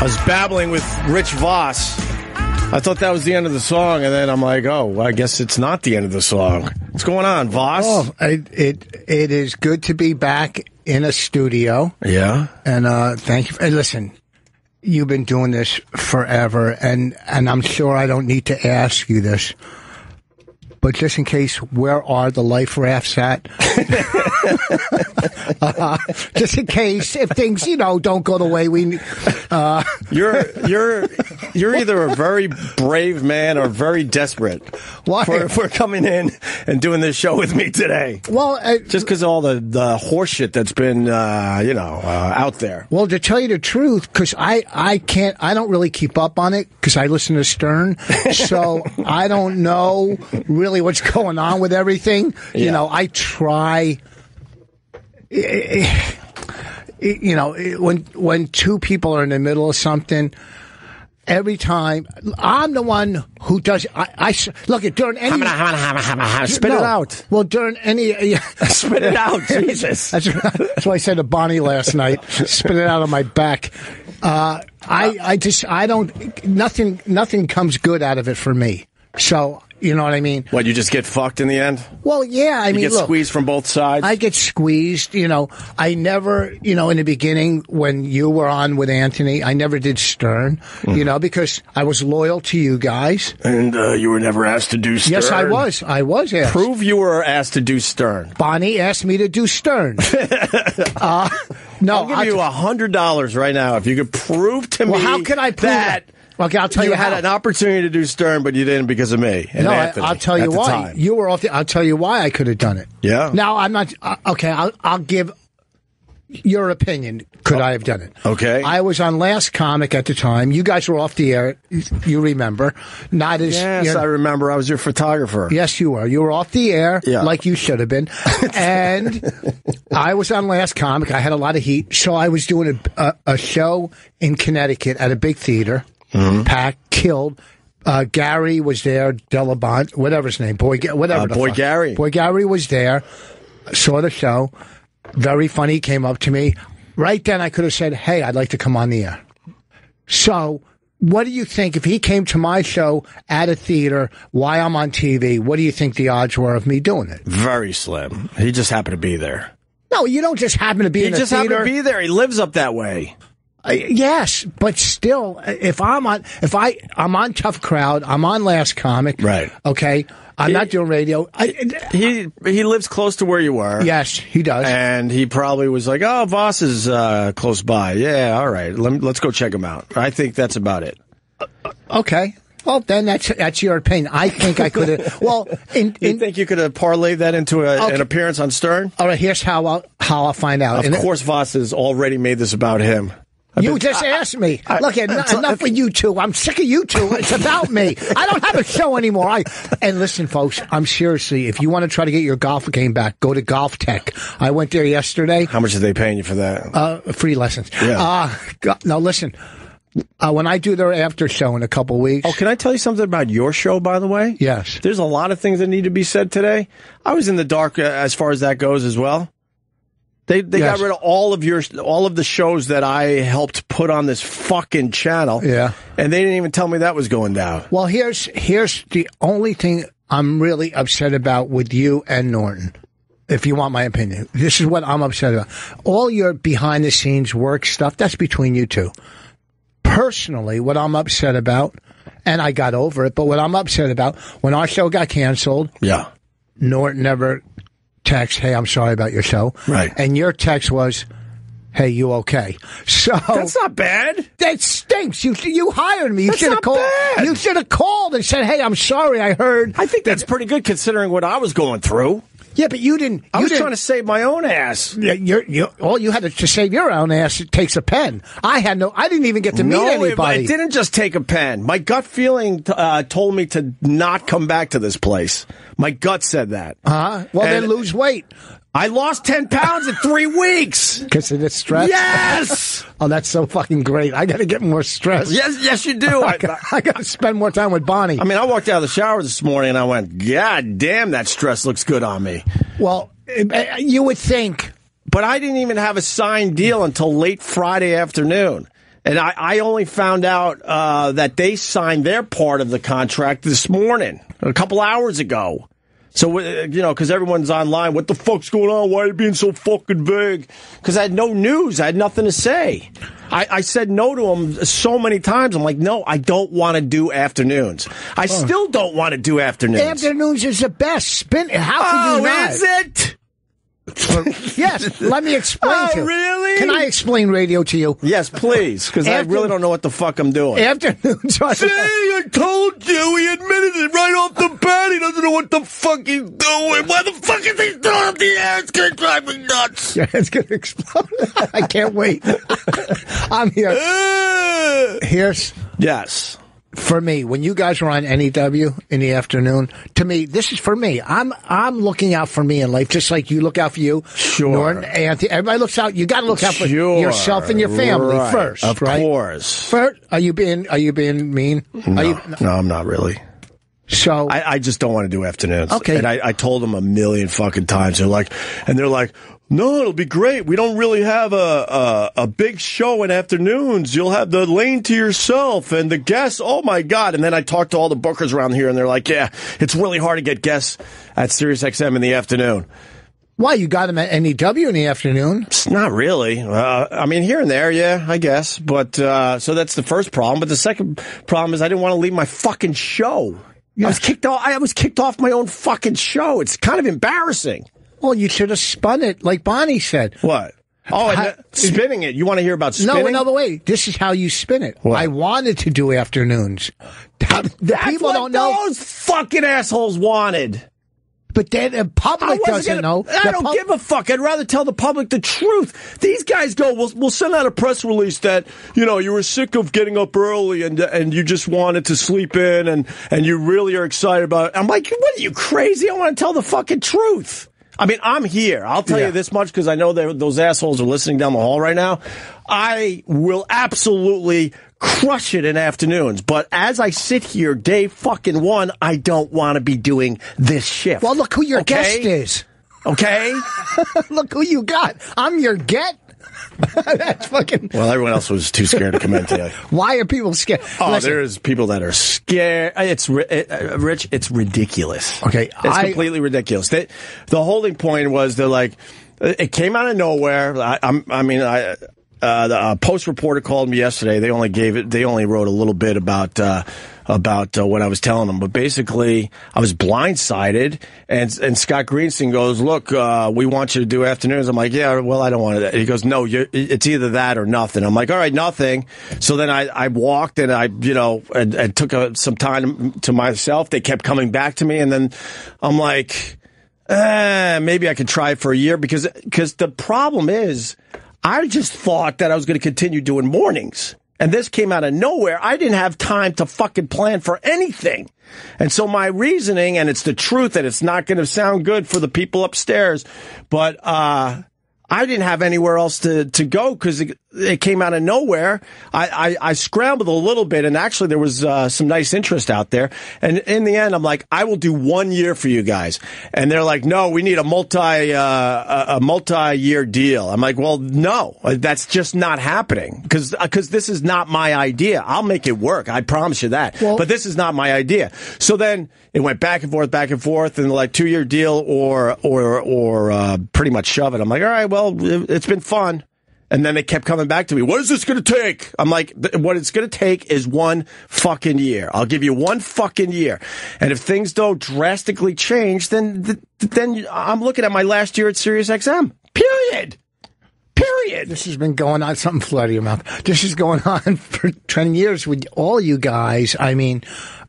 was babbling with Rich Voss. I thought that was the end of the song, and then I'm like, oh, well, I guess it's not the end of the song. What's going on, Voss? Oh, it is good to be back in a studio. Yeah. And thank you. And listen, you've been doing this forever, and I'm sure I don't need to ask you this. But just in case, where are the life rafts at? Just in case, if things, don't go the way we. You're either a very brave man or very desperate. Why? For coming in and doing this show with me today. Well, just because of all the horse shit that's been, out there. Well, to tell you the truth, because I don't really keep up on it because I listen to Stern, so I don't know really what's going on with everything. Yeah. I try. When two people are in the middle of something, every time I'm the one who does. I look at during any. Spit it out. Well, during any. Spit it out, Jesus. That's what I said to Bonnie last night. Spit it out on my back. I don't. Nothing comes good out of it for me. So. You know what I mean? What, you just get fucked in the end? Well, yeah. You get squeezed from both sides? I get squeezed. I never, in the beginning when you were on with Anthony, I never did Stern, because I was loyal to you guys. And you were never asked to do Stern? Yes, I was. I was asked. Prove you were asked to do Stern. Bonnie asked me to do Stern. No, I'll give you $100 right now if you could prove to me. Well, how can I prove that? Okay, I'll tell you how. You had an opportunity to do Stern, but you didn't because of me. And Anthony, I'll tell you why. Time. You were off. I'll tell you why I could have done it. Yeah. Now I'm not. Okay, I'll give your opinion. Could I have done it? Okay. I was on Last Comic at the time. You guys were off the air. You remember? Not as. Yes, I remember. I was your photographer. Yes, you were. You were off the air, like you should have been. And I was on Last Comic. I had a lot of heat, so I was doing a show in Connecticut at a big theater. Mm-hmm. Packed, killed. Gary was there, Delabont, whatever his name, Boy Gary. Boy Gary was there, saw the show, very funny, came up to me. Right then I could have said, hey, I'd like to come on the air. So, what do you think, if he came to my show at a theater while I'm on TV, what do you think the odds were of me doing it? Very slim. He just happened to be there. No, you don't just happen to be in a theater. He just happened to be there. He lives up that way. Yes, but still, if I'm on Tough Crowd, I'm on Last Comic. Right. Okay. I'm not doing radio. He lives close to where you were. Yes, he does. And he probably was like, oh, Voss is close by. Yeah, all right. Let's go check him out. I think that's about it. Okay. Well, then that's your opinion. I think I could have. Well, you think you could have parlayed that into an appearance on Stern? All right. Here's how I'll find out. Of course, Voss has already made this about him. You just asked me. Look, enough with you two. I'm sick of you two. It's about me. I don't have a show anymore. And listen, folks, I'm seriously, if you want to try to get your golf game back, go to Golf Tech. I went there yesterday. How much are they paying you for that? Free lessons. Yeah. Now, listen, when I do their after show in a couple weeks. Oh, can I tell you something about your show, by the way? Yes. There's a lot of things that need to be said today. I was in the dark as far as that goes as well. They got rid of all of the shows that I helped put on this fucking channel. Yeah. And they didn't even tell me that was going down. Well, here's the only thing I'm really upset about with you and Norton. If you want my opinion, this is what I'm upset about. All your behind the scenes work stuff, that's between you two. Personally, what I'm upset about, and I got over it, but what I'm upset about, when our show got canceled, Norton never text, hey, I'm sorry about your show. Right. And your text was, hey, you okay? So that's not bad. That stinks. You hired me. You should have called. You should have called and said, hey, I'm sorry. I heard. I think that's pretty good considering what I was going through. Yeah, but you didn't. I was trying to save my own ass. Yeah, all you had to save your own ass. It takes a pen. I didn't even get to meet anybody. It didn't just take a pen. My gut feeling told me to not come back to this place. My gut said that. Well, then lose weight. I lost 10 pounds in 3 weeks. Because of the stress? Yes! Oh, that's so fucking great. I got to get more stress. Yes, you do. I got to spend more time with Bonnie. I mean, I walked out of the shower this morning and I went, God damn, that stress looks good on me. Well, you would think. But I didn't even have a signed deal until late Friday afternoon. And I only found out that they signed their part of the contract this morning, a couple hours ago. So, because everyone's online, what the fuck's going on? Why are you being so fucking vague? Because I had no news. I had nothing to say. I said no to them so many times. I'm like, no, I don't want to do afternoons. I still don't want to do afternoons. Afternoons is the best. How can you not? Is it? Yes, let me explain to you. Really? Can I explain radio to you? Yes, please, because I really don't know what the fuck I'm doing. Afternoons are... See, I told you. He admitted it right off the bat. He doesn't know what the fuck he's doing. Why the fuck is he throwing up the air? It's going to drive me nuts. Yeah, it's going to explode. I can't wait. I'm here. Yes. For me, when you guys were on NEW in the afternoon, to me, this is for me. I'm looking out for me in life, just like you look out for you. Sure. Norton, Anthony, everybody looks out. You got to look out for yourself and your family first. Of course. First, are you being mean? No, I'm not really. So I just don't want to do afternoons. Okay. And I told them a million fucking times. They're like, no, it'll be great. We don't really have a big show in afternoons. You'll have the lane to yourself and the guests. Oh my God. And then I talked to all the bookers around here and they're like, yeah, it's really hard to get guests at SiriusXM in the afternoon. Why, you got them at NEW in the afternoon? It's not really. I mean, here and there, yeah, I guess. But, so that's the first problem. But the second problem is I didn't want to leave my fucking show. Yeah. I was kicked off my own fucking show. It's kind of embarrassing. Well, you should have spun it, like Bonnie said. What? Oh, spinning it. You want to hear about spinning? No, wait. This is how you spin it. What? I wanted to do afternoons. That's people don't know. Those fucking assholes wanted. But the public doesn't know. I don't give a fuck. I'd rather tell the public the truth. These guys go, we'll send out a press release that, you were sick of getting up early and you just wanted to sleep in and you really are excited about it. I'm like, what are you, crazy? I want to tell the fucking truth. I mean, I'm here. I'll tell you this much because I know those assholes are listening down the hall right now. I will absolutely crush it in afternoons. But as I sit here, day fucking one, I don't want to be doing this shift. Well, look who your guest is. Okay? Look who you got. I'm your get. That's fucking... Well, everyone else was too scared to come in today. Why are people scared? Oh, listen, there's people that are scared. Rich, it's ridiculous. Okay. It's completely ridiculous. The holding point was they're like, it came out of nowhere. The Post reporter called me yesterday. They only wrote a little bit about what I was telling them. But basically, I was blindsided, and Scott Greenstein goes, look, we want you to do afternoons. I'm like, yeah, well, I don't want it. He goes, no, it's either that or nothing. I'm like, all right, nothing. So then I walked and I took some time to myself. They kept coming back to me, and then I'm like, maybe I could try it for a year because the problem is I just thought that I was going to continue doing mornings. And this came out of nowhere. I didn't have time to fucking plan for anything. And so my reasoning, and it's the truth, and it's not going to sound good for the people upstairs, but I didn't have anywhere else to go because it came out of nowhere. I scrambled a little bit, and actually there was some nice interest out there. And in the end, I'm like, I will do 1 year for you guys. And they're like, no, we need a multi-year deal. I'm like, well, no, that's just not happening because this is not my idea. I'll make it work. I promise you that. Well, but this is not my idea. So then it went back and forth, and like 2-year deal or pretty much shove it. I'm like, all right, well, it's been fun. And then they kept coming back to me. What is this going to take? I'm like, what it's going to take is 1 fucking year. I'll give you 1 fucking year. And if things don't drastically change, then I'm looking at my last year at SiriusXM. Period. This has been going on, something flew out of your mouth. This is going on for 10 years with all you guys. I mean,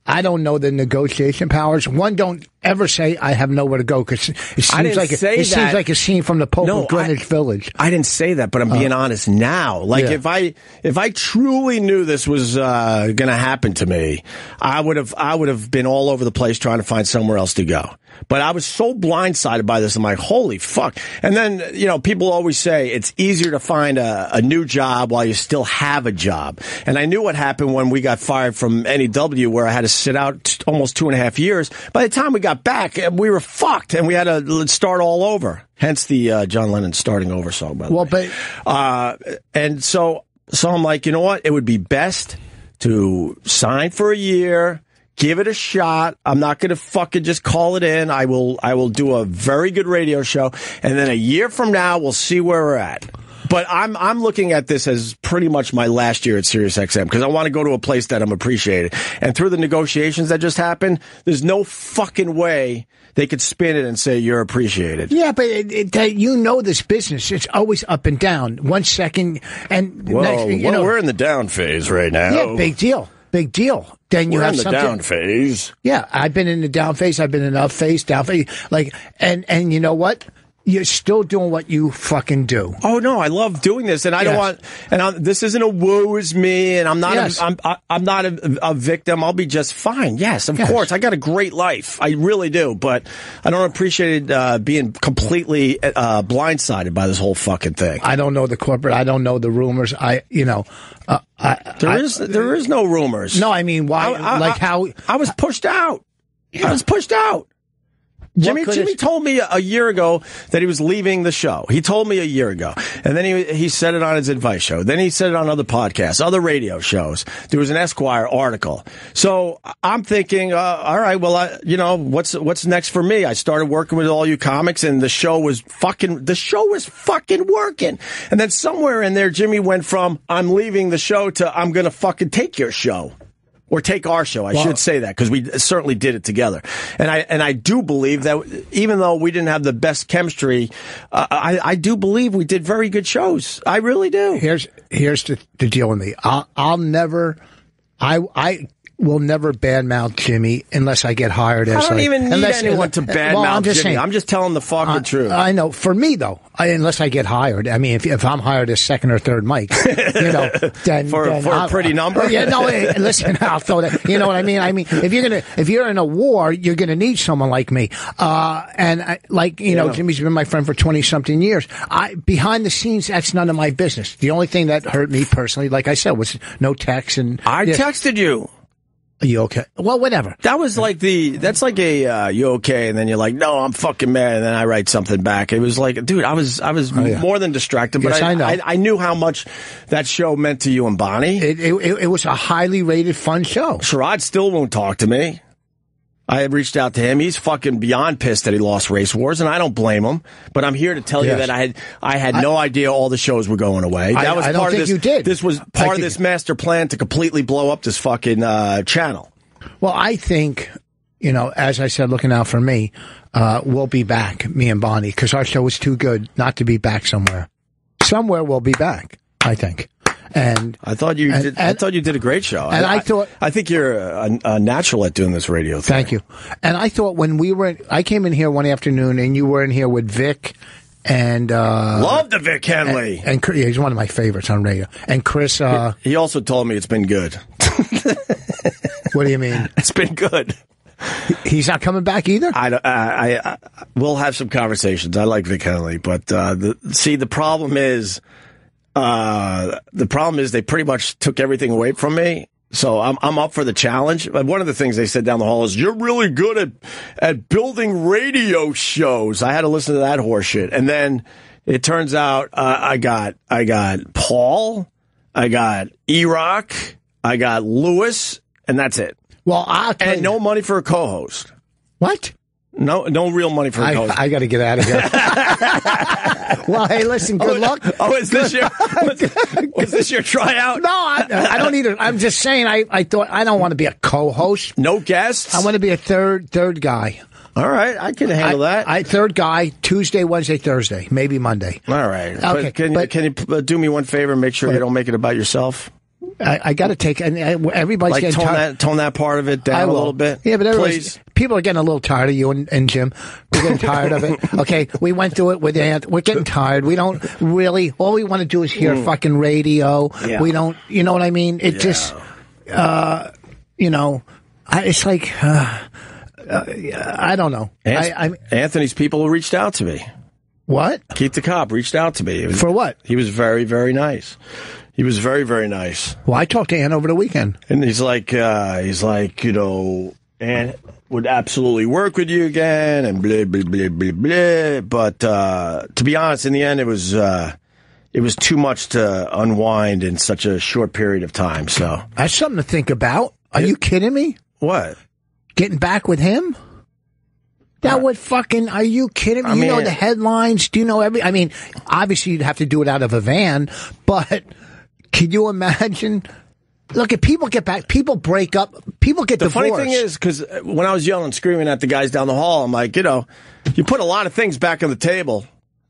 I don't know the negotiation powers. One, don't ever say I have nowhere to go because it seems like a scene from the Pope of Greenwich Village. I didn't say that, but I'm being honest now. Like if I truly knew this was going to happen to me, I would have been all over the place trying to find somewhere else to go. But I was so blindsided by this. I'm like, holy fuck. And then, people always say it's easier to find a new job while you still have a job. And I knew what happened when we got fired from NEW, where I had to sit out almost 2.5 years. By the time we got back, we were fucked and we had to start all over. Hence the John Lennon Starting Over song, by the way. And so So I'm like, you know what? It would be best to sign for a year, give it a shot. I'm not going to fucking just call it in. I will do a very good radio show, and then a year from now, we'll see where we're at. But I'm looking at this as pretty much my last year at SiriusXM because I want to go to a place that I'm appreciated. And through the negotiations that just happened, there's no fucking way they could spin it and say you're appreciated. Yeah, but you know this business. It's always up and down. 1 second, and we're in the down phase right now. Yeah, big deal. Big deal. Then you we're have in the something. Down phase. Yeah, I've been in the down phase. I've been in the up phase, down phase. Like, and you know what? You're still doing what you fucking do. Oh no, I love doing this, and I don't want. And this isn't a woe is me, and I'm not. Yes. I'm not a victim. I'll be just fine. Yes, of course. I got a great life. I really do, but I don't appreciate being completely blindsided by this whole fucking thing. I don't know the corporate. I don't know the rumors. There is no rumors. No, I mean why? How I was pushed out. Yeah. I was pushed out. Jimmy told me a year ago that he was leaving the show. He told me a year ago. And then he said it on his advice show. Then he said it on other podcasts, other radio shows. There was an Esquire article. So I'm thinking, all right, well, what's next for me? I started working with all you comics, and the show was fucking working. And then somewhere in there, Jimmy went from I'm leaving the show to I'm going to fucking take your show. Or take our show, I should say that, because we certainly did it together. And I do believe that even though we didn't have the best chemistry, I do believe we did very good shows. I really do. Here's the deal with me. I will never badmouth Jimmy unless I get hired as. I don't even need anyone to badmouth Jimmy. Saying, I'm just telling the fucking truth. I know. For me, though, unless I get hired, I mean, if I'm hired as second or third mic, then for a pretty number. Yeah, no. Listen, I'll throw that. You know what I mean? I mean, if you're in a war, you're gonna need someone like me. Jimmy's been my friend for 20-something years. Behind the scenes, that's none of my business. The only thing that hurt me personally, like I said, was no text and. I texted you. Are you okay? Well, whatever. That's like you okay? And then you're like, no, I'm fucking mad. And then I write something back. It was like, dude, I was more than distracted, but yes, I knew how much that show meant to you and Bonnie. It was a highly rated, fun show. Sherrod still won't talk to me. I had reached out to him. He's fucking beyond pissed that he lost Race Wars, and I don't blame him. But I'm here to tell you that I had no idea all the shows were going away. That was part of this. You did. This was part of this master plan to completely blow up this fucking channel. Well, I think, as I said, looking out for me, we'll be back, me and Bonnie, because our show was too good not to be back somewhere. Somewhere we'll be back, I think. And I thought you did a great show. And I think you're a natural at doing this radio thing. Thank you. And I thought when I came in here one afternoon, and you were in here with Vic, and love the Vic Henley, and he's one of my favorites on radio. And Chris, he also told me it's been good. What do you mean? It's been good. He's not coming back either? We'll have some conversations. I like Vic Henley, but the problem is. They pretty much took everything away from me. So I'm up for the challenge. But one of the things they said down the hall is, you're really good at building radio shows. I had to listen to that horse shit. And then it turns out, I got Paul, I got E-Rock, I got Lewis, and that's it. Well, and no money for a co-host. What? No real money for a co-host. I got to get out of here. Well, hey, listen, good luck. Oh, is this your tryout? No, I don't need it. I'm just saying, I thought, I don't want to be a co-host. No guests? I want to be a third guy. All right, I can handle that. Third guy, Tuesday, Wednesday, Thursday, maybe Monday. All right. Okay, can you do me one favor and make sure you don't make it about yourself? I got to take, and everybody's getting tired. Tone that part of it down a little bit. Yeah, but people are getting a little tired of you and Jim. We're getting tired of it. Okay, we went through it with Ant. We're getting tired. We don't really, all we want to do is hear fucking radio. Yeah. We don't, you know what I mean? It just, it's like, I don't know. Anthony's people reached out to me. What? Keith the Cop reached out to me. For what? He was very, very nice. He was very, very nice. Well, I talked to Ann over the weekend. And he's like, Ann would absolutely work with you again, and blah, blah, blah, blah, blah. But to be honest, in the end, it was it was too much to unwind in such a short period of time. So that's something to think about. Are you kidding me? What? Getting back with him? That would fucking, are you kidding me? You know the headlines? Do you know I mean, obviously you'd have to do it out of a van, but can you imagine? Look, if people get back, people break up, people get divorced. The funny thing is, because when I was yelling and screaming at the guys down the hall, I'm like, you put a lot of things back on the table.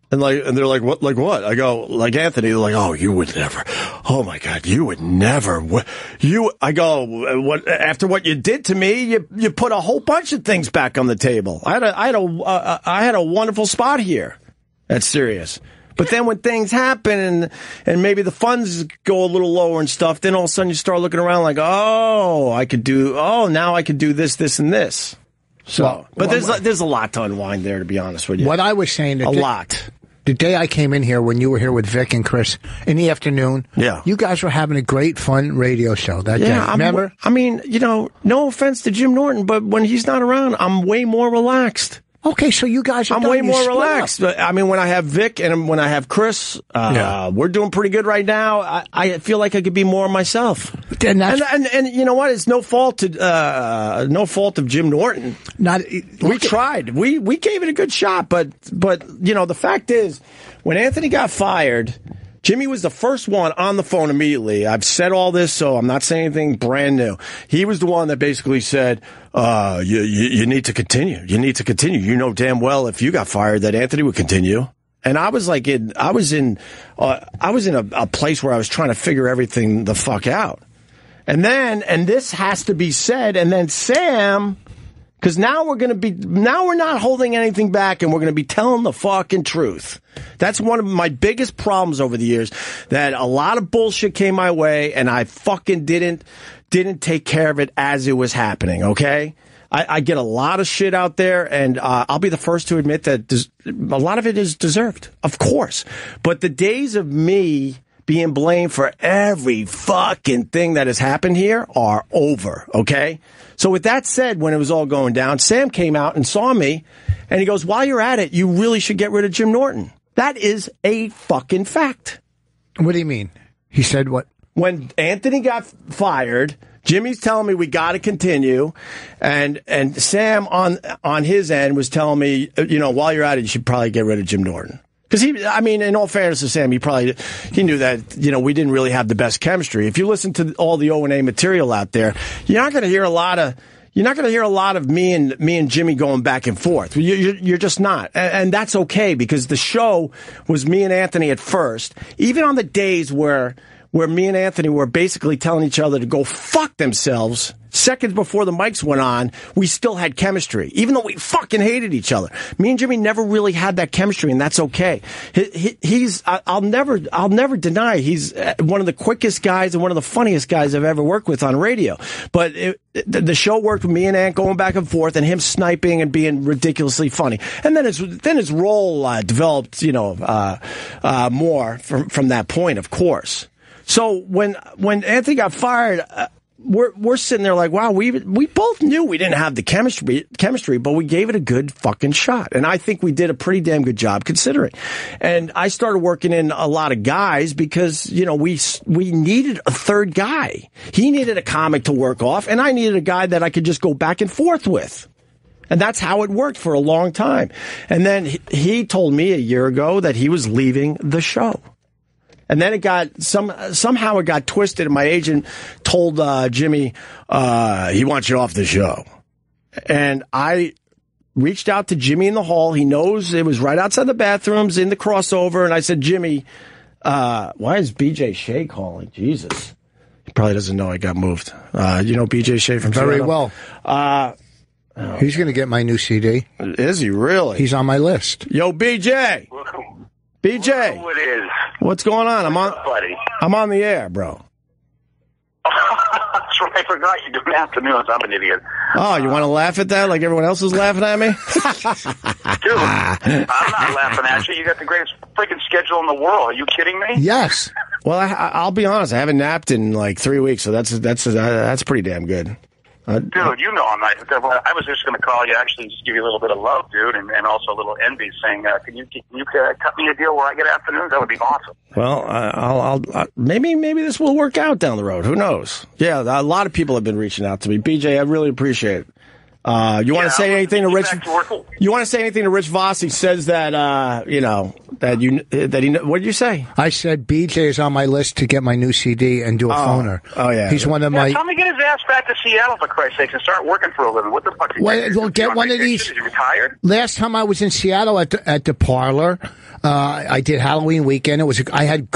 And they're like, what? Like what? I go, like Anthony. They're like, oh, you would never. Oh my God, you would never. I go, what? After what you did to me, you put a whole bunch of things back on the table. I had a wonderful spot here. That's serious. But then when things happen and maybe the funds go a little lower and stuff, then all of a sudden you start looking around like, now I could do this, and this. So, but there's a lot to unwind there, to be honest with you. What I was saying, a lot. The day I came in here, when you were here with Vic and Chris in the afternoon, you guys were having a great, fun radio show that day. Remember? I mean, no offense to Jim Norton, but when he's not around, I'm way more relaxed. Okay, so you guys are way more relaxed. I mean, when I have Vic and when I have Chris, we're doing pretty good right now. I feel like I could be more myself. And you know what? It's no fault of Jim Norton. We tried. We gave it a good shot, but the fact is, when Anthony got fired, Jimmy was the first one on the phone immediately. I've said all this, so I'm not saying anything brand new. He was the one that basically said, you need to continue. You need to continue. You know damn well if you got fired that Anthony would continue. And I was like, I was in a place where I was trying to figure everything the fuck out. And this has to be said, and then Sam, because now we're not holding anything back, and we're going to be telling the fucking truth. That's one of my biggest problems over the years, that a lot of bullshit came my way, and I fucking didn't take care of it as it was happening, okay? I get a lot of shit out there, and I'll be the first to admit that a lot of it is deserved, of course. But the days of me being blamed for every fucking thing that has happened here are over, okay? So with that said, when it was all going down, Sam came out and saw me, and he goes, while you're at it, you really should get rid of Jim Norton. That is a fucking fact. What do you mean? He said what? When Anthony got fired, Jimmy's telling me we got to continue, and Sam on his end was telling me, while you're at it, you should probably get rid of Jim Norton. Because in all fairness to Sam, he knew that, we didn't really have the best chemistry. If you listen to all the O&A material out there, you're not going to hear a lot of me and Jimmy going back and forth. You're just not. And that's okay, because the show was me and Anthony at first. Even on the days where me and Anthony were basically telling each other to go fuck themselves, seconds before the mics went on, we still had chemistry, even though we fucking hated each other. Me and Jimmy never really had that chemistry, and that's okay. I'll never deny he's one of the quickest guys and one of the funniest guys I've ever worked with on radio. But the show worked with me and Ant going back and forth, and him sniping and being ridiculously funny. And then his role developed, more from that point, of course. So when Anthony got fired, we're sitting there like, wow, we both knew we didn't have the chemistry, but we gave it a good fucking shot. And I think we did a pretty damn good job considering. And I started working in a lot of guys because, we needed a third guy. He needed a comic to work off, and I needed a guy that I could just go back and forth with. And that's how it worked for a long time. And then he told me a year ago that he was leaving the show. And then somehow it got twisted, and my agent told Jimmy he wants you off the show. And I reached out to Jimmy in the hall. He knows it was right outside the bathrooms in the crossover. And I said, Jimmy, why is BJ Shea calling? Jesus. He probably doesn't know I got moved. BJ Shea from Very Toronto? Well. He's going to get my new CD. Is he really? He's on my list. Yo, BJ. BJ. What it is? What's going on? Buddy? I'm on the air, bro. That's right. I forgot you do afternoons. I'm an idiot. Oh, you want to laugh at that like everyone else is laughing at me? Dude, I'm not laughing at you. You got the greatest freaking schedule in the world. Are you kidding me? Yes. Well, I'll be honest. I haven't napped in like 3 weeks, so that's pretty damn good. Dude, you know I'm not. I was just going to call you, actually, just give you a little bit of love, dude, and also a little envy, saying, can you cut me a deal where I get afternoons? That would be awesome. Well, I'll maybe this will work out down the road. Who knows? Yeah, a lot of people have been reaching out to me. BJ, I really appreciate it. You want to say anything to Rich? You want to say anything to Rich Voss? He says that that he. What did you say? I said BJ is on my list to get my new CD and do a phoner. Oh yeah, he's one of my. Tell him to get his ass back to Seattle, for Christ's sakes, and start working for a living. What the fuck? Well, get one of these. Is he retired? Last time I was in Seattle at the Parlor, I did Halloween weekend. I had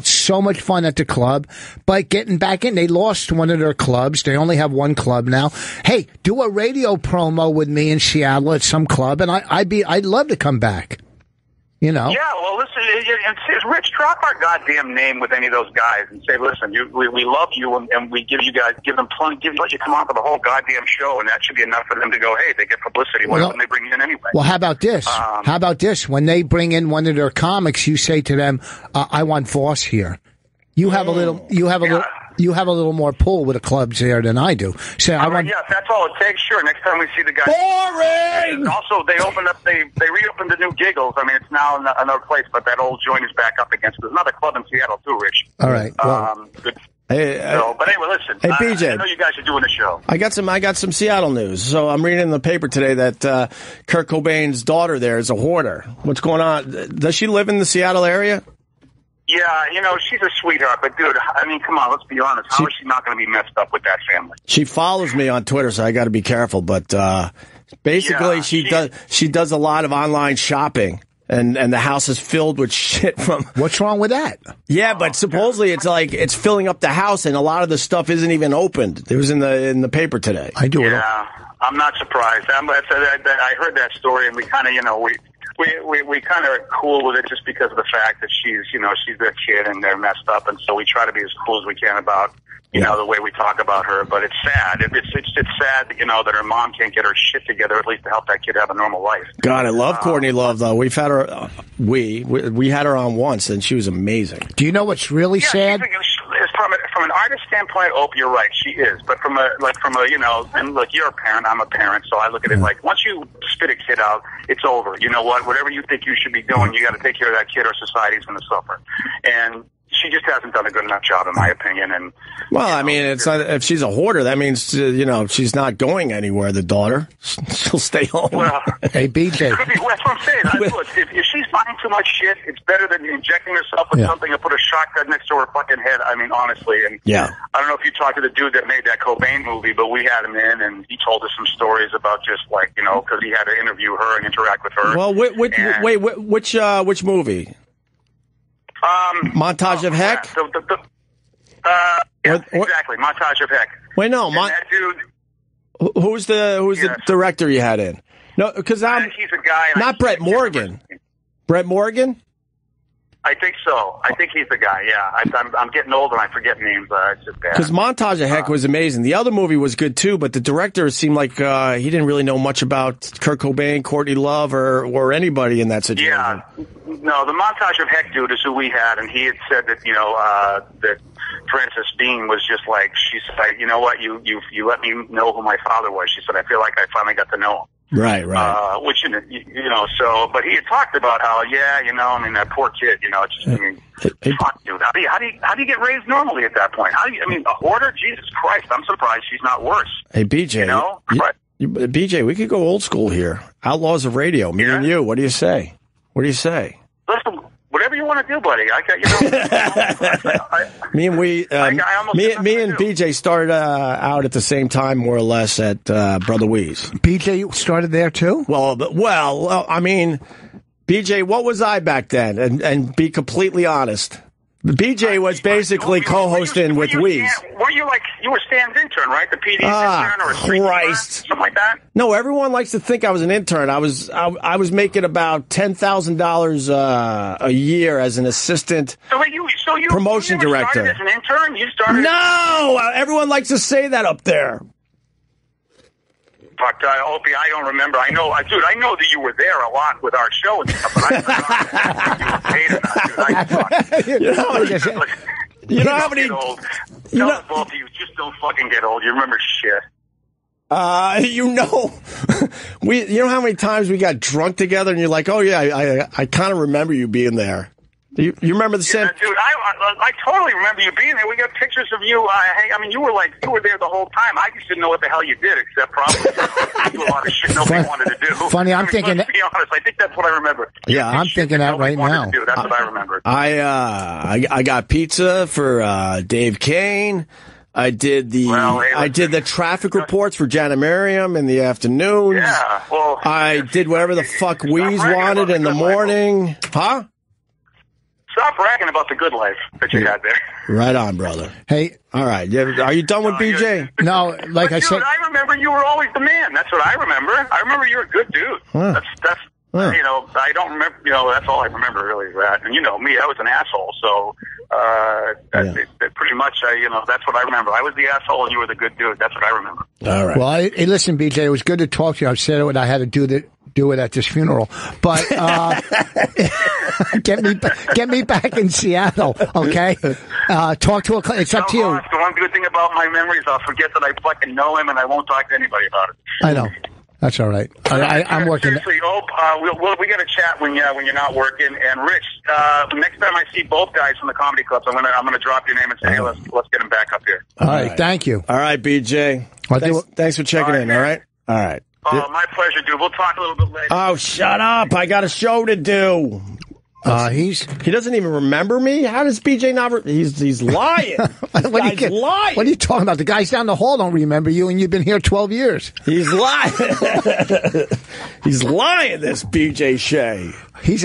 so much fun at the club. But getting back in, they lost one of their clubs. They only have one club now. Hey, do a radio promo with me in Seattle at some club, and I'd love to come back. You know. Yeah, well, listen, Rich, drop our goddamn name with any of those guys and say, listen, we love you, and we give them plenty, let you come on for the whole goddamn show, and that should be enough for them to go, hey, they get publicity. Why don't they bring you in anyway? Well, how about this? How about this? When they bring in one of their comics, you say to them, I want Voss here. You have a little more pull with the clubs there than I do. So yeah, if that's all it takes, sure. Next time we see the guy. Boring! Also, they reopened the new Giggles. I mean, it's now another place, but that old joint is back up against. There's another club in Seattle too, Rich. All right. Well, good. But anyway, listen. Hey, BJ. I know you guys are doing the show. I got some Seattle news. So I'm reading in the paper today that Kurt Cobain's daughter there is a hoarder. What's going on? Does she live in the Seattle area? Yeah, she's a sweetheart, but dude, I mean, come on, let's be honest. How is she not going to be messed up with that family? She follows me on Twitter, so I got to be careful. But basically, she does a lot of online shopping, and the house is filled with shit from. What's wrong with that? Yeah, but supposedly it's filling up the house, and a lot of the stuff isn't even opened. It was in the paper today. I do it. Yeah, I'm not surprised. I heard that story, and we kind of, we kind of are cool with it just because of the fact that she's their kid and they're messed up, and so we try to be as cool as we can about the way we talk about her. But it's sad. It's sad that her mom can't get her shit together, at least to help that kid have a normal life. God, I love Courtney Love though. We've had her. We had her on once, and she was amazing. Do you know what's really sad? From an artist standpoint, Opie, you're right, she is. But from a and look, you're a parent, I'm a parent, so I look at it like once you spit a kid out, it's over. You know what? Whatever you think you should be doing, you got to take care of that kid, or society's going to suffer. And she just hasn't done a good enough job, in my opinion. And I mean, it's not, if she's a hoarder, that means she's not going anywhere. The daughter, she'll stay home. Well, hey, BJ, that's what I'm saying. Look, if she's buying too much shit, it's better than injecting herself with something and put a shotgun next to her fucking head. I mean, honestly, and I don't know if you talked to the dude that made that Cobain movie, but we had him in, and he told us some stories about just because he had to interview her and interact with her. Well, which movie? Montage of Heck? Exactly. Montage of Heck. Wait, no. That dude. Who's the director you had in? No, because he's a guy. Not Brett Morgan. Brett Morgan? I think so. I think he's the guy. Yeah, I'm getting old and I forget names. It's just bad. Because Montage of Heck was amazing. The other movie was good too, but the director seemed like he didn't really know much about Kurt Cobain, Courtney Love, or anybody in that situation. Yeah, no, the Montage of Heck dude is who we had, and he had said that that Frances Bean was just like, she said, you know what, you let me know who my father was. She said, I feel like I finally got to know him. Right. Which, but he had talked about how, that poor kid, fuck, dude. How do you get raised normally at that point? A hoarder? Jesus Christ, I'm surprised she's not worse. Hey, BJ. BJ, we could go old school here. Outlaws of Radio, me and you. What do you say? Listen, whatever you want to do, buddy. Me and BJ started out at the same time, more or less, at Brother Wee's. BJ started there too? Well, I mean, BJ, what was I back then? And be completely honest. BJ was basically co-hosting with Wee's. You were Stan's intern, right? The PD's intern or a Christ. Something like that? No, everyone likes to think I was an intern. I was making about $10,000 a year as an assistant promotion director. Started as an intern? You started? No! Everyone likes to say that up there. Fuck, Opie, I don't remember. I know that you were there a lot with our show and stuff, but I don't know. You know how many... Both of you just don't fucking get old. You remember shit. You know how many times we got drunk together, and you're like, oh yeah, I kind of remember you being there. You remember the same? Yeah, dude, I totally remember you being there. We got pictures of you. I mean, you were there the whole time. I just didn't know what the hell you did, except probably do a lot of shit nobody wanted to do. Funny, I'm thinking. Let's be honest. I think that's what I remember. Yeah, I'm thinking that right now. That's what I remember. I got pizza for Dave Kane. I did the traffic reports for Janet Merriam in the afternoons. Yeah, well, I did whatever the fuck Weeze wanted in the morning. Huh? Stop bragging about the good life that you had there. Right on, brother. Hey, all right. Are you done with BJ? No, like I said, I remember you were always the man. That's what I remember. I remember you're a good dude. Huh. That's I don't remember. That's all I remember really is that. And me, I was an asshole. So pretty much, that's what I remember. I was the asshole, and you were the good dude. That's what I remember. All right. Well, hey, listen, BJ, it was good to talk to you. I've said what I had to do it at this funeral, but get me back in Seattle, okay? Talk to it's up to you. The one good thing about my memories, I'll forget that I fucking know him, and I won't talk to anybody about it. I know. That's all right. I'm working. Seriously, we got to chat when you're not working. And Rich, next time I see both guys from the comedy clubs, I'm gonna drop your name and say, hey, let's get him back up here. All right. Thank you. All right, BJ. Thanks for checking in. All right. All right. Oh, my pleasure, dude. We'll talk a little bit later. Oh, shut up. I got a show to do. He doesn't even remember me? How does BJ not he's lying. Lying. What are you talking about? The guys down the hall don't remember you, and you've been here 12 years. He's lying. He's lying, this BJ Shea. He's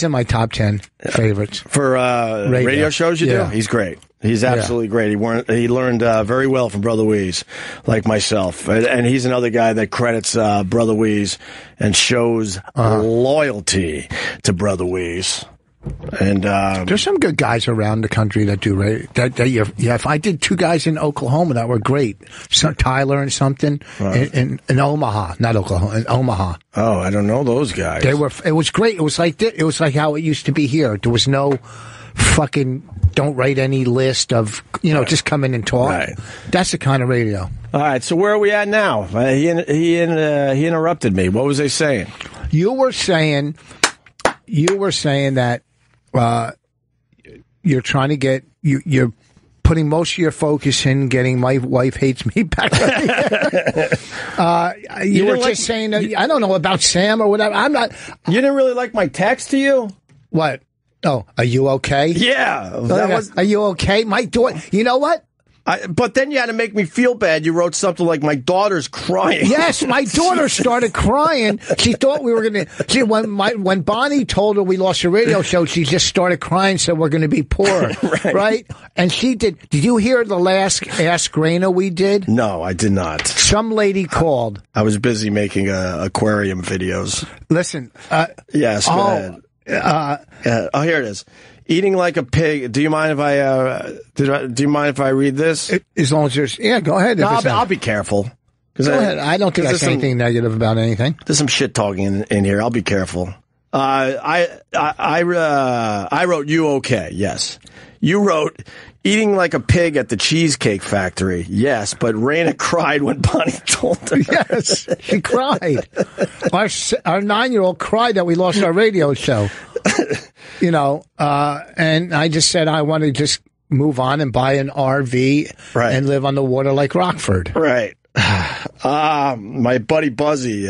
in my top 10 favorites. For radio shows you do? He's great. He's absolutely great. He learned very well from Brother Weeze, like myself. And he's another guy that credits Brother Weeze and shows loyalty to Brother Weeze. And there's some good guys around the country that do right. I did 2 guys in Oklahoma that were great. Tyler and something in Omaha, not Oklahoma, in Omaha. Oh, I don't know those guys. It was great. It was like how it used to be here. There was no fucking don't write any list of just come in and talk. Right. That's the kind of radio. All right. So where are we at now? He interrupted me. What was I saying? You were saying that you're trying to get you're putting most of your focus in getting My Wife Hates Me back. You were just saying that, I don't know about Sam or whatever. I'm not. You didn't really like my text to you? What? Oh, are you okay? Yeah. Are you okay? My daughter. You know what? But then you had to make me feel bad. You wrote something like, my daughter's crying. Yes, my daughter started crying. She thought we were going to... When Bonnie told her we lost a radio show, she just started crying, said we're going to be poor. Right? And she did... Did you hear the last Ask Raina we did? No, I did not. Some lady called. I was busy making aquarium videos. Listen. Yes, go ahead. Here it is. Eating like a pig. Do you mind if I read this? As long as there's, go ahead. No, I'll be careful. Go ahead. I don't think I say anything negative about anything. There's some shit talking in here. I'll be careful. I wrote you okay. Yes. You wrote eating like a pig at the Cheesecake Factory. Yes, but Raina cried when Bonnie told her. Yes, she cried. Our 9-year-old cried that we lost our radio show. And I just said I want to just move on and buy an RV and live on the water like Rockford. Right. My buddy Buzzy,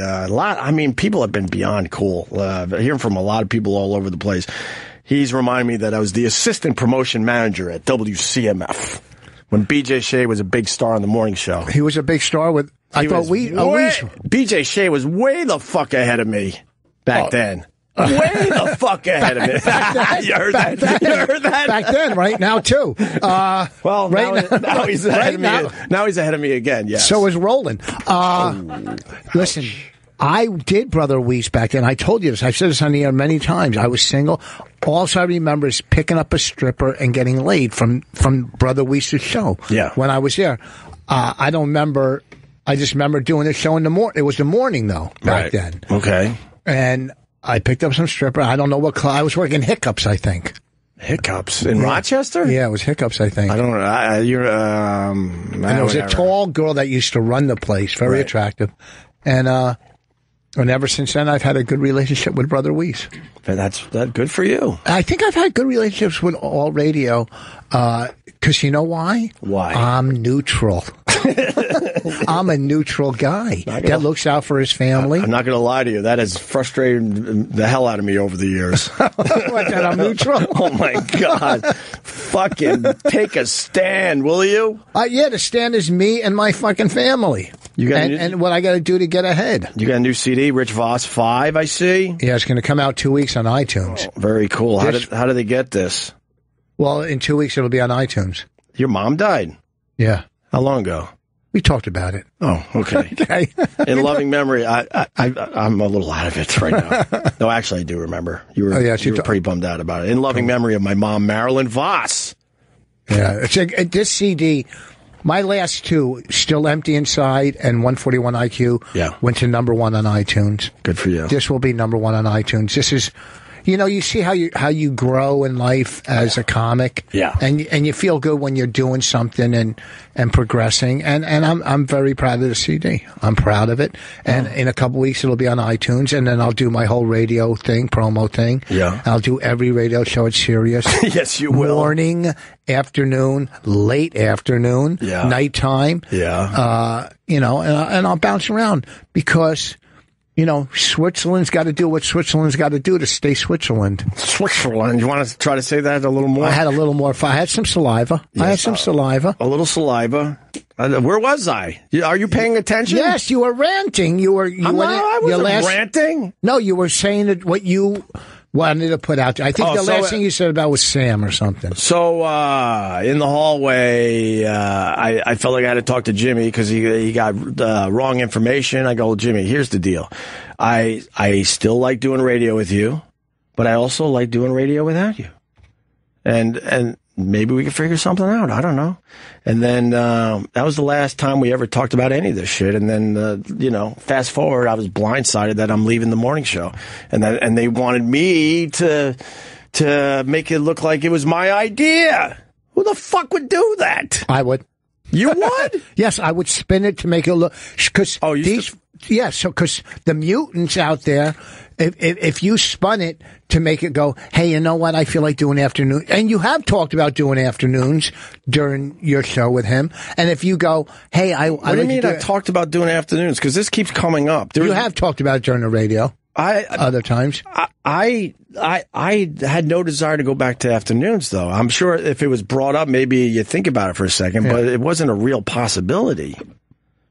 people have been beyond cool. Hearing from a lot of people all over the place. He's reminded me that I was the assistant promotion manager at WCMF when BJ Shea was a big star on the morning show. He was a big star with, BJ Shea was way the fuck ahead of me back then. Way the fuck ahead of me. You heard that? You heard that? Back then, right now too. Well, now he's ahead of me. Now he's ahead of me again. Yes. So is Roland. Listen, I did Brother Weeze back then. I told you this. I've said this on the air many times. I was single. All I remember is picking up a stripper and getting laid from Brother Weeze's show. Yeah. When I was there, I don't remember. I just remember doing the show in the morning. It was the morning though back then. Okay. And I picked up some stripper. I don't know what club. I was working Hiccups, I think. Hiccups in Rochester? Yeah, it was Hiccups, I think. I don't know. And there was a tall girl that used to run the place, very attractive. And ever since then, I've had a good relationship with Brother Weiss. That's good for you. I think I've had good relationships with all radio, because you know why? Why? I'm neutral. I'm a neutral guy that looks out for his family. I'm not going to lie to you. That has frustrated the hell out of me over the years. What, that I'm neutral? Oh, my God. Fucking take a stand, will you? Yeah, the stand is me and my fucking family. And what I got to do to get ahead. You got a new CD, Rich Voss 5, I see? Yeah, it's going to come out 2 weeks on iTunes. Oh, very cool. How did they get this? Well, in 2 weeks, it'll be on iTunes. Your mom died? Yeah. How long ago? We talked about it. Oh, okay. Okay. In loving memory, I'm a little out of it right now. No, actually, I do remember. You were pretty bummed out about it. In loving memory of my mom, Marilyn Voss. Yeah. This CD, my last two, Still Empty Inside and 141 IQ, went to number 1 on iTunes. Good for you. This will be number 1 on iTunes. This is... you see how you grow in life as a comic, and you feel good when you're doing something and progressing, and I'm very proud of the CD. I'm proud of it, and in a couple weeks it'll be on iTunes, and then I'll do my whole radio thing, promo thing. Yeah, I'll do every radio show at Sirius. Yes, you will. Morning, afternoon, late afternoon, nighttime. Yeah, and I'll bounce around because. Switzerland's got to do what Switzerland's got to do to stay Switzerland. Switzerland. You want to try to say that a little more? I had a little more. I had some saliva. Yes, I had some saliva. A little saliva. Where was I? Are you paying attention? Yes, you were ranting. I wasn't ranting. No, you were saying that what you wanted to put out there. I think the last thing you said about was Sam or something. So, in the hallway, I felt like I had to talk to Jimmy because he got wrong information. I go, Jimmy, here's the deal. I still like doing radio with you, but I also like doing radio without you. And maybe we can figure something out. I don't know. And then that was the last time we ever talked about any of this shit. And then, fast forward, I was blindsided that I'm leaving the morning show. And they wanted me to make it look like it was my idea. Who the fuck would do that? I would. You would? Yes, I would spin it to make it look... Because because the mutants out there, if you spun it to make it go, hey, you know what, I feel like doing afternoon, and you have talked about doing afternoons during your show with him, and if you go, hey, what do you mean I talked about doing afternoons? Because this keeps coming up. You have talked about it during the radio. Other times. I had no desire to go back to afternoons, though. I'm sure if it was brought up, maybe you think about it for a second, but it wasn't a real possibility.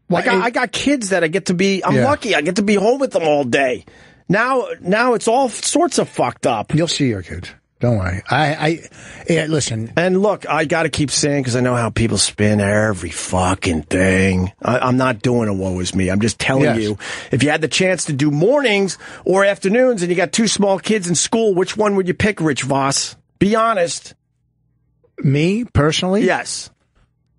Well, I got kids that I get to be. I'm lucky. I get to be home with them all day. Now it's all sorts of fucked up. You'll see your kids. Don't worry. Listen. And look, I got to keep saying, because I know how people spin every fucking thing. I'm not doing a woe is me. I'm just telling you, if you had the chance to do mornings or afternoons and you got 2 small kids in school, which one would you pick, Rich Voss? Be honest. Me, personally? Yes.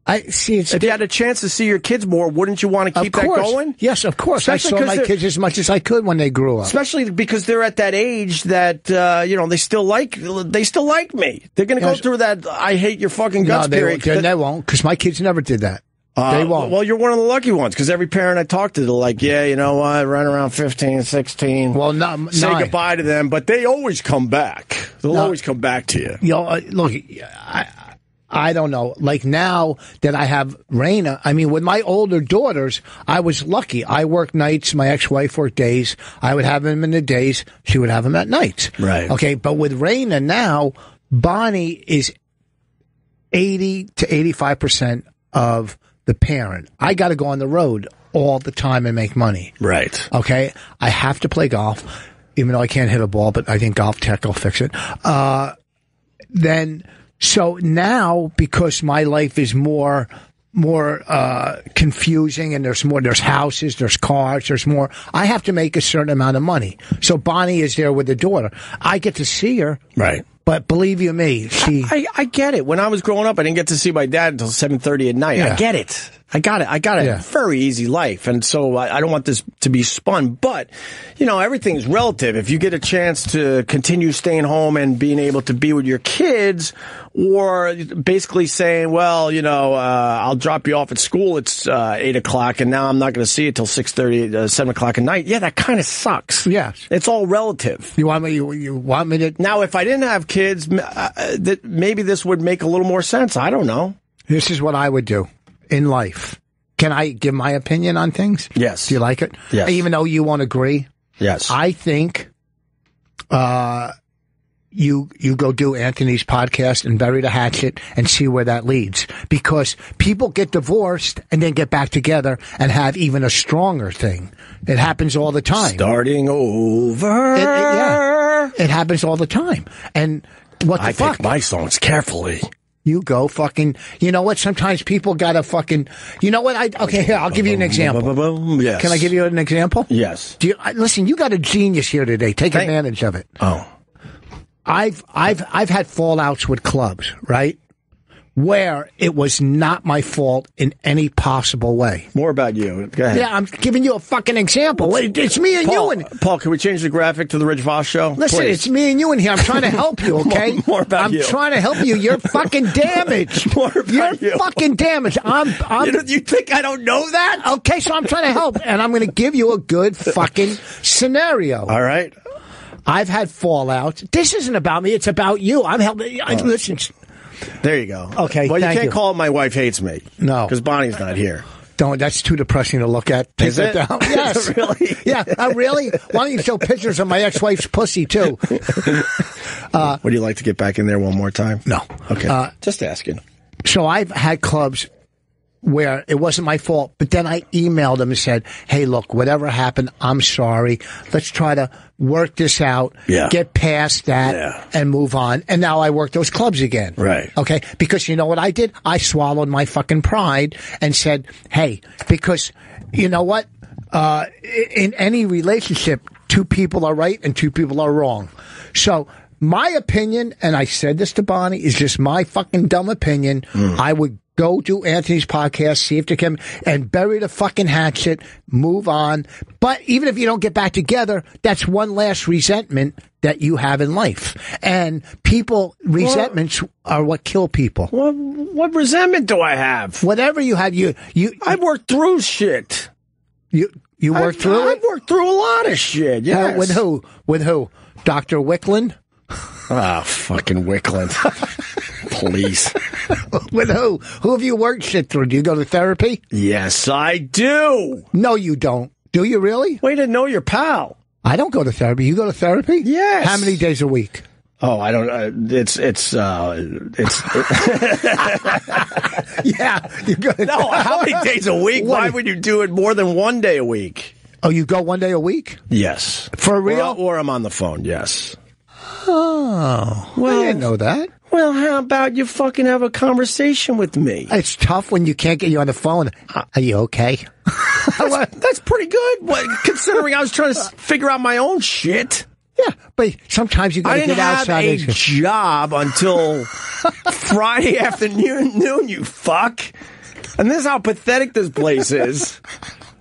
If you had a chance to see your kids more, wouldn't you want to keep that going? Yes, of course. Especially I saw my kids as much as I could when they grew up. Especially because they're at that age that they still like me. They're going to go through that I hate your fucking guts period. They won't, because my kids never did that. They won't. Well, you're one of the lucky ones, because every parent I talk to, they're like, yeah, you know what, right around 15, 16. Well, say goodbye to them, but they always come back. They'll always come back to you. Look, I don't know. Like now that I have Raina, I mean, with my older daughters, I was lucky. I worked nights. My ex-wife worked days. I would have them in the days. She would have them at nights. Right. Okay. But with Raina now, Bonnie is 80 to 85% of the parent. I got to go on the road all the time and make money. Right. Okay. I have to play golf, even though I can't hit a ball, but I think golf tech will fix it. So now, because my life is more confusing, and there's houses, there's cars, there's more, I have to make a certain amount of money. So Bonnie is there with the daughter. I get to see her. Right. But believe you me, I get it. When I was growing up, I didn't get to see my dad until 7:30 at night. Yeah. I get it. I got a very easy life, and so I don't want this to be spun. But, everything's relative. If you get a chance to continue staying home and being able to be with your kids, or basically saying, well, I'll drop you off at school. It's 8 o'clock, and now I'm not going to see you till 6:30, 7 o'clock at night. Yeah, that kind of sucks. Yes, it's all relative. You want me to now? If I didn't have kids, maybe this would make a little more sense. I don't know. This is what I would do in life. Can I give my opinion on things? Yes. Do you like it? Yes. Even though you won't agree? Yes. I think you go do Anthony's podcast and bury the hatchet and see where that leads. Because people get divorced and then get back together and have even a stronger thing. It happens all the time. Starting over. It happens all the time. And what the fuck? I pick my songs carefully. You go fucking, you know what? Sometimes people gotta fucking, you know what? Okay, here, I'll give you an example. Yes. Can I give you an example? Yes. Listen, you got a genius here today. Take advantage of it. Oh. I've had fallouts with clubs, right? Where it was not my fault in any possible way. More about you. Go ahead. Yeah, I'm giving you a fucking example. It's me and Paul, you. Paul, can we change the graphic to the Rich Voss show? Listen, Please. It's me and you in here. I'm trying to help you, okay? More about I'm you. trying to help you. You're fucking damaged. More about You're fucking damaged. You think I don't know that? Okay, so I'm trying to help, and I'm going to give you a good fucking scenario. All right. I've had fallouts. This isn't about me. It's about you. I'm helping. Listen. There you go. Okay, well, you thank can't you. call it My Wife Hates Me. No. Because Bonnie's not here. Don't. That's too depressing to look at. Take that down. Yes. Really? Yeah. Really? Why don't you show pictures of my ex-wife's pussy, too? Would you like to get back in there one more time? No. Okay. Just asking. So I've had clubs where it wasn't my fault, but then I emailed them and said, hey, look, whatever happened, I'm sorry. Let's try to work this out, get past that, and move on. And now I work those clubs again. Right. Okay? Because you know what I did? I swallowed my fucking pride and said, hey, because you know what? In any relationship, two people are right and two people are wrong. So my opinion, and I said this to Bonnie, is just my fucking dumb opinion. I would go do Anthony's podcast, see if they can, and bury the fucking hatchet, move on. But even if you don't get back together, that's one last resentment that you have in life. And resentments are what kill people. What resentment do I have? Whatever you have, I worked through shit. You worked through it? I've worked through a lot of shit, yes. With who? With who? Dr. Wickland? Ah, fucking Wickland. Please. With who? Who have you worked shit through? Do you go to therapy? Yes, I do. No, you don't. Do you really? Way to know your pal. I don't go to therapy. You go to therapy? Yes. How many days a week? Oh, I don't. It's. Yeah, you're good. No, how many days a week? Why would you do it more than one day a week? Oh, you go one day a week? Yes. For real? Or I'm on the phone. Yes. Oh, well, I didn't know that. Well, how about you fucking have a conversation with me? It's tough when you can't get you on the phone. Are you okay? That's pretty good, considering I was trying to figure out my own shit. Yeah, but sometimes you got to get outside. I didn't have a job until Friday afternoon, you fuck. And this is how pathetic this place is.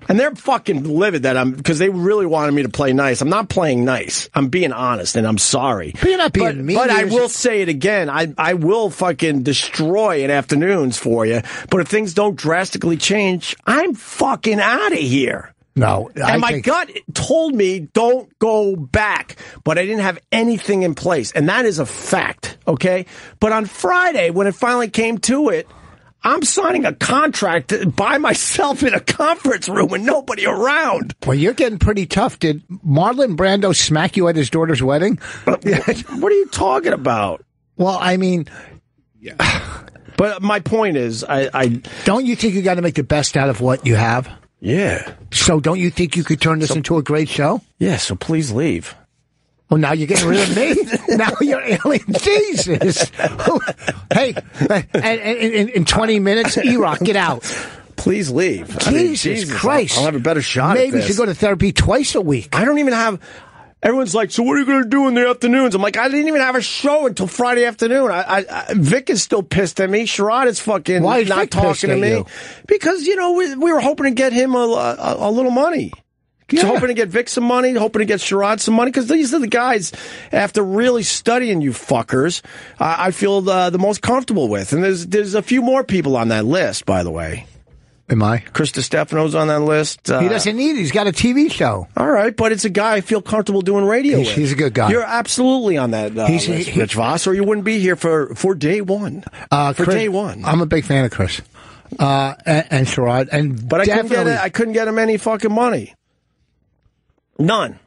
And they're fucking livid because they really wanted me to play nice. I'm not playing nice. I'm being honest, and I'm sorry. But you're not being mean. But I will say it again. I will fucking destroy in afternoons for you. But if things don't drastically change, I'm fucking out of here. No. And my gut told me don't go back. But I didn't have anything in place. And that is a fact, okay? But on Friday, when it finally came to it, I'm signing a contract by myself in a conference room with nobody around. Well, you're getting pretty tough. Did Marlon Brando smack you at his daughter's wedding? What are you talking about? Well, I mean... But my point is, I don't you think you got to make the best out of what you have? Yeah. So don't you think you could turn this into a great show? Yeah, so please leave. Well, now you're getting rid of me? Now you're alien. Jesus. Hey, in 20 minutes, E-Rock, get out. Please leave. Jesus Christ. I'll have a better shot Maybe at this. you should go to therapy twice a week. I don't even have... Everyone's like, so what are you going to do in the afternoons? I'm like, I didn't even have a show until Friday afternoon. Vic is still pissed at me. Sherrod is fucking Why is not Vic talking to me. you? Because, we were hoping to get him a little money. Yeah. So hoping to get Vic some money, hoping to get Sherrod some money, because these are the guys, after really studying you fuckers, I feel the most comfortable with. And there's a few more people on that list, by the way. Am I? Chris DiStefano's on that list. He doesn't need it. He's got a TV show. All right, but it's a guy I feel comfortable doing radio with. He's a good guy. You're absolutely on that list, Rich Voss, or you wouldn't be here for day one. Day one. I'm a big fan of Chris. And Sherrod. But I couldn't get him any fucking money. None.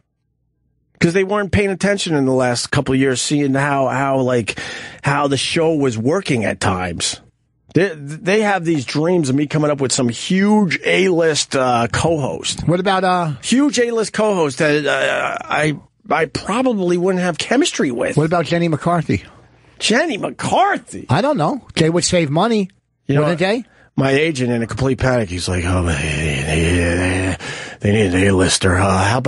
Because they weren't paying attention in the last couple of years, seeing how the show was working at times. They have these dreams of me coming up with some huge A-list co-host. What about huge A-list co-host that I probably wouldn't have chemistry with? What about Jenny McCarthy? Jenny McCarthy? I don't know. They would save money, wouldn't they? My agent, in a complete panic, he's like, "Oh, they need an A-lister. How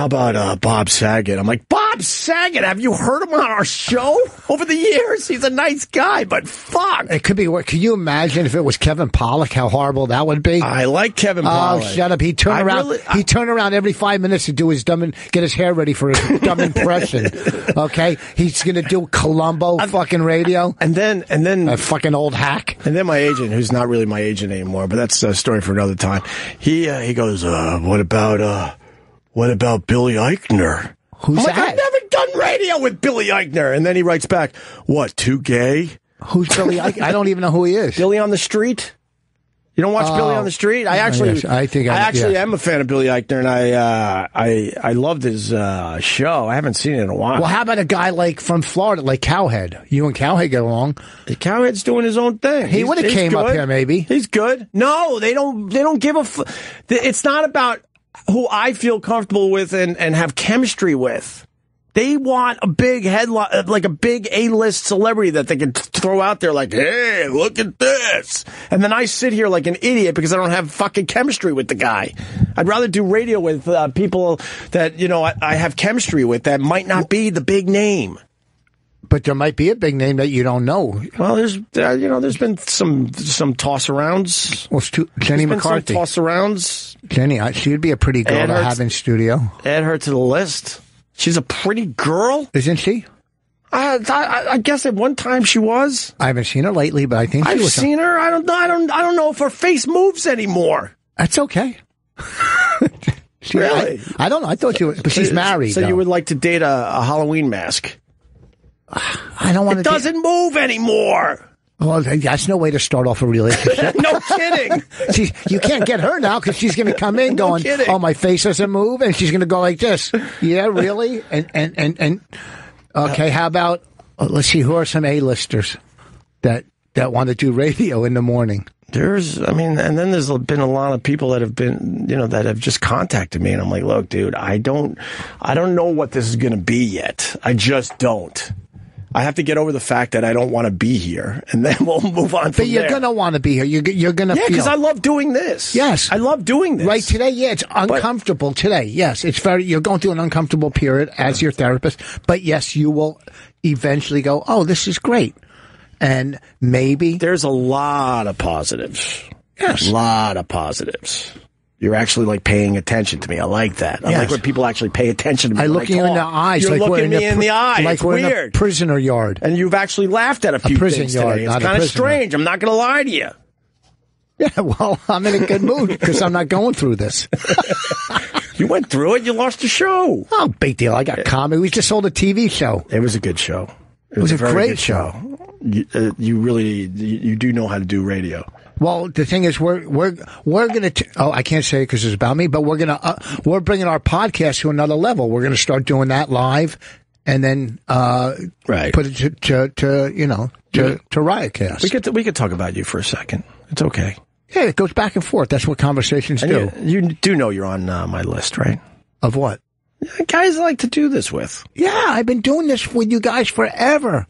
about Bob Saget?" I'm like, "Bob Saget? Have you heard him on our show over the years? He's a nice guy, but fuck." It could be. Can you imagine if it was Kevin Pollak? How horrible that would be. I like Kevin Pollak. Oh, shut up! He'd turn around. He'd turn around every 5 minutes to do his get his hair ready for his dumb impression. Okay, he's gonna do Columbo fucking radio, and then a fucking old hack. And then my agent, who's not really my agent anymore, but that's a story for another time. He goes, what about Billy Eichner? Who's that? I've never done radio with Billy Eichner. And then he writes back, what, too gay? Who's Billy Eichner? I don't even know who he is. Billy on the Street? You don't watch Billy on the Street? I actually am a fan of Billy Eichner, and I loved his show. I haven't seen it in a while. Well, how about a guy like from Florida, like Cowhead? You and Cowhead get along. Cowhead's doing his own thing. He would have came up here, maybe. He's good. No, they don't give a. It's not about who I feel comfortable with and have chemistry with. They want a big headline, like a big A-list celebrity that they can throw out there like, hey, look at this. And then I sit here like an idiot because I don't have fucking chemistry with the guy. I'd rather do radio with people that, I have chemistry with that might not be the big name. But there might be a big name that you don't know. Well, there's been some toss-arounds. Well, Jenny McCarthy. Some toss-arounds. Jenny, she'd be a pretty girl to have in studio. Add her to the list. She's a pretty girl, isn't she? I guess at one time she was. I haven't seen her lately, but I think she was. I've seen her. I don't know if her face moves anymore. That's okay. Really? I don't know. I thought she was, but she's married. So you would like to date a Halloween mask? I don't want to. It doesn't move anymore. Well, that's no way to start off a relationship. No kidding. You can't get her now because she's going to come in going, "Oh, my face doesn't move," and she's going to go like this. Yeah, really? And okay, how about let's see, who are some A-listers that want to do radio in the morning? And then there's been a lot of people that have been, that have just contacted me, and I'm like, look, dude, I don't know what this is going to be yet. I just don't. I have to get over the fact that I don't want to be here, and then we'll move on from there. But you're going to want to be here. You're going to feel. Yeah, because I love doing this. Yes. I love doing this. Right, today, it's uncomfortable today. Yes, you're going through an uncomfortable period as your therapist, but yes, you will eventually go, oh, this is great. And maybe. There's a lot of positives. Yes. A lot of positives. You're actually paying attention to me. I like that. I like when people actually pay attention to me. I look you in the eyes. You're looking me in the eye. Like it's we're weird. In a prisoner yard. And you've actually laughed at a few things today. It's kind of strange. I'm not going to lie to you. Yeah, well, I'm in a good mood because I'm not going through this. You went through it. You lost the show. Oh, big deal. I got comedy. We just sold a TV show. It was a good show. It was a great show. You do know how to do radio. Well, the thing is, we're going to. I can't say it because it's about me, but we're bringing our podcast to another level. We're going to start doing that live, and then put it to Riotcast. We could talk about you for a second. It's okay. Yeah, it goes back and forth. That's what conversations do. You do know you're on my list, right? Of what? Guys like to do this with. Yeah, I've been doing this with you guys forever.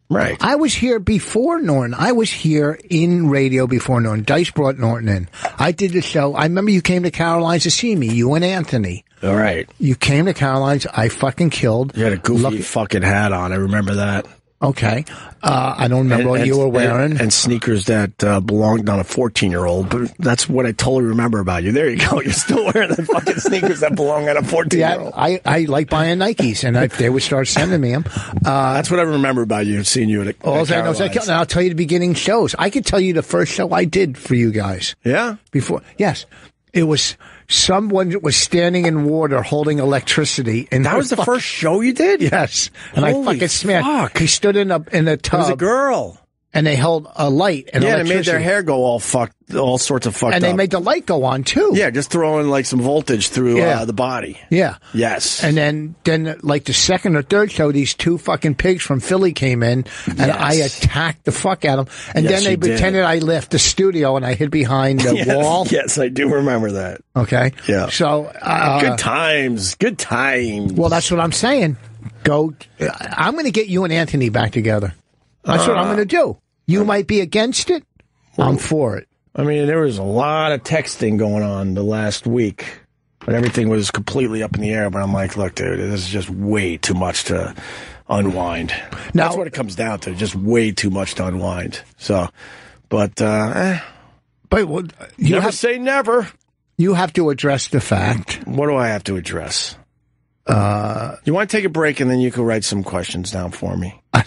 Right. I was here before Norton. I was here in radio before Norton. Dice brought Norton in. I did the show. I remember you came to Caroline's to see me, you and Anthony. All right. You came to Caroline's. I fucking killed. You had a goofy fucking hat on. I remember that. Okay. I don't remember what you were wearing. And sneakers that belonged on a 14-year-old, but that's what I totally remember about you. There you go. You're still wearing the fucking sneakers that belong on a 14-year-old. Yeah, I like buying Nikes, and they would start sending me them. That's what I remember about you, seeing you at all I know is and I'll tell you the beginning shows. I could tell you the first show I did for you guys. Yeah? Before. Yes. It was someone was standing in water holding electricity. And that was the first show you did? Yes. And I fucking smashed. He stood in a tub. It was a girl. And they held a light. And they made their hair go all sorts of fucked up. And they made the light go on, too. Yeah, just throwing, like, some voltage through the body. Yeah. Yes. And then, like, the second or third show, these two fucking pigs from Philly came in, and I attacked the fuck out of them. And then they pretended I left the studio, and I hid behind the wall. Yes, I do remember that. Okay? Yeah. So... good times. Good times. Well, that's what I'm saying. I'm going to get you and Anthony back together. That's what I'm going to do. You might be against it. I'm for it. I mean, there was a lot of texting going on the last week, but everything was completely up in the air. But I'm like, look, dude, this is just way too much to unwind. Now, that's what it comes down to, just way too much to unwind. So, but you never say never. You have to address the fact. What do I have to address? You want to take a break and then you can write some questions down for me? I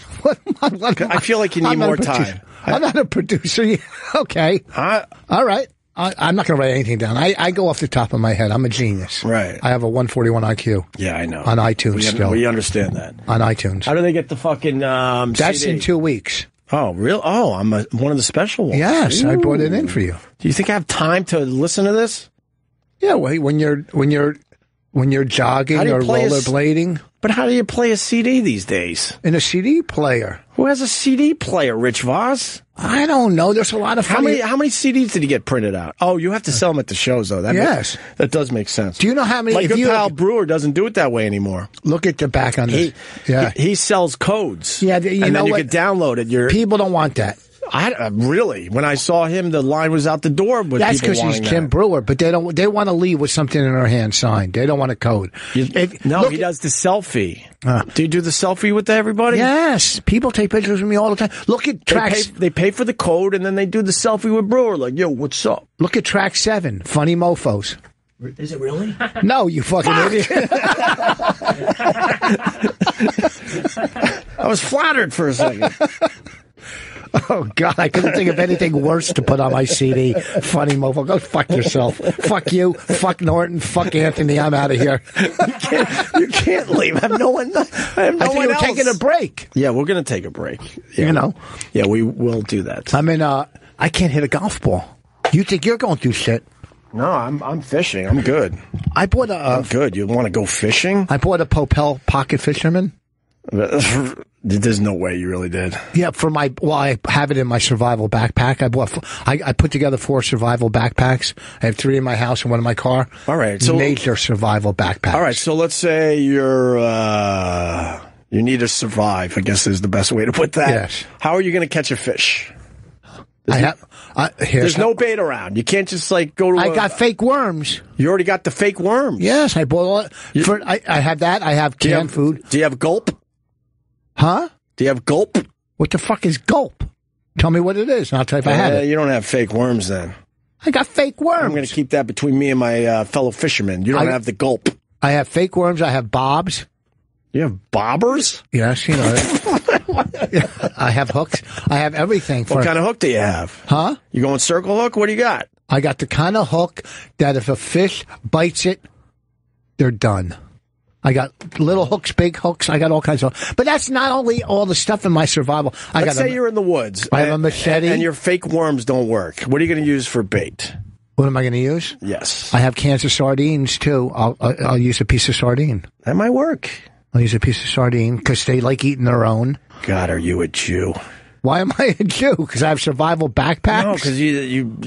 feel like you need more time. I'm not a producer. Okay. All right. I'm not going to write anything down. I go off the top of my head. I'm a genius. Right. I have a 141 IQ. Yeah, I know. On iTunes still. We understand that. On iTunes. How do they get the fucking That's CD? In 2 weeks. Oh, real? Oh, I'm one of the special ones. Yes, I brought it in for you. Do you think I have time to listen to this? Yeah, when you're jogging or rollerblading. But how do you play a CD these days? In a CD player. Who has a CD player, Rich Voss? I don't know. There's a lot of How many CDs did he get printed out? Oh, you have to sell them at the shows, though. That does make sense. Do you know how many? My good pal Brewer doesn't do it that way anymore. Look at the back on this. He sells codes. Yeah, and then you can download it. People don't want that. Really? When I saw him, the line was out the door. That's because he's Tim Brewer, but they don't. They want to leave with something in their hand signed. They don't want a code. He does the selfie. Do you do the selfie with everybody? Yes, people take pictures of me all the time. Look at tracks. They pay for the code, and then they do the selfie with Brewer. Like, yo, what's up? Look at track 7, Funny Mofos. Is it really? No, you fucking idiot. I was flattered for a second. Oh, God, I couldn't think of anything worse to put on my CD. Funny mofo. Go fuck yourself. Fuck you. Fuck Norton. Fuck Anthony. I'm out of here. You can't leave. I have no one else. We're taking a break. Yeah, we're going to take a break. Yeah. You know? Yeah, we will do that. I mean, I can't hit a golf ball. You think you're going through shit? No, I'm fishing. I'm good. I'm good. You want to go fishing? I bought a Popel Pocket Fisherman. There's no way you really did. Yeah, I have it in my survival backpack. I put together 4 survival backpacks. I have 3 in my house and 1 in my car. All right, so major survival backpacks. All right, so let's say you need to survive, I guess is the best way to put that. Yes. How are you going to catch a fish? There's no bait around. You can't just go to. I got fake worms. You already got the fake worms. Yes, I bought. I have that. I have canned food. Do you have Gulp? Huh? Do you have Gulp? What the fuck is Gulp? Tell me what it is, and I'll tell you if I have it. You don't have fake worms, then. I got fake worms. I'm going to keep that between me and my fellow fishermen. You don't have the Gulp. I have fake worms. I have bobs. You have bobbers? Yes, you know. I have hooks. I have everything. What kind of hook do you have? Huh? You going circle hook? What do you got? I got the kind of hook that if a fish bites it, they're done. I got little hooks, big hooks. I got all kinds of. But that's not only all the stuff in my survival. Let's say you're in the woods. I have a machete. And your fake worms don't work. What are you going to use for bait? What am I going to use? Yes. I have cans of sardines, too. I'll use a piece of sardine. That might work. I'll use a piece of sardine because they like eating their own. God, are you a Jew? Why am I a Jew? Because I have survival backpacks? No, because you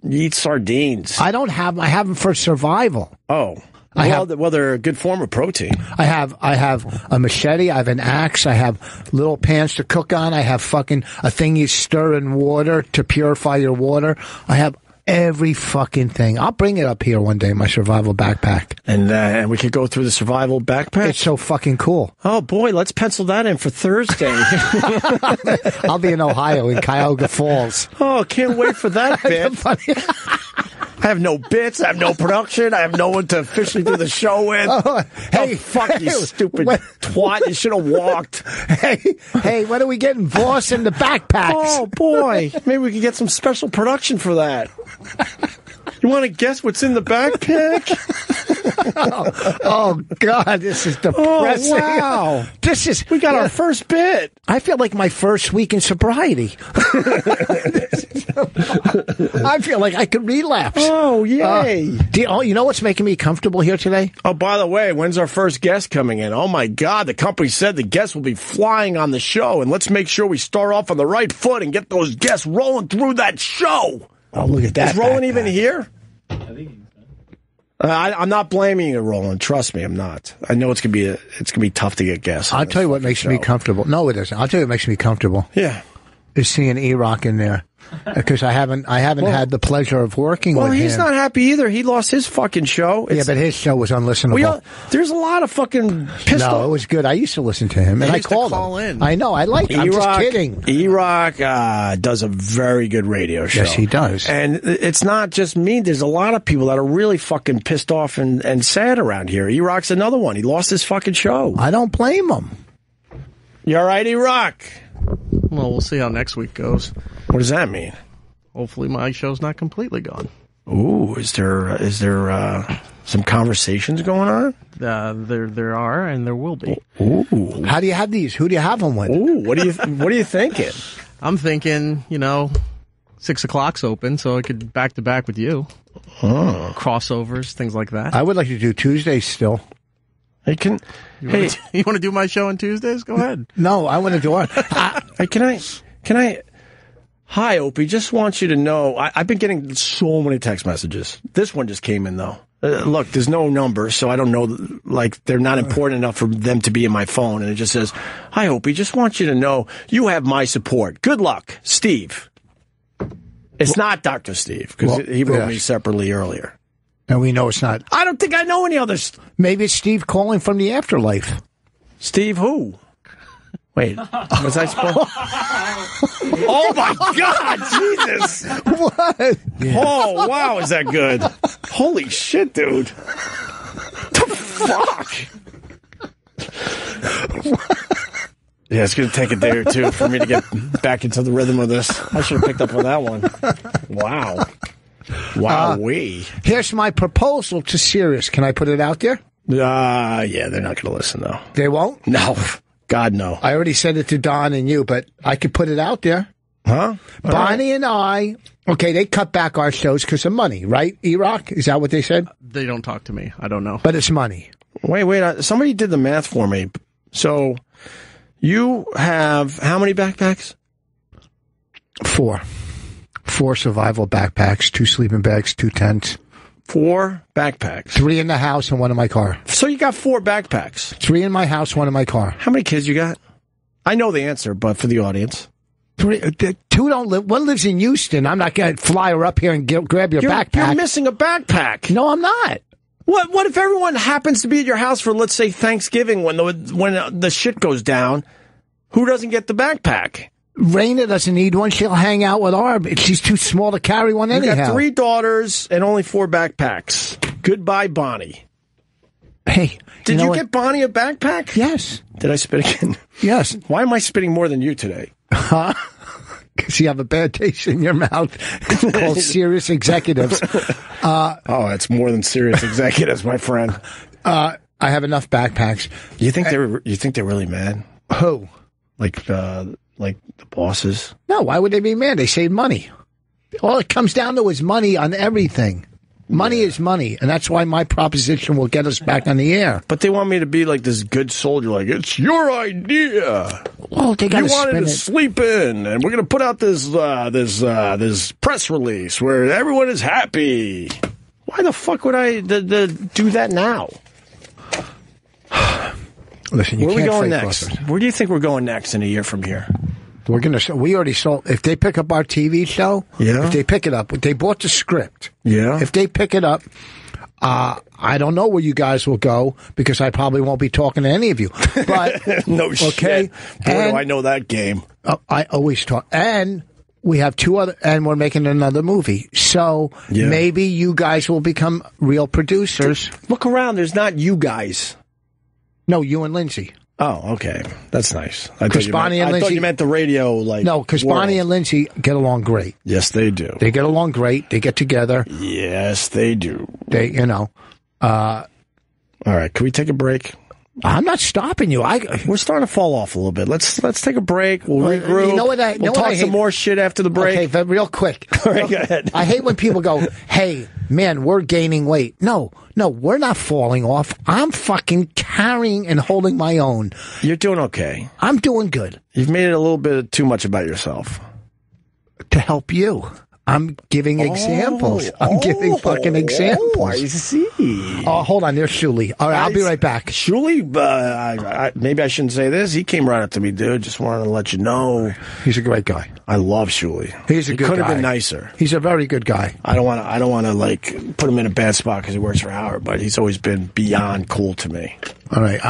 eat sardines. I have them for survival. Oh. They're a good form of protein. I have a machete. I have an axe. I have little pans to cook on. I have fucking a thing you stir in water to purify your water. I have Every fucking thing. I'll bring it up here one day, my survival backpack. And we could go through the survival backpack? It's so fucking cool. Oh, boy, let's pencil that in for Thursday. I'll be in Ohio, in Cuyahoga Falls. Oh, can't wait for that bit. I have no bits. I have no production. I have no one to officially do the show with. Hey, fuck you, stupid twat. You should have walked. Hey, when are we getting Voss in the backpacks? Oh, boy. Maybe we could get some special production for that. You want to guess what's in the backpack? Oh, God, this is depressing. Oh, wow. We got our first bit. I feel like my first week in sobriety. I feel like I could relapse. Oh, yay. You know what's making me comfortable here today? Oh, by the way, when's our first guest coming in? Oh, my God, the company said the guests will be flying on the show, and let's make sure we start off on the right foot and get those guests rolling through that show. Oh, look at that. Is Roland even here? I think I'm not blaming you, Roland. Trust me, I'm not. I know it's gonna be tough to get guests. I'll tell you what makes me comfortable. No, it isn't. I'll tell you what makes me comfortable. Yeah, is seeing E-Rock in there. Because I haven't had the pleasure of working with him. Well, he's not happy either. He lost his fucking show. Yeah, but his show was unlistenable. There's a lot of fucking pissed off. No, it was good. I used to listen to him, and I called him. I know. I like him. I'm just kidding. E-Rock does a very good radio show. Yes, he does. And it's not just me. There's a lot of people that are really fucking pissed off and sad around here. E-Rock's another one. He lost his fucking show. I don't blame him. You all right, E-Rock? Well, we'll see how next week goes. What does that mean? Hopefully my show's not completely gone. Ooh, is there some conversations going on? There are, and there will be. Ooh. How do you have these? Who do you have them with? Ooh, what are you thinking? I'm thinking, 6 o'clock's open, so I could back to back with you. Oh. Crossovers, things like that. I would like to do Tuesdays still. You want to do my show on Tuesdays? Go ahead. No, I want to do it. Can I? Hi, Opie. Just want you to know, I've been getting so many text messages. This one just came in, though. Look, there's no number, so I don't know, they're not important enough for them to be in my phone. And it just says, hi, Opie. Just want you to know you have my support. Good luck, Steve. It's not Dr. Steve, because he wrote me separately earlier. And we know it's not. I don't think I know any others. Maybe it's Steve calling from the afterlife. Steve who? Wait, was I supposed? Oh my God, Jesus! What? Yeah. Oh wow, is that good? Holy shit, dude! The fuck? Yeah, it's gonna take a day or two for me to get back into the rhythm of this. I should have picked up on that one. Wow, wowee! Here's my proposal to Sirius. Can I put it out there? Yeah, they're not gonna listen though. They won't? No. God, no. I already said it to Don and you, but I could put it out there. Huh? Bonnie and I, they cut back our shows because of money, right, E-Rock? Is that what they said? They don't talk to me. I don't know. But it's money. Wait. Somebody did the math for me. So, you have how many backpacks? 4. 4 survival backpacks, 2 sleeping bags, 2 tents. 4 backpacks. 3 in the house and 1 in my car. So you got 4 backpacks. 3 in my house, 1 in my car. How many kids you got? I know the answer, but for the audience. 2 don't live. 1 lives in Houston. I'm not going to fly her up here and grab your backpack. You're missing a backpack. No, I'm not. What if everyone happens to be at your house for, let's say, Thanksgiving when the shit goes down? Who doesn't get the backpack? Raina doesn't need one. She'll hang out with Arb. She's too small to carry one anyhow. You got 3 daughters and only 4 backpacks. Goodbye, Bonnie. Hey. Did you get Bonnie a backpack? Yes. Did I spit again? Yes. Why am I spitting more than you today? Huh? Because you have a bad taste in your mouth. It's called Serious Executives. It's more than Serious Executives, my friend. I have enough backpacks. You think they're really mad? Who? Like the bosses? No, why would they be mad? They save money. All it comes down to is money on everything. Money is money, and that's why my proposition will get us back on the air. But they want me to be like this good soldier, like, it's your idea. Well, they got to You wanted to sleep in, and we're going to put out this press release where everyone is happy. Why the fuck would I do that now? Listen, where are we going next? Where do you think we're going next in a year from here? We already sold. If they pick up our TV show, if they pick it up, they bought the script. Yeah. If they pick it up, I don't know where you guys will go because I probably won't be talking to any of you. But no shit. Boy, do I know that game. I always talk. And we have two other, and we're making another movie. So maybe you guys will become real producers. Look around. There's not you guys. No, you and Lindsay. Oh, okay. That's nice. I thought you meant the radio, like. No, because Bonnie and Lindsay get along great. Yes, they do. They get along great. They get together. Yes, they do. All right, can we take a break? I'm not stopping you. We're starting to fall off a little bit. Let's take a break. We'll regroup. You know what we'll talk some more shit after the break. Okay, but real quick. All right, go ahead. I hate when people go, hey, man, we're gaining weight. No, we're not falling off. I'm fucking carrying and holding my own. You're doing okay. I'm doing good. You've made it a little bit too much about yourself. To help you. I'm giving examples. I'm giving fucking examples. I see. Oh, hold on. There's Shuli. All right, I'll be right back. Shuli, maybe I shouldn't say this. He came right up to me, dude. Just wanted to let you know. He's a great guy. I love Shuli. He's a good guy. Could have been nicer. He's a very good guy. I don't want to like put him in a bad spot because he works for Howard, but he's always been beyond cool to me. All right.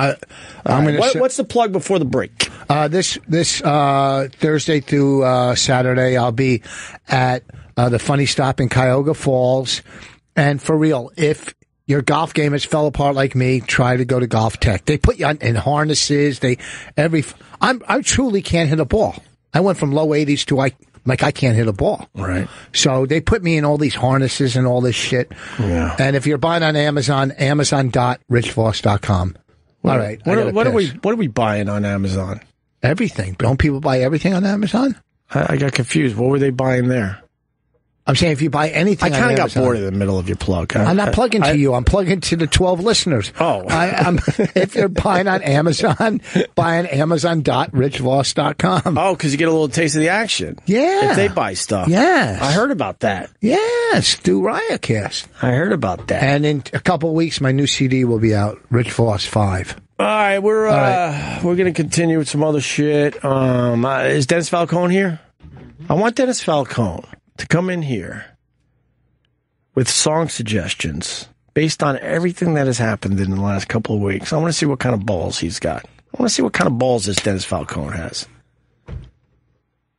I'm going to. What's the plug before the break? This Thursday through Saturday, I'll be at the Funny Stop in Cuyahoga Falls. And for real, if your golf game has fell apart like me, try to go to Golf Tech. They put you in harnesses. I truly can't hit a ball. I went from low 80s to I can't hit a ball. Right. So they put me in all these harnesses and all this shit. Yeah. And if you're buying on Amazon, amazon.richvoss.com. All right. What are we buying on Amazon? Everything. Don't people buy everything on Amazon? I got confused. What were they buying there? I'm saying if you buy anything, I kind of got bored in the middle of your plug. I'm not plugging to you. I'm plugging to the 12 listeners. Oh. If you're buying on Amazon, buy on amazon.richvoss.com. Oh, because you get a little taste of the action. Yeah. If they buy stuff. Yes. I heard about that. Yes. Do Riotcast. I heard about that. And in a couple of weeks, my new CD will be out, Rich Voss 5. All right, we're going to continue with some other shit. Is Dennis Falcone here? I want Dennis Falcone to come in here with song suggestions based on everything that has happened in the last couple of weeks. I want to see what kind of balls he's got. I want to see what kind of balls this Dennis Falcone has.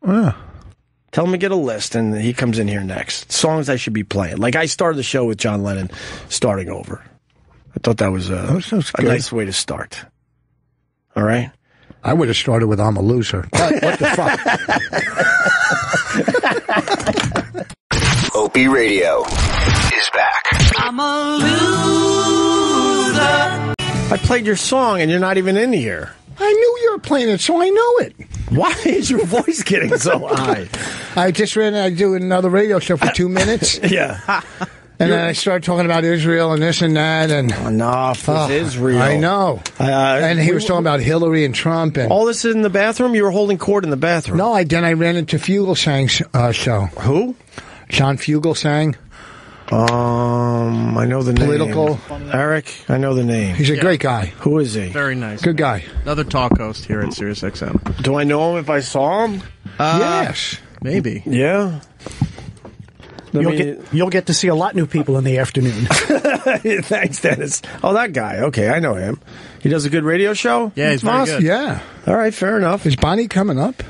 Tell him to get a list, and he comes in here next. Songs I should be playing. Like I started the show with John Lennon, Starting Over. I thought that was a nice way to start. All right? I would have started with I'm a Loser. What the fuck? Opie Radio is back. I'm a loser. I played your song, and you're not even in here. I knew you were playing it, so I know it. Why is your voice getting so high? I just I do another radio show for 2 minutes. Yeah. And then I started talking about Israel and this and that. And enough with Israel. I know. And he was talking about Hillary and Trump. And all this is in the bathroom? You were holding court in the bathroom? No, then I ran into Fugelsang's show. Who? John Fugelsang. I know the Political. name. Eric, I know the name. He's a great guy. Who is he? Very nice. Good guy. Another talk host here at SiriusXM. Do I know him if I saw him? Yes. Maybe. Yeah. You'll get to see a lot of new people in the afternoon. Thanks, Dennis. Oh, that guy. Okay, I know him. He does a good radio show? Yeah, he's very good. Yeah. All right, fair enough. Is Bonnie coming up?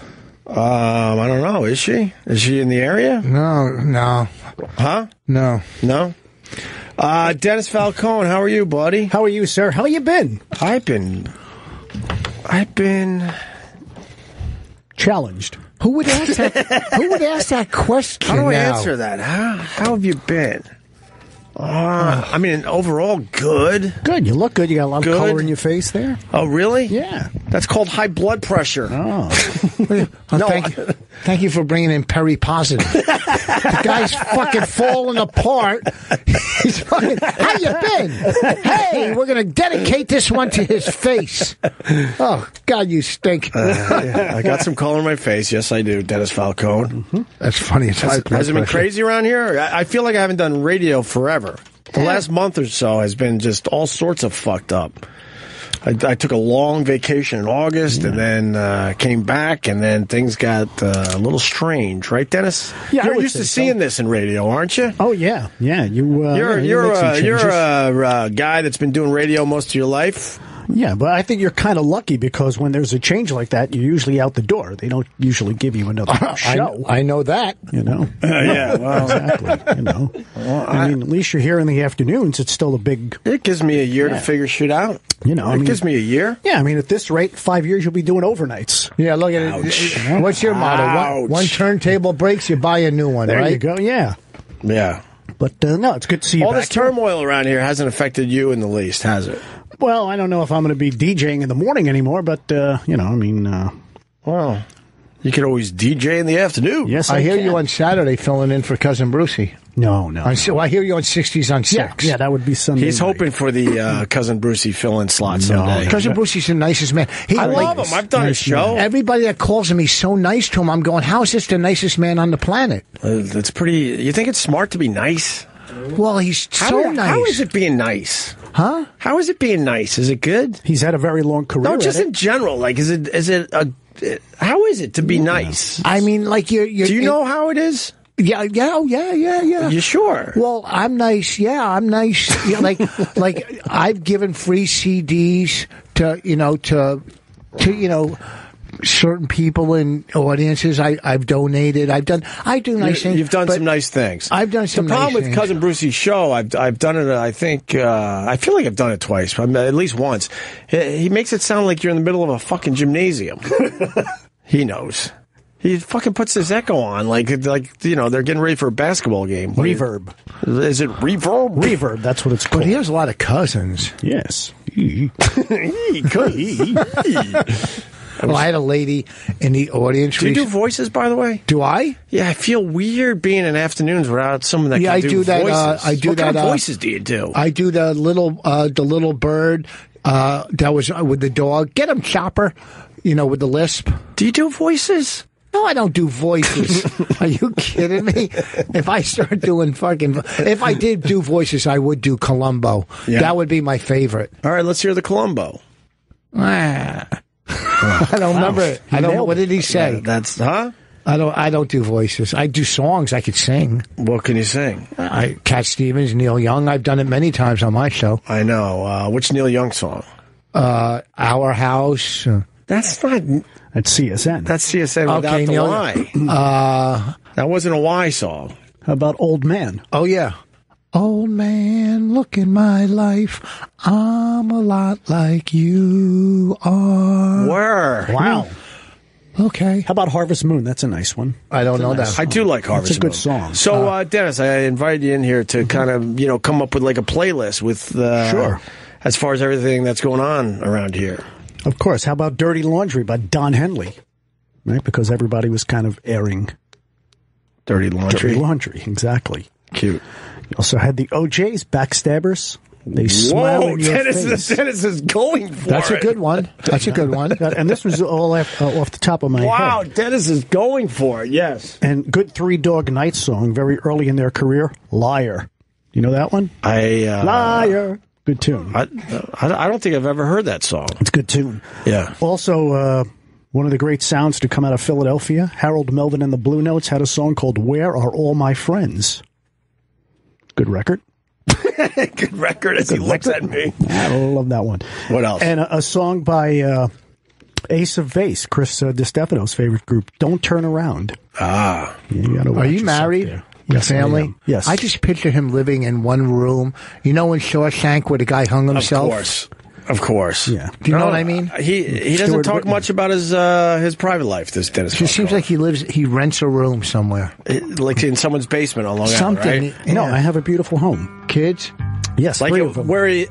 I don't know. Is she? Is she in the area? No. Huh? No. Dennis Falcone, how are you, buddy? How are you, sir? How you been? I've been challenged. Who would ask that question? How do I answer that? How have you been? I mean, overall, good. Good. You look good. You got a lot of color in your face there. Oh, really? Yeah. That's called high blood pressure. Oh. Thank you for bringing in Perry Positive. The guy's fucking falling apart. He's fucking, how you been? Hey, we're going to dedicate this one to his face. Oh, God, you stink. I got some color in my face. Yes, I do, Dennis Falcone. Mm-hmm. That's funny. Has it been crazy around here? I feel like I haven't done radio forever. The last month or so has been just all sorts of fucked up. I took a long vacation in August and then came back, and then things got a little strange, right, Dennis? Yeah, you're used to seeing this in radio, aren't you? Oh yeah. You're a guy that's been doing radio most of your life. Yeah, but I think you're kind of lucky because when there's a change like that, you're usually out the door. They don't usually give you another show. I know that. You know? Yeah, well, exactly. You know, well, I mean, at least you're here in the afternoons. It's still a big. It gives me a year to figure shit out. You know, it gives me a year. Yeah, I mean, at this rate, 5 years you'll be doing overnights. Yeah, look at it. What's your motto? One turntable breaks, you buy a new one. There right? you go. Yeah. Yeah. But no, it's good to see you. All back this turmoil around here hasn't affected you in the least, has it? Well, I don't know if I'm going to be DJing in the morning anymore, but, you know, I mean... well, you could always DJ in the afternoon. Yes, I hear you on Saturday filling in for Cousin Brucey. No. I hear you on 60s on 6. Yeah, that would be Sunday He's night. hoping for the Cousin Brucey fill-in slot someday. Cousin Brucey's the nicest man. I love him. I've done his show. Everybody that calls him, he's so nice to him. I'm going, how is this the nicest man on the planet? That's pretty... You think it's smart to be nice? Well, he's so nice. How is it being nice? Huh? How is it being nice? Is it good? He's had a very long career. No, just in general. Like, is it how is it to be nice? I mean, like, you're do you know how it is? Yeah. You sure? Well, I'm nice. Yeah, I'm nice. Yeah, like I've given free CDs to certain people in audiences. I've donated. I do nice things. You've done some nice things. I've done some. The problem nice with things. Cousin Brucey's show, I've done it. I think I feel like I've done it twice, at least once. He makes it sound like you're in the middle of a fucking gymnasium. He knows. He fucking puts this echo on, like they're getting ready for a basketball game. Reverb. Is it reverb? Reverb, that's what it's called. But he has a lot of cousins. Yes. Well, I had a lady in the audience. Do you do voices, by the way? Do I? Yeah, I feel weird being in afternoons without someone that can do that. voices. I do what that. What kind of voices do you do? I do the little bird that was with the dog. Get him, Chopper. With the lisp. Do you do voices? No, I don't do voices. Are you kidding me? If I start doing if I did do voices, I would do Columbo. Yeah. That would be my favorite. All right, let's hear the Columbo. I don't remember. I don't. What did he say? Yeah, I don't do voices. I do songs. I could sing. What can you sing? Cat Stevens, Neil Young. I've done it many times on my show. I know. Which Neil Young song? Our House. That's not. That's CSN. That's CSN without the Neil, Y. That wasn't a Y song. How about Old Man? Oh, yeah. Old man, look in my life. I'm a lot like you are. Wow. Okay. How about Harvest Moon? That's a nice one. I don't know that. I do like Harvest Moon. That's a good song. So, Dennis, I invited you in here to kind of, come up with like a playlist with sure. As far as everything that's going on around here. Of course. How about Dirty Laundry by Don Henley? Right? Because everybody was kind of airing Dirty Laundry. Dirty Laundry, exactly. Cute. You also had the OJs, Backstabbers. They smile in your face. Dennis is going for That's a good one. That's a good one. And this was all off the top of my head. Wow, Dennis is going for it, yes. And good Three Dog Night song, very early in their career, Liar. You know that one? Liar. Good tune. I don't think I've ever heard that song. It's a good tune. Yeah. Also, one of the great sounds to come out of Philadelphia, Harold Melvin and the Blue Notes had a song called Where Are All My Friends? Good record. Good record as he looks at me. I love that one. What else? And a song by Ace of Base, Chris DiStefano's favorite group, Don't Turn Around. Ah. You gotta watch Are you married? there. Your Yes, family? Yes. I just picture him living in one room. You know in Shawshank where the guy hung himself? Of course. Yeah. Do you know what I mean? He doesn't Stuart talk Whitman. much about his private life, this Dennis. It seems like he rents a room somewhere. like in someone's basement on Long Island, Something. right? Yeah. No, I have a beautiful home. Kids? Yes, Like 3 of them. where his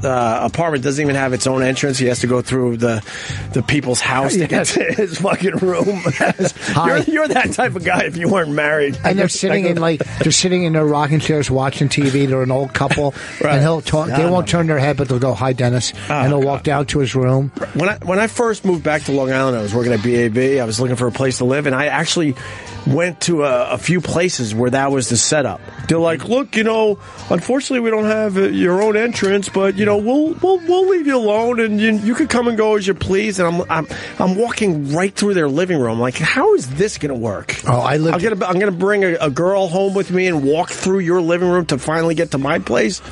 apartment doesn't even have its own entrance. He has to go through the people's house to get to his fucking room. You're that type of guy if you weren't married. And they're sitting in their rocking chairs watching TV. They're an old couple, Right. and he'll talk. They won't turn their head, but they'll go, "Hi, Dennis," and he'll walk down to his room. When I first moved back to Long Island, I was working at BAB. I was looking for a place to live, and I actually went to a few places where that was the setup. They're like, look, unfortunately we don't have your own entrance, but we'll leave you alone, and you can come and go as you please. And I'm walking right through their living room. Like, how is this going to work? Oh, I'm going to bring a girl home with me and walk through your living room to finally get to my place.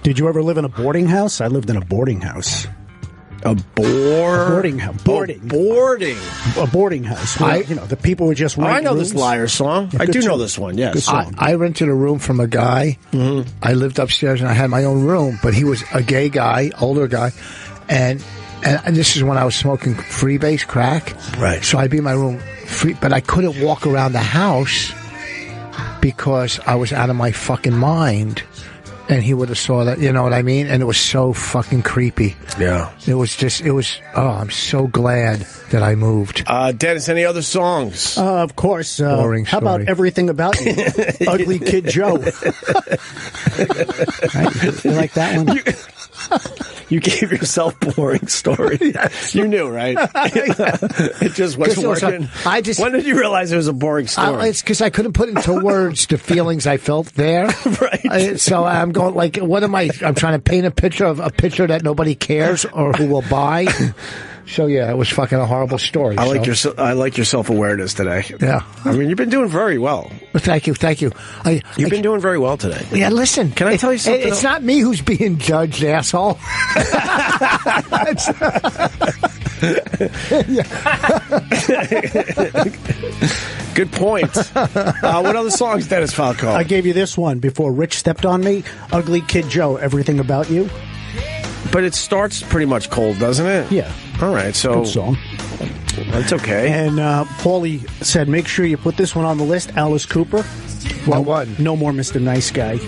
Did you ever live in a boarding house? I lived in a boarding house. A boarding house. A boarding house. Where, the people would just rent I know rooms. this Liar song. Yeah, I do song. know this one, yes. Good song. I rented a room from a guy. Mm-hmm. I lived upstairs and I had my own room, but he was a gay guy, older guy, and this is when I was smoking freebase crack. Right. So I'd be in my room free, but I couldn't walk around the house because I was out of my fucking mind. And he would have saw that, you know what I mean? And it was so fucking creepy. Yeah. I'm so glad that I moved. Dennis, any other songs? Of course. Boring How story. about Everything About You? Ugly Kid Joe. Right? You like that one? You gave yourself boring story. Yes. You knew, right? It just wasn't working. When did you realize it was a boring story? It's because I couldn't put into words the feelings I felt there. Right. So I'm going like, what am I? I'm trying to paint a picture that nobody cares or who will buy. So yeah, it was fucking a horrible story. I like your self-awareness today. Yeah. I mean, you've been doing very well. Thank you. You've been doing very well today. Yeah, listen. Can I tell you something? It's not me who's being judged, asshole. Good point. What other songs, Dennis Falcone? I gave you this one before Rich stepped on me. Ugly Kid Joe, Everything About You. But it starts pretty much cold, doesn't it? Yeah. All right, so... Good song. That's okay. And Paulie said, make sure you put this one on the list, Alice Cooper. What one? No More Mr. Nice Guy.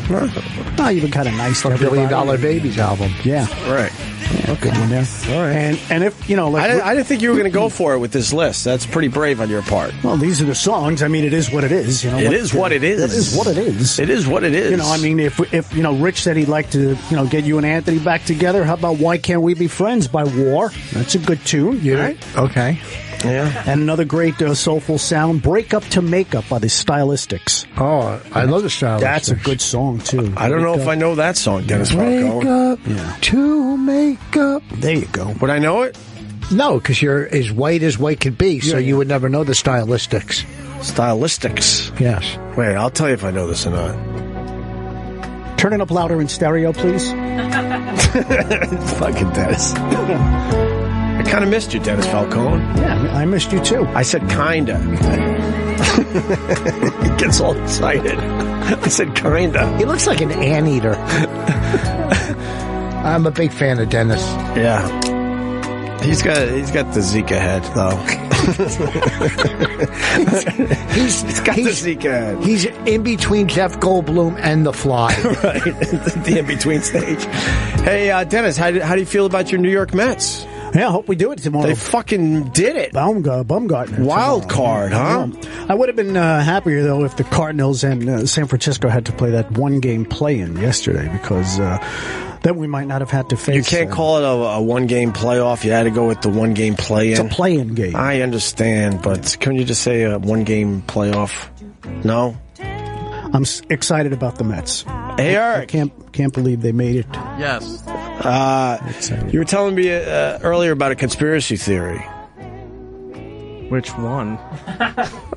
Oh, you've been kind of nice to everybody. $1 Billion Babies album. Yeah. Right. Yeah, good one there. All right. And if, I didn't think you were going to go for it with this list. That's pretty brave on your part. Well, these are the songs. I mean, it is what it is. It is what it is. It is what it is. It is what it is. I mean, if Rich said he'd like to, get you and Anthony back together, how about Why Can't We Be Friends by War? That's a good tune. Yeah. Right? Okay. Yeah. And another great soulful sound, Break Up to Make Up by the Stylistics. Oh, I love the Stylistics. That's a good song, too. I don't know if I know that song, Dennis Falcone. Break up to make up. There you go. Would I know it? No, because you're as white could be, so you would never know the Stylistics. Stylistics. Yes. Wait, I'll tell you if I know this or not. Turn it up louder in stereo, please. Fucking Dennis. I kind of missed you, Dennis Falcone. Yeah, I missed you too. I said kinda. He gets all excited. I said kinda. He looks like an anteater. I'm a big fan of Dennis. Yeah. He's got the Zika head, though. he's got the Zika head. He's in between Jeff Goldblum and The Fly. Right. The in-between stage. Hey, Dennis, how do you feel about your New York Mets? Yeah, I hope we do it tomorrow. They fucking did it. Bumgarner. Wild card, huh? I would have been happier, though, if the Cardinals and San Francisco had to play that one-game play-in yesterday, because then we might not have had to face... You can't call it a one-game playoff. You had to go with the one-game play-in. It's a play-in game. I understand, but can you just say a one-game playoff? No? I'm excited about the Mets. Hey, Eric. I can't believe they made it. Yes. You were telling me earlier about a conspiracy theory. Which one?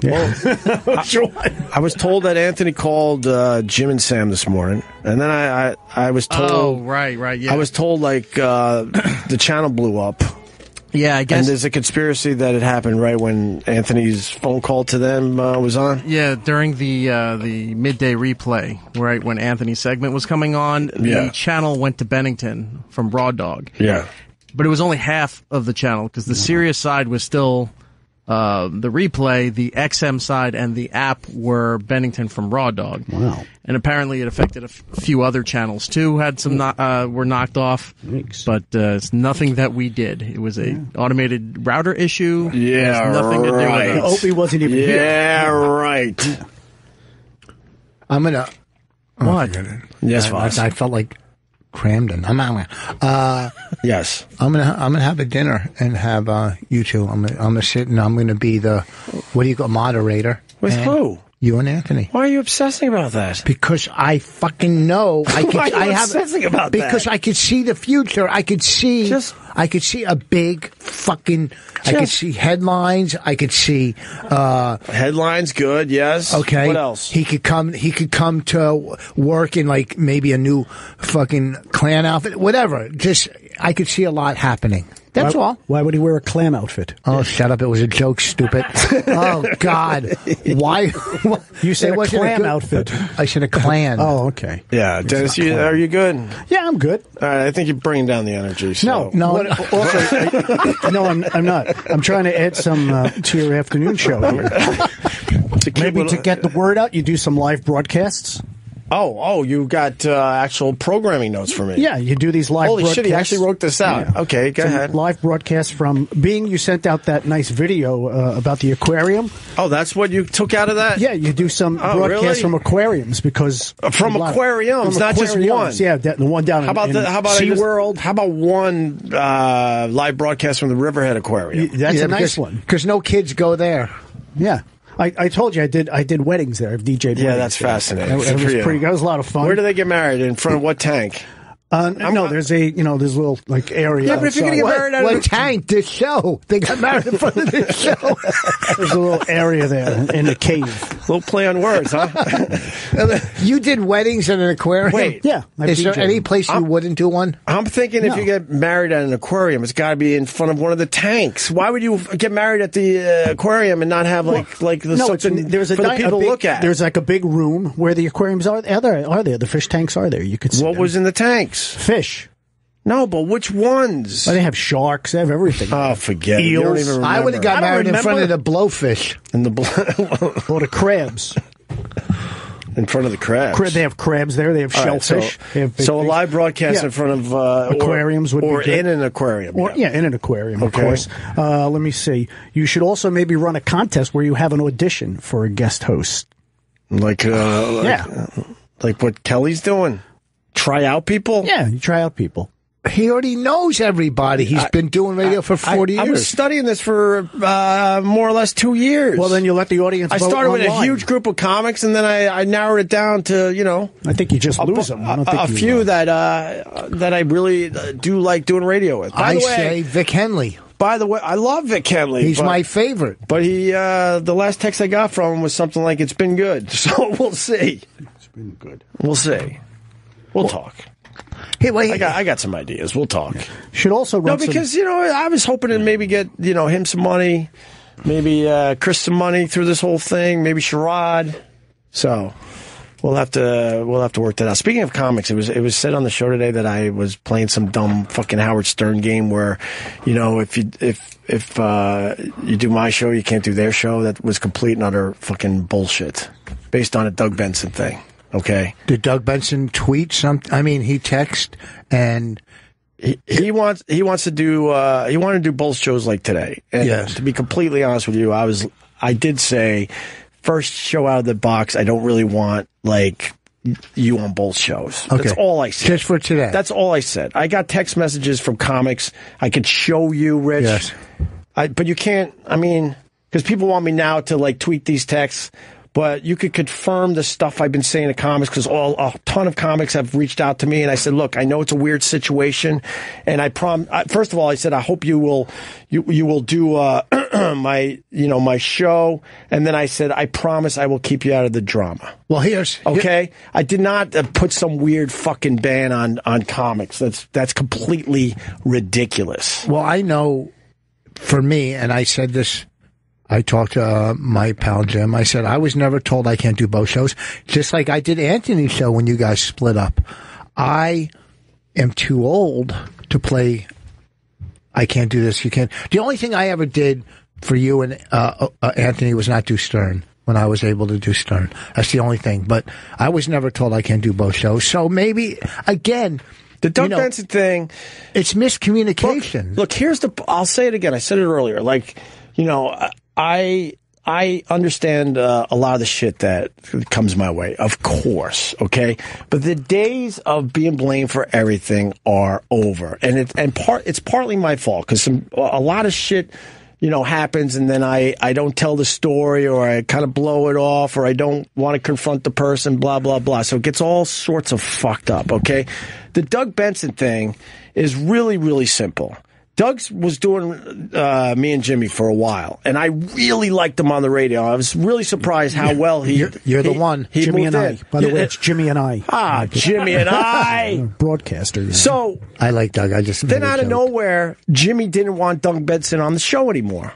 Which one? I was told that Anthony called Jim and Sam this morning, and then I was told. Oh, right, yeah. I was told the channel blew up. Yeah, I guess. And there's a conspiracy that it happened right when Anthony's phone call to them was on. Yeah, during the midday replay, right when Anthony's segment was coming on, the channel went to Bennington from Raw Dog. Yeah, but it was only half of the channel because the Sirius side was still the replay, the XM side, and the app were Bennington from Raw Dog. Wow. And apparently it affected a few other channels too, had some were knocked off. Thanks. But it's nothing that we did. It was a automated router issue. Yeah, it has nothing to do with us. Opie wasn't even here. Yeah, right. I'm going to... What? Yes, Fox. I felt like Cramden. Yes. I'm gonna have a dinner and have you two. I'm gonna sit and I'm gonna be the moderator. With who? You and Anthony. Why are you obsessing about that? Because I fucking know. Why are you obsessing about that? Because I could see the future. I could see a big fucking. I could see headlines. I could see headlines. Good, yes. Okay. What else? He could come to work in like maybe a new fucking Klan outfit, whatever. Just I could see a lot happening. That's all. Why would he wear a clam outfit? Oh, shut up. It was a joke, stupid. Oh, God. Why? You said a clam outfit. I said a clan. Oh, okay. Yeah, Dennis, are you good? Yeah, I'm good. All right, I think you're bringing down the energy. So. No. No, I'm not. I'm trying to add some to your afternoon show here. Maybe to get the word out, you do some live broadcasts. Oh, you got actual programming notes for me. Yeah, you do these live broadcasts. Holy shit, he actually wrote this out. Yeah. Okay, go ahead. Live broadcasts from you sent out that nice video about the aquarium. Oh, that's what you took out of that? Yeah, you do some broadcasts from aquariums because... From aquariums, not just one. Yeah, the one down in SeaWorld. How about one live broadcast from the Riverhead Aquarium? That's a nice one. Because no kids go there. Yeah. I told you I did weddings there. I've DJ'd weddings. Yeah, that's fascinating. That was pretty. That was a lot of fun. Where do they get married? In front of what tank? No, there's a there's a little like area. Yeah, but if you're gonna get married out of tank, this show, they got married in front of this show. There's a little area there in the cave. A little play on words, huh? You did weddings in an aquarium? Wait, yeah. Is there any place you wouldn't do one? I'm thinking if you get married at an aquarium, it's got to be in front of one of the tanks. Why would you get married at the aquarium and not have there's for the people to look at? There's like a big room where the aquariums are there. The fish tanks are there. You could see what was in the tanks. Fish. No, but which ones? Well, they have sharks. They have everything. Oh, forget Eels. it. You don't even remember. I would have got married in front of the blowfish. Or the crabs. In front of the crabs. They have crabs there. They have shellfish. So a live broadcast in front of aquariums would be good. in an aquarium. In an aquarium, of course. Let me see. You should also maybe run a contest where you have an audition for a guest host. Like what Kelly's doing. Try out people? Yeah, you try out people. He already knows everybody. He's been doing radio for 40 years. I was studying this for more or less 2 years. Well, then you let the audience vote started online. With a huge group of comics, and then I narrowed it down to, I think you just lose them. A few that I really do like doing radio with. I say Vic Henley. By the way, I love Vic Henley. He's my favorite. But the last text I got from him was something like, "It's been good." So we'll see. It's been good. We'll see. We'll talk. Hey, wait. I got some ideas. We'll talk. Should also run because I was hoping to maybe get him some money, maybe Chris some money through this whole thing, maybe Sherrod. So we'll have to work that out. Speaking of comics, it was said on the show today that I was playing some dumb fucking Howard Stern game where, if you do my show, you can't do their show. That was complete and utter fucking bullshit, based on a Doug Benson thing. Okay. Did Doug Benson tweet something? I mean, he text and he wants to do he wanted to do both shows like today. And yes. To be completely honest with you, I did say first show out of the box. I don't really want you on both shows. Okay. That's all I said. Just for today. That's all I said. I got text messages from comics. I could show you, Rich. Yes. But you can't. I mean, because people want me now to tweet these texts. But you could confirm the stuff I've been saying to comics because a ton of comics have reached out to me, and I said, "Look, I know it's a weird situation, and first of all, I said I hope you will do my show, and then I said I promise I will keep you out of the drama." Well, okay. I did not put some weird fucking ban on comics. That's completely ridiculous. Well, I know for me, and I said this. I talked to my pal Jim. I said, I was never told I can't do both shows, just like I did Anthony's show when you guys split up. I am too old to play, I can't do this, you can't. The only thing I ever did for you and Anthony was not do Stern when I was able to do Stern. That's the only thing. But I was never told I can't do both shows. So maybe, again... The Doug Benson thing... It's miscommunication. Look, I'll say it again. I said it earlier. I understand a lot of the shit that comes my way, of course, okay? But the days of being blamed for everything are over. And it's partly my fault because a lot of shit happens, and then I don't tell the story, or I kind of blow it off, or I don't want to confront the person, blah, blah, blah. So it gets all sorts of fucked up, okay? The Doug Benson thing is really, really simple. Doug was doing me and Jimmy for a while, and I really liked him on the radio. I was really surprised how well he... You're the one. Jimmy and I. By the way, it's Jimmy and I. Jimmy and I. Broadcaster. Yeah. So... I like Doug. I just... Then out of nowhere, Jimmy didn't want Doug Benson on the show anymore.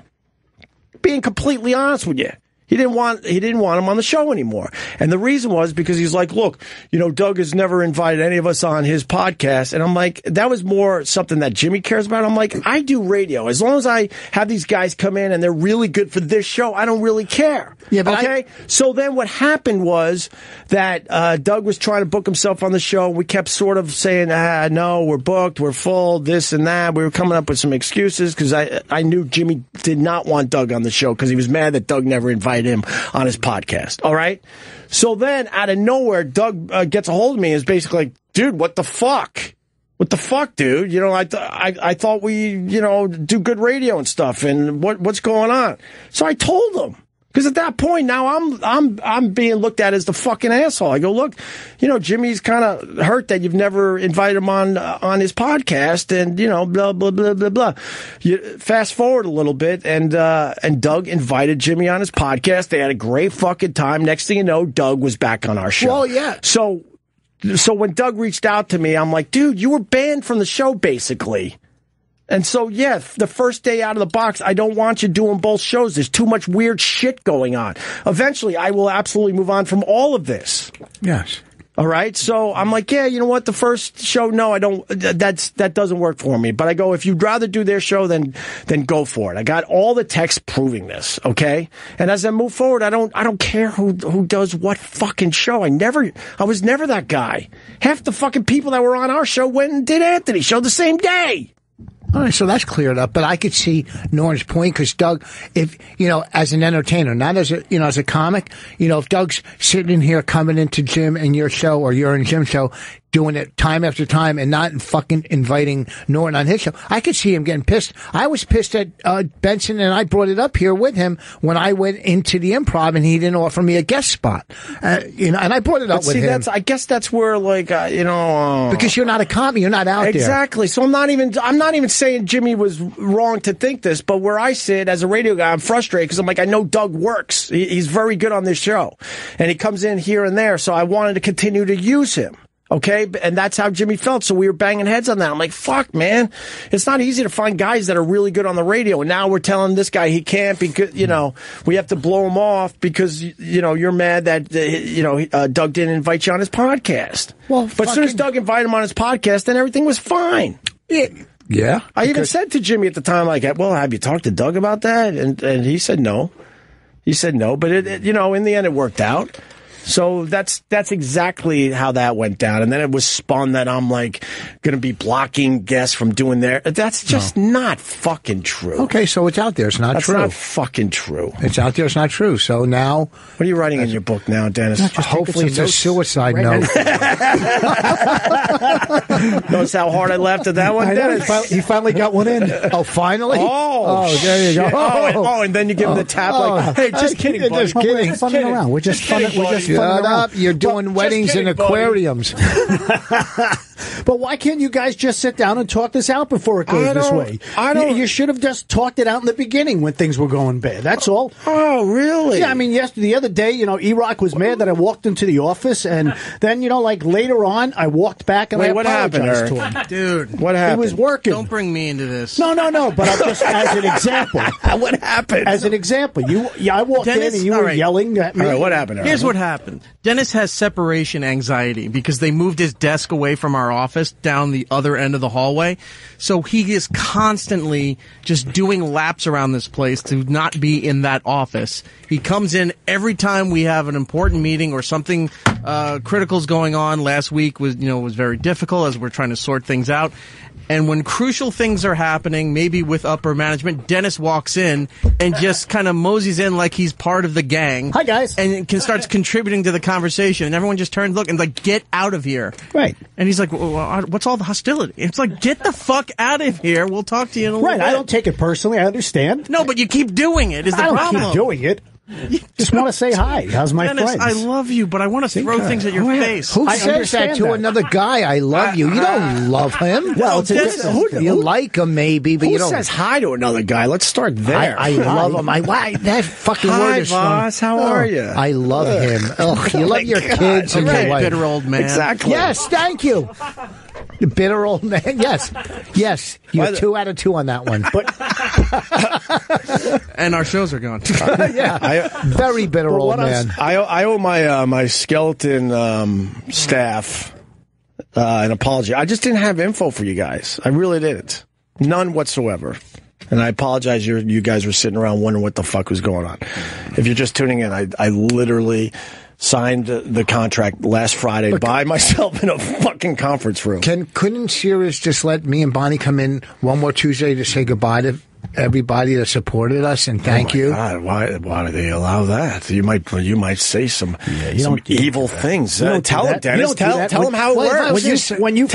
Being completely honest with you. He didn't want him on the show anymore. And the reason was because he's like, look, Doug has never invited any of us on his podcast. And I'm like, that was more something that Jimmy cares about. I'm like, I do radio. As long as I have these guys come in and they're really good for this show, I don't really care. Yeah, but okay? So then what happened was that Doug was trying to book himself on the show. We kept sort of saying, no, we're booked, we're full, this and that. We were coming up with some excuses because I knew Jimmy did not want Doug on the show because he was mad that Doug never invited him on his podcast. All right. So then out of nowhere, Doug gets a hold of me and is basically like, dude, what the fuck? What the fuck, dude? I thought we, do good radio and stuff, and what's going on? So I told him. Because at that point now I'm being looked at as the fucking asshole. I go, look, Jimmy's kind of hurt that you've never invited him on his podcast, and blah blah blah blah blah. You fast forward a little bit, and Doug invited Jimmy on his podcast. They had a great fucking time. Next thing you know, Doug was back on our show. Well, yeah. So when Doug reached out to me, I'm like, dude, you were banned from the show basically. And so, yeah, the first day out of the box, I don't want you doing both shows. There's too much weird shit going on. Eventually, I will absolutely move on from all of this. Yes. All right? So I'm like, yeah, you know what? The first show, no, I don't. That doesn't work for me. But I go, if you'd rather do their show, then go for it. I got all the texts proving this, okay? And as I move forward, I don't care who does what fucking show. I was never that guy. Half the fucking people that were on our show went and did Anthony's show the same day. All right, so that's cleared up, but I could see Norton's point because Doug, if as an entertainer, not as a comic, if Doug's sitting in here coming into Jim and your show, or you're in Jim's show, doing it time after time and not fucking inviting Norton on his show, I could see him getting pissed. I was pissed at Benson, and I brought it up here with him when I went into the Improv and he didn't offer me a guest spot. And I brought it up with him. I guess that's where, because you're not a comic, you're not out there. Exactly. So I'm not even saying Jimmy was wrong to think this, but where I sit as a radio guy, I'm frustrated because I'm like, I know Doug works. He's very good on this show, and he comes in here and there. So I wanted to continue to use him. Okay, and that's how Jimmy felt. So we were banging heads on that. I'm like, fuck, man. It's not easy to find guys that are really good on the radio. And now we're telling this guy he can't because, we have to blow him off because, you're mad that, Doug didn't invite you on his podcast. Well, but as soon as Doug invited him on his podcast, then everything was fine. Yeah. I even said to Jimmy at the time, like, well, have you talked to Doug about that? And he said no. But in the end, it worked out. So that's exactly how that went down. And then it was spun that I'm like going to be blocking guests from doing their. That's just not fucking true. Okay, so it's out there. It's not true. That's not fucking true. It's out there. It's not true. So now, what are you writing in your book now, Dennis? Hopefully it's a suicide note. Notice how hard I laughed at that one, Dennis. He finally got one in. Oh, finally? Oh, there you go. Oh, and then you give him the tap like, hey, just kidding, buddy. Just kidding. We're funning around. We're just funning. Shut up. You're doing weddings in aquariums. But why can't you guys just sit down and talk this out before it goes this way? You should have just talked it out in the beginning when things were going bad. That's all. Oh, really? Yeah, I mean, the other day, E-Rock was mad that I walked into the office, and then, later on, I walked back and I apologized to him. Dude. What happened? It was working. Don't bring me into this. No, but I'm just as an example. What happened? As an example. I walked in and you were yelling at me. All right, what happened? Here's what happened. Dennis has separation anxiety because they moved his desk away from our office down the other end of the hallway. So he is constantly just doing laps around this place to not be in that office. He comes in every time we have an important meeting or something criticals going on. Last week was very difficult as we're trying to sort things out. And when crucial things are happening, maybe with upper management, Dennis walks in and just kind of moseys in like he's part of the gang. Hi, guys. And starts contributing to the conversation. And everyone just turns, look, and like, get out of here. Right. And he's like, well, what's all the hostility? It's like, get the fuck out of here. We'll talk to you in a little bit. Right. I don't take it personally. I understand. No, but you keep doing it is the problem. I don't keep doing it. Just want to say hi. How's my Dennis, friends? I love you, but I want to throw things at your face. Who says that to another guy? I love you. You don't love him. Well, you like him maybe, but who you don't. Who says hi to another guy? Let's start there. I love him. That fucking word is boss. How are you? I love him. You love your kids and your wife. Bitter old man. Exactly. Yes, thank you. The bitter old man. Yes. You're 2 out of 2 on that one. But and our shows are gone. Very bitter old man. I owe my skeleton staff an apology. I just didn't have info for you guys. I really didn't. None whatsoever. And I apologize. You guys were sitting around wondering what the fuck was going on. If you're just tuning in, I literally signed the contract last Friday by myself in a fucking conference room. Couldn't Sirius just let me and Bonnie come in one more Tuesday to say goodbye to everybody that supported us and thank you? God, why do they allow that? You might say some evil things. Tell them, Dennis. Tell them how it works. When you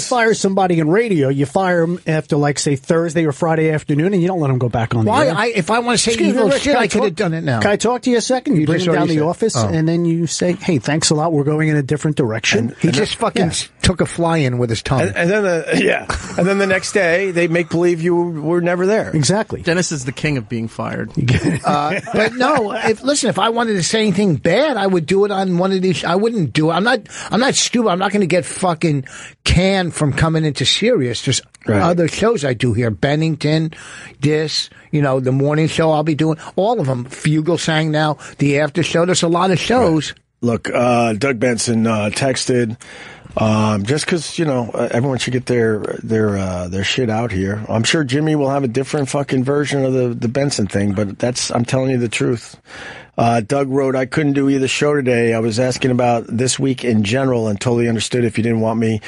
fire somebody in radio, you fire them after, like, say, Thursday or Friday afternoon, and you don't let them go back on the air. If I want to say evil shit, I could have done it now. Can I talk to you a second? You bring them down to the office, and then you say, hey, thanks a lot. We're going in a different direction. He just fucking took a fly in with his tongue. And then the next day, they make believe you were never there. Exactly. Dennis is the king of being fired. But no, if I wanted to say anything bad, I would do it on one of these. I wouldn't do it. I'm not stupid. I'm not going to get fucking canned from coming into Sirius. There's other shows I do here. Bennington, the morning show I'll be doing. All of them. Fugle sang now. The after show. There's a lot of shows. Right. Look, Doug Benson texted. Just because everyone should get their shit out here. I'm sure Jimmy will have a different fucking version of the Benson thing, but I'm telling you the truth. Doug wrote, I couldn't do either show today. I was asking about this week in general and totally understood if you didn't want me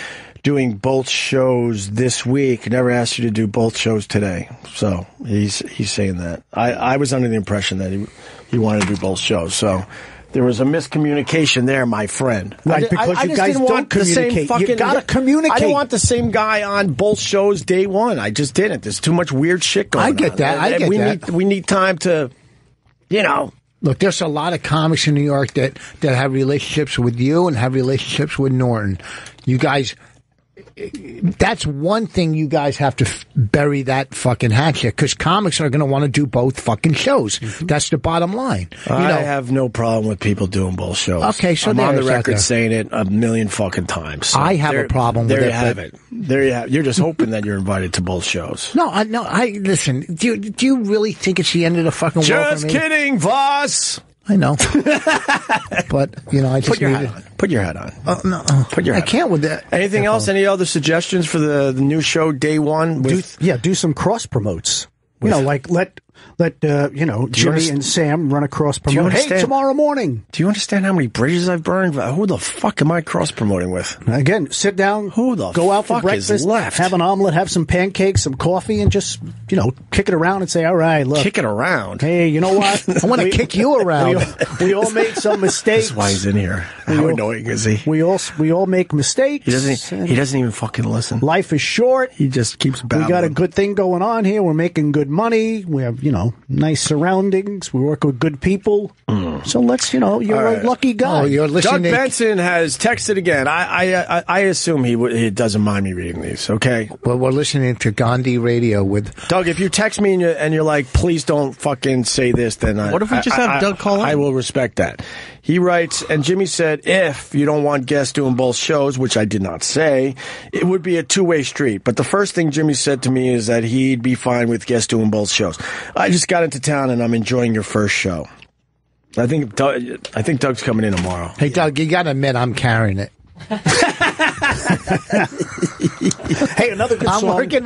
doing both shows this week. Never asked you to do both shows today. So he's saying that. I was under the impression that he wanted to do both shows. So. There was a miscommunication there, my friend. Right, because you guys don't communicate. You gotta communicate. I didn't want the same guy on both shows day one. I just didn't. There's too much weird shit going on. I get that. We need time to, Look, there's a lot of comics in New York that have relationships with you and have relationships with Norton. You guys... That's one thing you guys have to bury that fucking hatchet, because comics are going to want to do both fucking shows. Mm-hmm. That's the bottom line. I have no problem with people doing both shows. Okay, so I'm on the record saying it a million fucking times. So I have a problem with it. There you have it. There you have. You're just hoping that you're invited to both shows. No. Listen. Do you really think it's the end of the fucking world? Just kidding, Voss. I know, but I just put your hat on. No, put your hat. I can't with that. Anything else? Any other suggestions for the new show day one? Do some cross promotes. Let Jimmy and Sam run a cross promote. Hey, tomorrow morning. Do you understand how many bridges I've burned? Who the fuck am I cross promoting with? Again, sit down. Go out for breakfast. Have an omelet. Have some pancakes, some coffee, and just kick it around and say, "All right, look." Kick it around. Hey, you know what? I want to kick you around. We all made some mistakes. That's why he's in here. How annoying is he? We all make mistakes. He doesn't even fucking listen. Life is short. He just keeps babbling. We got a good thing going on here. We're making good money. We have nice surroundings. We work with good people. So let's, you're a lucky guy. Oh, you're listening. Doug Benson has texted again. I assume he doesn't mind me reading these, okay? Well, we're listening to Gandhi Radio with... Doug, if you text me and you're like, please don't fucking say this, then what if we just have Doug call in? I will respect that. He writes, and Jimmy said, if you don't want guests doing both shows, which I did not say, it would be a two-way street. But the first thing Jimmy said to me is that he'd be fine with guests doing both shows. I just got into town and I'm enjoying your first show. I think Doug's coming in tomorrow. Hey, Doug, you got to admit I'm carrying it. Hey, another good song. I'm working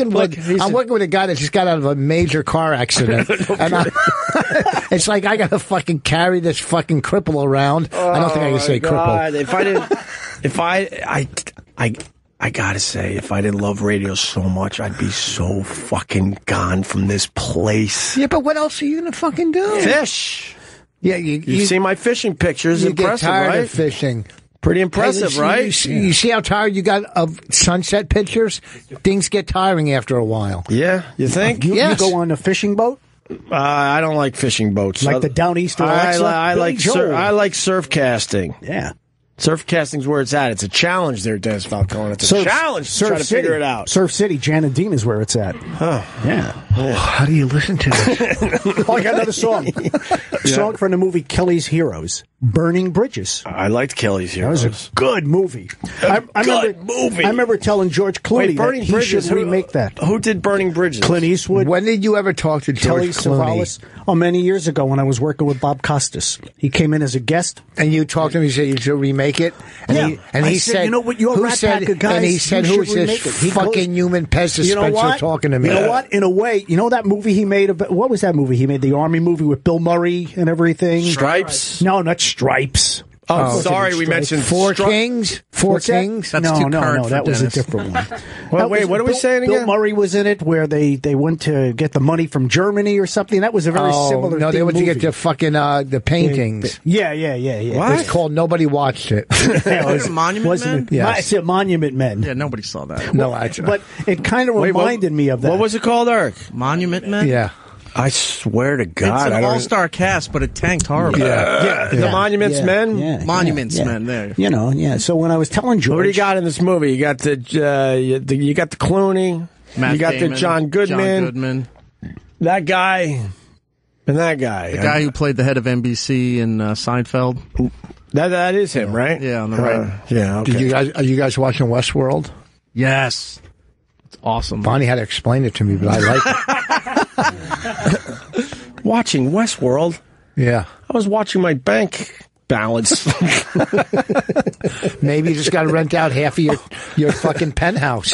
with a guy that just got out of a major car accident, and it's like I got to fucking carry this fucking cripple around. I don't think I can say cripple. I gotta say, if I didn't love radio so much, I'd be so fucking gone from this place. Yeah, but what else are you gonna fucking do? Fish. Yeah, you see my fishing pictures. You Impressive, get tired right? of fishing. Pretty impressive, right? You see how tired you got of sunset pictures? Things get tiring after a while. Yeah, you think? You go on a fishing boat? I don't like fishing boats. Like the Down East or I like surf casting. Yeah. Surf casting's where it's at. It's a challenge there, Dennis Falcone. It's a challenge to try to figure it out. Surf City, Janadine is where it's at. Huh. Yeah. How do you listen to this? I got another song. Song from the movie Kelly's Heroes, Burning Bridges. I liked Kelly's Heroes. That was a good movie. I remember telling George Clooney that he should remake that. Who did Burning Bridges? Clint Eastwood. When did you ever talk to George Clooney? Savalas? Oh, many years ago when I was working with Bob Costas. He came in as a guest. And you talked to him, you said you should remake it? And he said, you know what, you're a rat pack of guys. And he said, who's this fucking human pest dispenser talking to me? You know what? In a way, you know that movie he made? What was that movie? He made the Army movie with Bill Murray and everything. Stripes? No, not Stripes. Oh, sorry, we mentioned Four Kings. Four Kings. That's no, current that was Dennis. a different one. Wait, what are we saying again? Bill Murray was in it, where they went to get the money from Germany or something. That was a very similar. No, they went movie. to get the fucking the paintings. Yeah. What? It's called Nobody Watched It. Monument Men? Yes. It's a Monument Men. Yeah, nobody saw that. No, actually. But it kind of reminded me of that. What was it called, Eric? Monument Men? Yeah. I swear to God, It's an all-star cast, but it tanked horribly. The Monuments Men. Monuments Men. There. You know, yeah. So when I was telling George, What do you got in this movie? You got the Clooney. Matt you got Damon, the John Goodman. That guy. And that guy. The guy who played the head of NBC in Seinfeld. That is him, right? Yeah, on the right. Yeah. Okay. Are you guys watching Westworld? Yes. It's awesome. Bonnie had to explain it to me, but I like it. Watching Westworld. Yeah. I was watching my bank balance. Maybe you just got to rent out half of your fucking penthouse.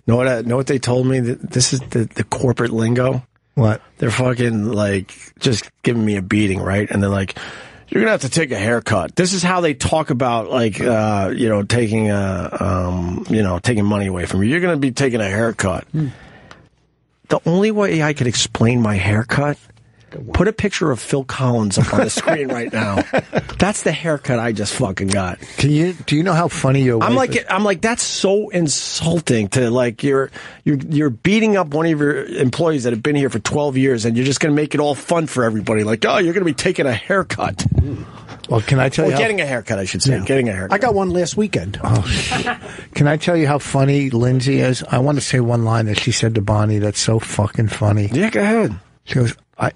Know what they told me? This is the corporate lingo. What? They're fucking like just giving me a beating, right? And they're like, "You're gonna have to take a haircut." This is how they talk about like taking taking money away from you. You're gonna be taking a haircut. The only way I could explain my haircut, put a picture of Phil Collins up on the screen right now. That's the haircut I just fucking got. Do you know how funny your wife is? I'm like, that's so insulting to like you're beating up one of your employees that have been here for 12 years and you're just going to make it all fun for everybody. Like, oh, you're going to be taking a haircut. Well, can I tell you? Getting a haircut, I should say. Yeah. Getting a haircut. I got one last weekend. Oh, can I tell you how funny Lindsay is? I want to say one line that she said to Bonnie that's so fucking funny. Yeah, go ahead. She goes, I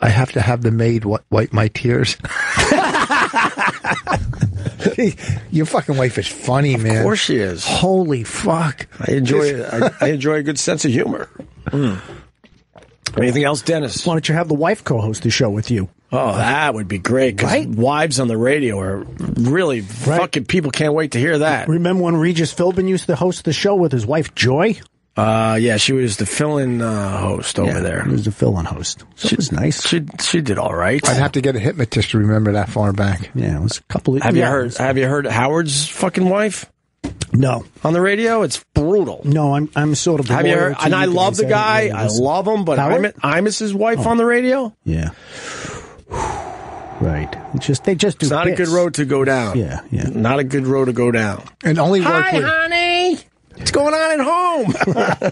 have to have the maid wipe my tears. Your fucking wife is funny, man. Of course she is. Holy fuck. I enjoy it. I enjoy a good sense of humor. Anything else, Dennis? Why don't you have the wife co-host the show with you? Oh, that would be great, because wives on the radio are really fucking, people can't wait to hear that. Remember when Regis Philbin used to host the show with his wife, Joy? Yeah, she was the fill-in host over there. She was the fill-in host. So it was nice. She did all right. I'd have to get a hypnotist to remember that far back. Yeah, it was a couple of... Have you heard Howard's fucking wife? No. On the radio? It's brutal. No, I'm sort of... Have you heard? And I love the guy. I love him, but Imus's wife on the radio? Yeah. Right. They just do It's not a good road to go down. Yeah. Not a good road to go down. It only worked honey! What's going on at home?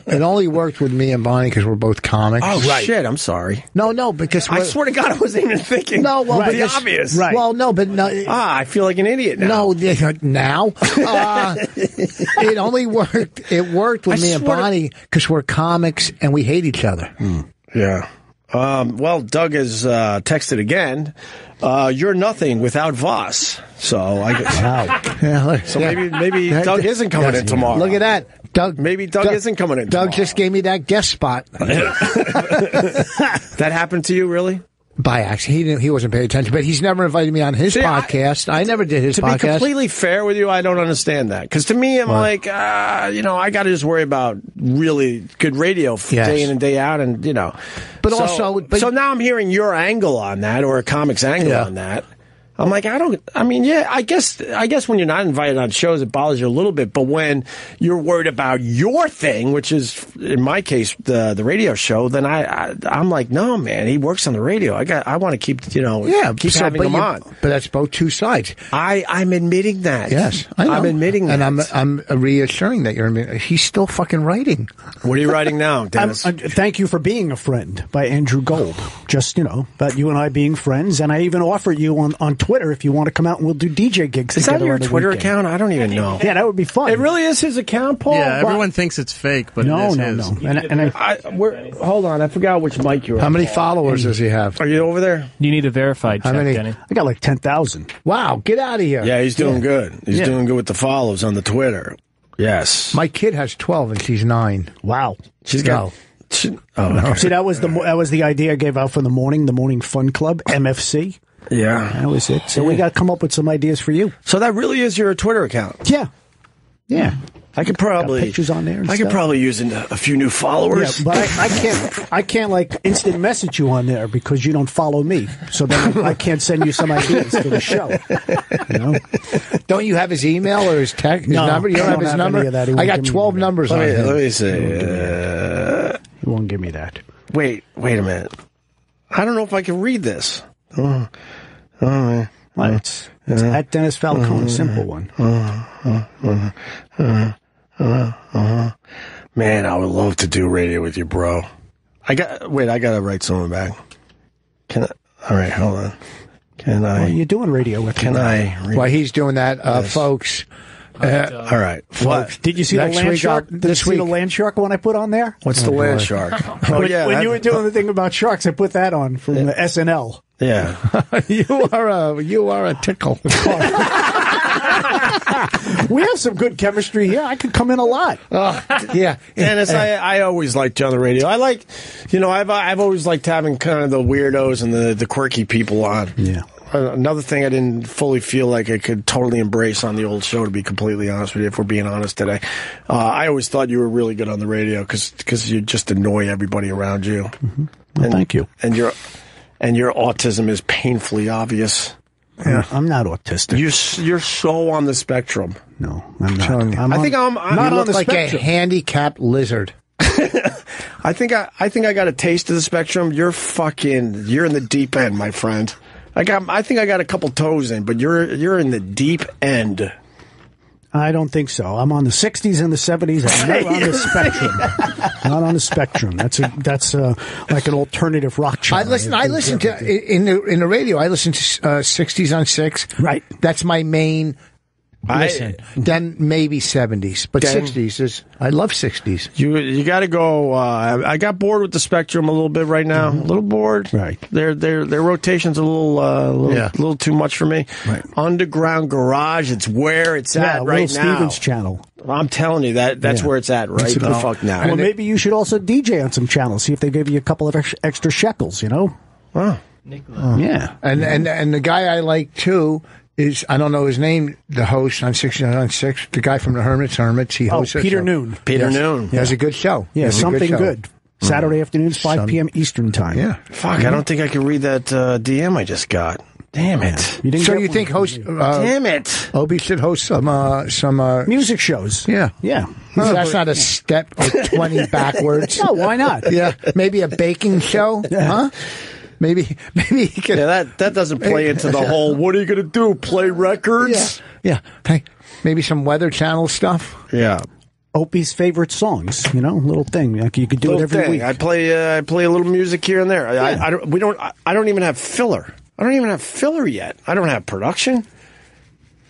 It only worked with me and Bonnie because we're both comics. Oh, shit, I'm sorry. No, because... I swear to God, I wasn't even thinking. No, well, the obvious. Right. Well, no, but no... I feel like an idiot now. No, now? It only worked... It worked with me and Bonnie because we're comics and we hate each other. Yeah. Well, Doug has texted again. You're nothing without Voss. So I guess. Wow. Yeah, so maybe Doug isn't coming in tomorrow. Look at that, Doug. Maybe Doug isn't coming in. Doug tomorrow. just gave me that guest spot. That happened to you, really? by accident. He wasn't paying attention, but he's never invited me on his podcast. I never did his podcast. To be completely fair with you, I don't understand that. Because to me, I'm like, I got to just worry about really good radio day in and day out, and But so now I'm hearing your angle on that, or a comic's angle on that. I'm like, I guess when you're not invited on shows, it bothers you a little bit. But when you're worried about your thing, which is, in my case, the radio show, then I'm like, no, man, he works on the radio. I want to keep, keep having him on. But that's both two sides. I'm admitting that. Yes, I'm admitting that. And I'm reassuring that he's still fucking writing. What are you writing now, Dennis? Thank You for Being a Friend by Andrew Gold. Just, about you and I being friends. And I even offer you on Twitter if you want to come out and we'll do DJ gigs together. Is that your Twitter account? I don't even know. Yeah, that would be fun. It really is his account, Paul? Yeah, everyone thinks it's fake, but it is his. No. Hold on, I forgot which mic you're on. How many followers does he have? Are you over there? You need a verified check, Denny. I got like 10,000. Wow, get out of here. Yeah, he's doing good. He's doing good with the follows on the Twitter. Yes. My kid has 12 and she's 9. Wow. She's got... Okay. See, that was the idea I gave out for the morning fun club, MFC. Yeah. That was it. So we got to come up with some ideas for you. So that really is your Twitter account? Yeah. I could probably... Got pictures on there. I could probably use a few new followers. Yeah, but I can't like instant message you on there because you don't follow me. So then I can't send you some ideas for the show. Don't you have his email or his text? His number? You don't have his number? I got 12 numbers on him. Let me see. He won't give me that. Wait a minute. I don't know if I can read this. It's at Dennis Falcone, simple one. Man, I would love to do radio with you, bro. I gotta write someone back. All right, hold on. Well, you're doing radio with him. While he's doing that, folks. All right. What? Did you see the land shark? Did you see the land shark one I put on there? What's the land shark? When you were doing the thing about sharks, I put that on from the SNL. Yeah. You are a tickle. We have some good chemistry here. I could come in a lot. Yeah. Dennis, I always liked you on the radio. I like, I've always liked having kind of the weirdos and the quirky people on. Yeah. Another thing I didn't fully feel like I could totally embrace on the old show, to be completely honest with you, if we're being honest today. I always thought you were really good on the radio because you just annoy everybody around you. Mm-hmm. Well, thank you. And your autism is painfully obvious. Yeah. I'm not autistic. You're so on the spectrum. No, I'm not. I think I'm not on the like spectrum. A handicapped lizard. I think I got a taste of the spectrum. You're in the deep end, my friend. I think I got a couple toes in, but you're in the deep end. I don't think so. I'm on the 60s and the 70s. I'm not on the spectrum. Not on the spectrum. That's like an alternative rock channel. I listen to in the radio. I listen to 60s on 6. Right. That's my main. Listen, then maybe 70s, but 60s is. I love 60s. You got to go. I got bored with the spectrum a little bit right now. A little bored. Right. Their rotation's a little too much for me. Right. Underground Garage. It's where it's at right now. Stevens channel. I'm telling you that's where it's at right the fuck now. Well, maybe you should also DJ on some channels. See if they give you a couple of extra shekels. Oh. Yeah. And the guy I like too. I don't know his name, the host on 69 on 6, the guy from the Hermits. He hosts Peter Noon. Peter Noon. He has a good show. Yeah, something good. Saturday afternoons, 5 p.m. Eastern time. Yeah. Fuck, I don't think I can read that DM I just got. Damn it. You think host... damn it. Opie should host some music shows. Yeah. Yeah. That's not a step or 20 backwards. No, why not? Yeah. Maybe a baking show. Huh? Maybe he can. Yeah, that doesn't play into the whole. What are you going to do? Play records? Yeah. Hey, maybe some Weather Channel stuff. Yeah. Opie's favorite songs. Little thing. Like you could do it every week. I play a little music here and there. Yeah. I don't even have filler. I don't even have filler yet. I don't have production.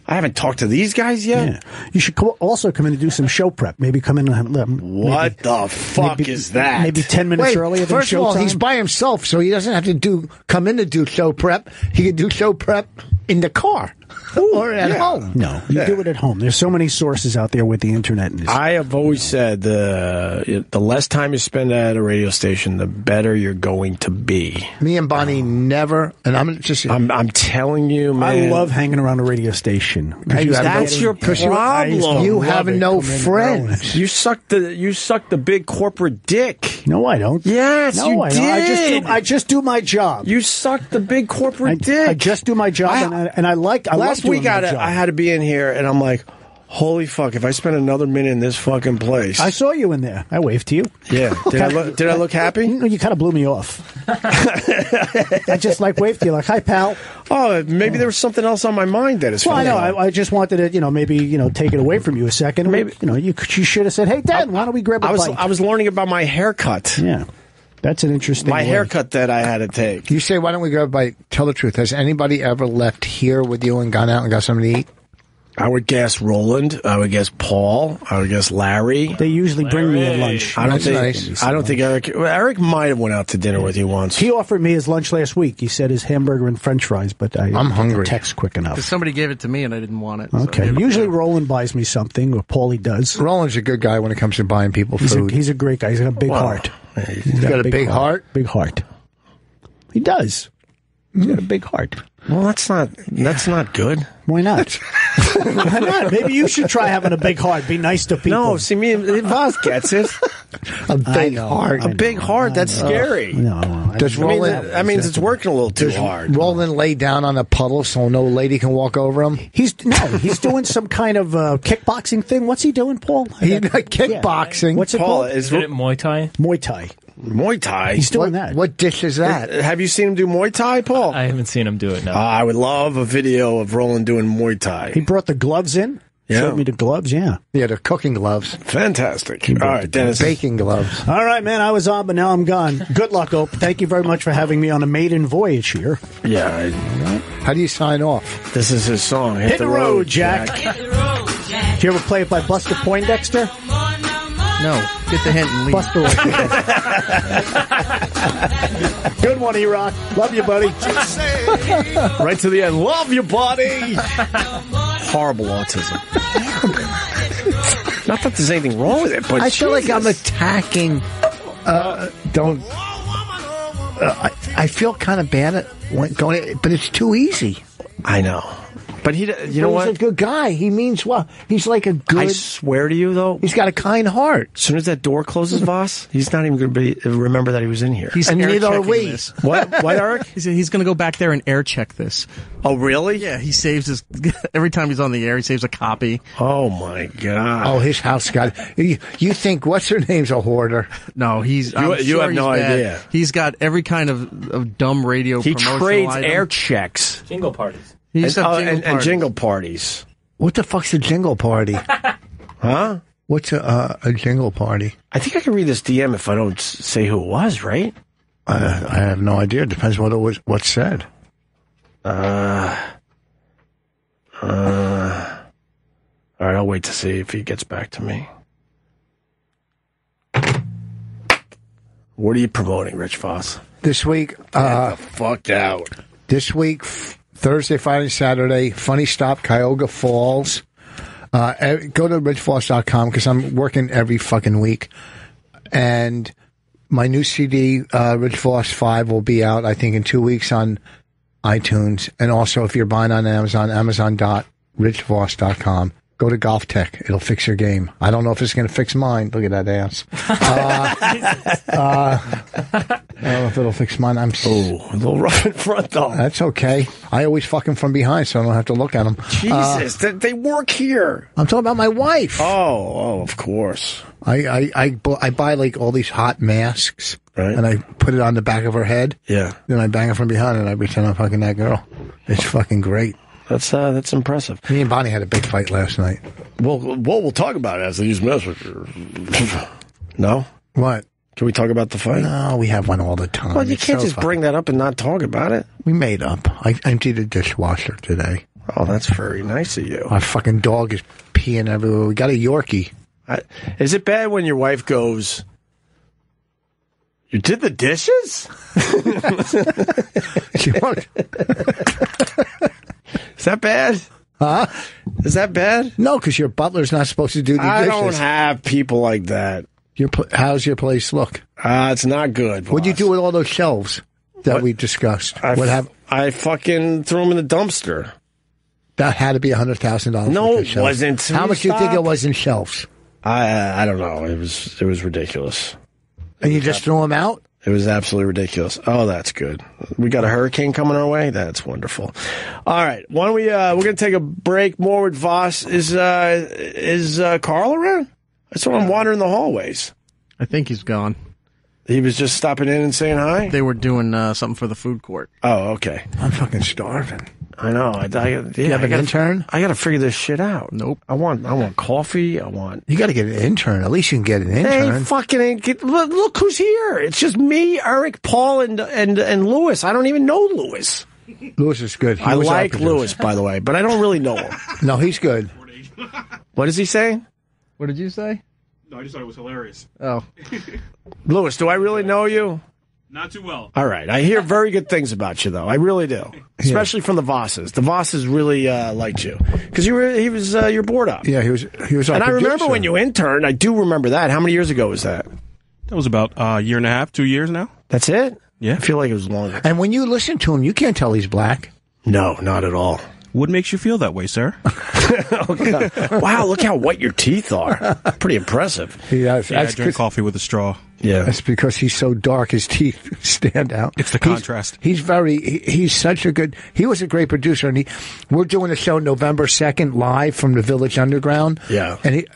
I haven't talked to these guys yet. Yeah. You should also come in and do some show prep. Maybe come in and what the fuck is that? Maybe 10 minutes earlier than showtime. First of all, he's by himself, so he doesn't have to come in to do show prep. He can do show prep in the car. or at home. No, you do it at home. There's so many sources out there with the internet. I have always said the less time you spend at a radio station, the better you're going to be. Me and Bonnie never, and I'm telling you, man. I love hanging around a radio station. That's your problem. You have no friends. You suck the big corporate dick. No, I don't. Yes, no, you I did. Don't. I just do my job. You suck the big corporate dick. I just do my job, and I like. Last week I had to be in here, and I'm like, holy fuck! If I spend another minute in this fucking place, I saw you in there. I waved to you. Yeah, did I look happy? You kind of blew me off. I just waved to you, hi, pal. Oh, maybe there was something else on my mind that is. Well, I know. I just wanted to, maybe take it away from you a second. Maybe you should have said, "Hey, Dad, why don't we grab a bite?" I was learning about my haircut. Yeah. That's an interesting haircut that I had to take. You say, why don't we go by, tell the truth. Has anybody ever left here with you and gone out and got something to eat? I would guess Roland. I would guess Paul. I would guess Larry. They usually bring me a lunch. I don't think Eric. Eric might have went out to dinner with you once. He offered me his lunch last week. He said his hamburger and French fries, but I'm hungry. Text quick enough. Because somebody gave it to me and I didn't want it. Okay. So usually Roland buys me something, or Paulie does. Roland's a good guy when it comes to buying people food. He's a great guy. He's got a big heart. He's got a big heart. Big heart. He does. He's got a big heart. Well, that's not good. Why not? Why not? Maybe you should try having a big heart. Be nice to people. No, see, Voss gets it. A big heart. A big heart. That's scary. No. That means it's working a little too hard. Roland lay down on a puddle so no lady can walk over him? He's doing some kind of kickboxing thing. What's he doing, Paul? He's kickboxing. Yeah. What's it Paul, called? Is it Muay Thai? Muay Thai. Muay Thai. He's doing that. What dish is that? Have you seen him do Muay Thai, Paul? I haven't seen him do it, no. I would love a video of Roland doing Muay Thai. He brought the gloves in. Yeah. Showed me the gloves, yeah. Yeah, they're cooking gloves. Fantastic. All right, Dennis. Baking gloves. All right, man, I was on, but now I'm gone. Good luck, Ope. Thank you very much for having me on a maiden voyage here. Yeah. How do you sign off? This is his song. Hit the road, Jack. Hit the road, Jack. Did you ever play it by Buster Poindexter? No. Get the hint and leave. Buster. Good one, E-Rock. Love you, buddy. Right to the end. Love you, buddy. Horrible autism. Not that there's anything wrong with it, but I feel like I'm attacking. I feel kind of bad at going, but it's too easy. I know. But you know what? He's a good guy. He means well. He's like a good. I swear to you, though, he's got a kind heart. As soon as that door closes, Voss, he's not even going to remember that he was in here. He's and neither are we. This. What, Eric? He's going to go back there and air check this. Oh, really? Yeah, he saves his every time he's on the air. He saves a copy. Oh my God! Oh, his house got. You think what's her name's a hoarder? No, he's. You have no idea. He's got every kind of dumb radio. He trades item. air checks, Jingle parties. And jingle parties. What the fuck's a jingle party? Huh? What's a jingle party? I think I can read this DM if I don't say who it was, right? I have no idea. It depends what it was. What's said. All right, I'll wait to see if he gets back to me. What are you promoting, Rich Voss? This week, Get the fuck out. This week, Thursday, Friday, Saturday, Funny Stop, Cuyahoga Falls. Go to richvoss.com because I'm working every fucking week. And my new CD, Rich Voss 5, will be out, I think, in 2 weeks on iTunes. And also, if you're buying on Amazon, amazon.richvoss.com. Go to Golf Tech. It'll fix your game. I don't know if it's going to fix mine. Look at that ass. I don't know if it'll fix mine. A little rough in front, though. That's okay. I always fuck them from behind, so I don't have to look at them. Jesus, they work here. I'm talking about my wife. Oh, of course. I buy like all these hot masks, right, and I put it on the back of her head. Yeah. Then I bang her from behind, and I pretend I'm fucking that girl. It's fucking great. That's impressive. Me and Bonnie had a big fight last night. Well, we'll talk about it as these mess with you. No? What? Can we talk about the fight? No, we have one all the time. Well, you can't just bring that up and not talk about it. We made up. I emptied the dishwasher today. Oh, that's very nice of you. Our fucking dog is peeing everywhere. We got a Yorkie. Is it bad when your wife goes, "You did the dishes"? Is that bad? Huh? Is that bad? No, because your butler's not supposed to do the I dishes. don't have people like that. How's your place look? It's not good. What'd you do with all those shelves that we discussed? I fucking threw them in the dumpster. That had to be $100,000. No, it wasn't. How much do you think it was in shelves? I don't know. It was ridiculous. And you just threw them out? It was absolutely ridiculous. Oh, that's good. We got a hurricane coming our way. That's wonderful. All right, why don't we're going to take a break. More with Voss. Is Carl around? I saw him wandering the hallways. I think he's gone. He was just stopping in and saying hi? They were doing something for the food court. Oh, okay. I'm fucking starving. I know. You have an intern? I got to figure this shit out. Nope. I want coffee. You got to get an intern. At least you can get an intern. Hey, fucking look who's here. It's just me, Eric, Paul, and Lewis. I don't even know Lewis. Lewis is good. I like Lewis, by the way, but I don't really know him. No, he's good. What is he saying? What did you say? No, I just thought it was hilarious. Oh. Lewis, do I really know you? Not too well. All right. I hear very good things about you, though. I really do. Especially from the Vosses. The Vosses really liked you. Because he was your board up. Yeah, he was our And I remember producer. when you interned. I do remember that. How many years ago was that? That was about a year and a half, 2 years now. That's it? Yeah. I feel like it was longer. And when you listen to him, you can't tell he's black. No, not at all. What makes you feel that way, sir? Oh, God. Wow, look how white your teeth are. Pretty impressive. Yeah, I drink coffee with a straw. Yeah. That's because he's so dark, his teeth stand out. It's the contrast. He's such a good, he was a great producer, and we're doing a show November 2nd live from the Village Underground. Yeah. And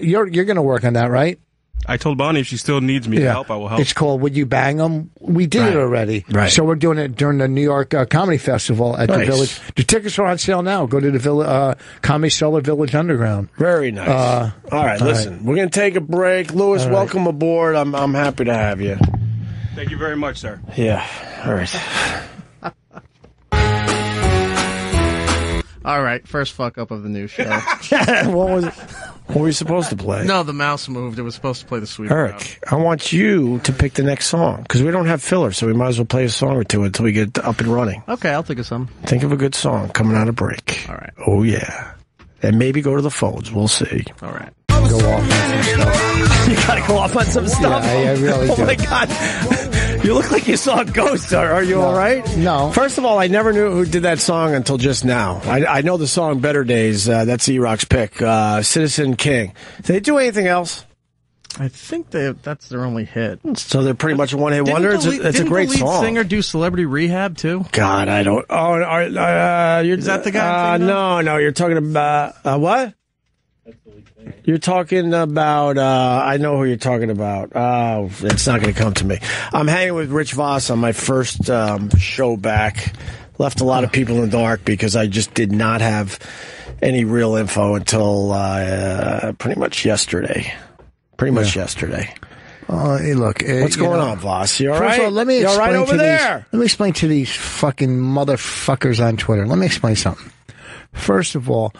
you're going to work on that, right? I told Bonnie if she still needs me to help, I will help. It's called Would You Bang 'Em? We did it already. Right. So we're doing it during the New York Comedy Festival at the Village. The tickets are on sale now. Go to the Comedy Cellar Village Underground. Very nice. All right, listen. We're going to take a break. Lewis, welcome aboard. I'm happy to have you. Thank you very much, sir. Yeah. All right. All right, first fuck up of the new show. What were you supposed to play? No, the mouse moved. It was supposed to play the Sweet Eric, I want you to pick the next song, because we don't have filler, so we might as well play a song or two until we get up and running. Okay, I'll think of some. Think of a good song coming out of break. All right. Oh, yeah. And maybe go to the phones. We'll see. All right. Go off on some stuff. You got to go off on some stuff? Yeah, I really do. Oh, my God. You look like you saw a ghost. Are you all right? No. First of all, I never knew who did that song until just now. I know the song Better Days. That's E-Rock's pick. Citizen King. Did they do anything else? I think that's their only hit. So they're pretty much a one-hit wonder? It's a great the lead song. singer do Celebrity Rehab, too? God, I don't... Is that the guy? No, you're talking about... what? You're talking about, I know who you're talking about. Oh, it's not going to come to me. I'm hanging with Rich Voss on my first show back. Left a lot of people in the dark because I just did not have any real info until pretty much yesterday. Yesterday. Hey, look. What's going on, Voss? You all right? First of all, let me you all explain right over there? Let me explain to these fucking motherfuckers on Twitter. Let me explain something. First of all,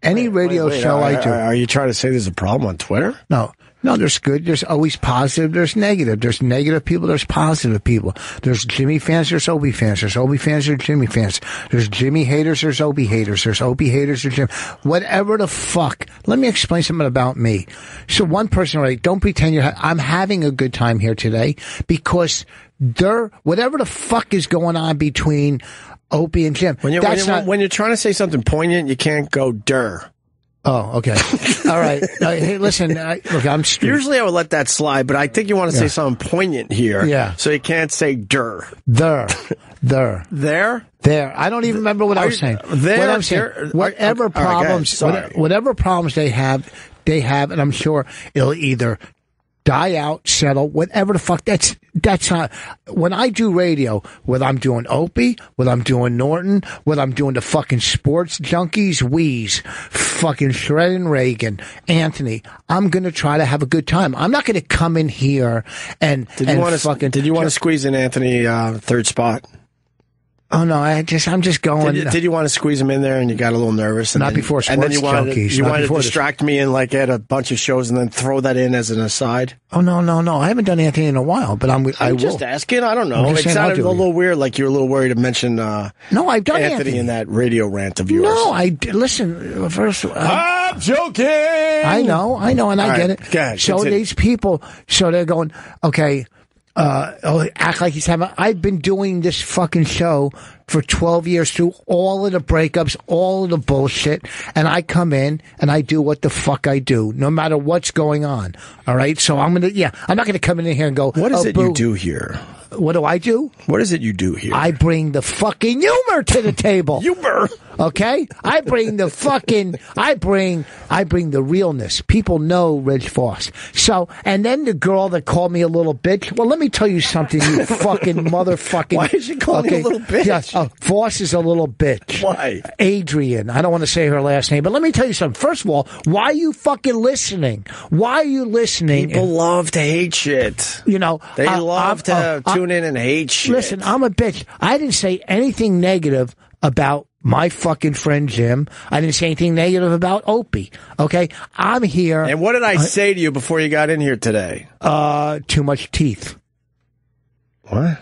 any radio show I do. Are you trying to say there's a problem on Twitter? No, there's good. There's always positive. There's negative. There's negative people. There's positive people. There's Jimmy fans. There's Opie fans. There's Opie fans. There's Jimmy fans. There's Jimmy haters. There's Opie haters. There's Opie haters. There's Jimmy. Whatever the fuck. Let me explain something about me. So one person, right? Don't pretend I'm having a good time here today because whatever the fuck is going on between Opie and Jim. When you're trying to say something poignant, you can't go "der." Oh, okay. All right. Hey, listen. Look, I'm street. Usually I would let that slide, but I think you want to say something poignant here. Yeah. So you can't say "der." There. There. I don't even remember what I was saying. There. What I'm saying. Whatever problems. Whatever problems they have, and I'm sure it'll either die out, settle, whatever the fuck. That's not, when I do radio, whether I'm doing Opie, whether I'm doing Norton, whether I'm doing the fucking sports junkies, Wheeze, fucking Shred and Reagan, Anthony, I'm going to try to have a good time. I'm not going to come in here and Did you want to squeeze in Anthony third spot? Oh no, I'm just going. Did you want to squeeze him in there, and you got a little nervous? Not before Sports And then you wanted to Junkies. distract me and like add a bunch of shows, and then throw that in as an aside. Oh no! I haven't done anything in a while, but I will. Just asking. I don't know. It sounded a little weird, like you were a little worried to mention. No, I've done Anthony in that radio rant of yours. No, listen. First, I'm joking. I know, and I get it. Go ahead, so continue. these people, they're going, okay. Act like he's having. I've been doing this fucking show for 12 years through all of the breakups, all of the bullshit, and I come in and I do what the fuck I do, no matter what's going on. All right, so I'm not gonna come in here and go. What is it you do here? What do I do? What is it you do here? I bring the fucking humor to the table. Humor. Okay? I bring the fucking, I bring the realness. People know Reg Foss. So, and then the girl that called me a little bitch. Well, let me tell you something, you fucking motherfucking. Why is she calling me a little bitch? Yes, Foss is a little bitch. Why? Adrian. I don't want to say her last name, but let me tell you something. First of all, why are you fucking listening? Why are you listening? People love to hate shit. You know, they love to tune in and hate shit. Listen, I'm a bitch. I didn't say anything negative about my fucking friend Jim. I didn't say anything negative about Opie. Okay? I'm here. And what did I say to you before you got in here today? Too much teeth. What?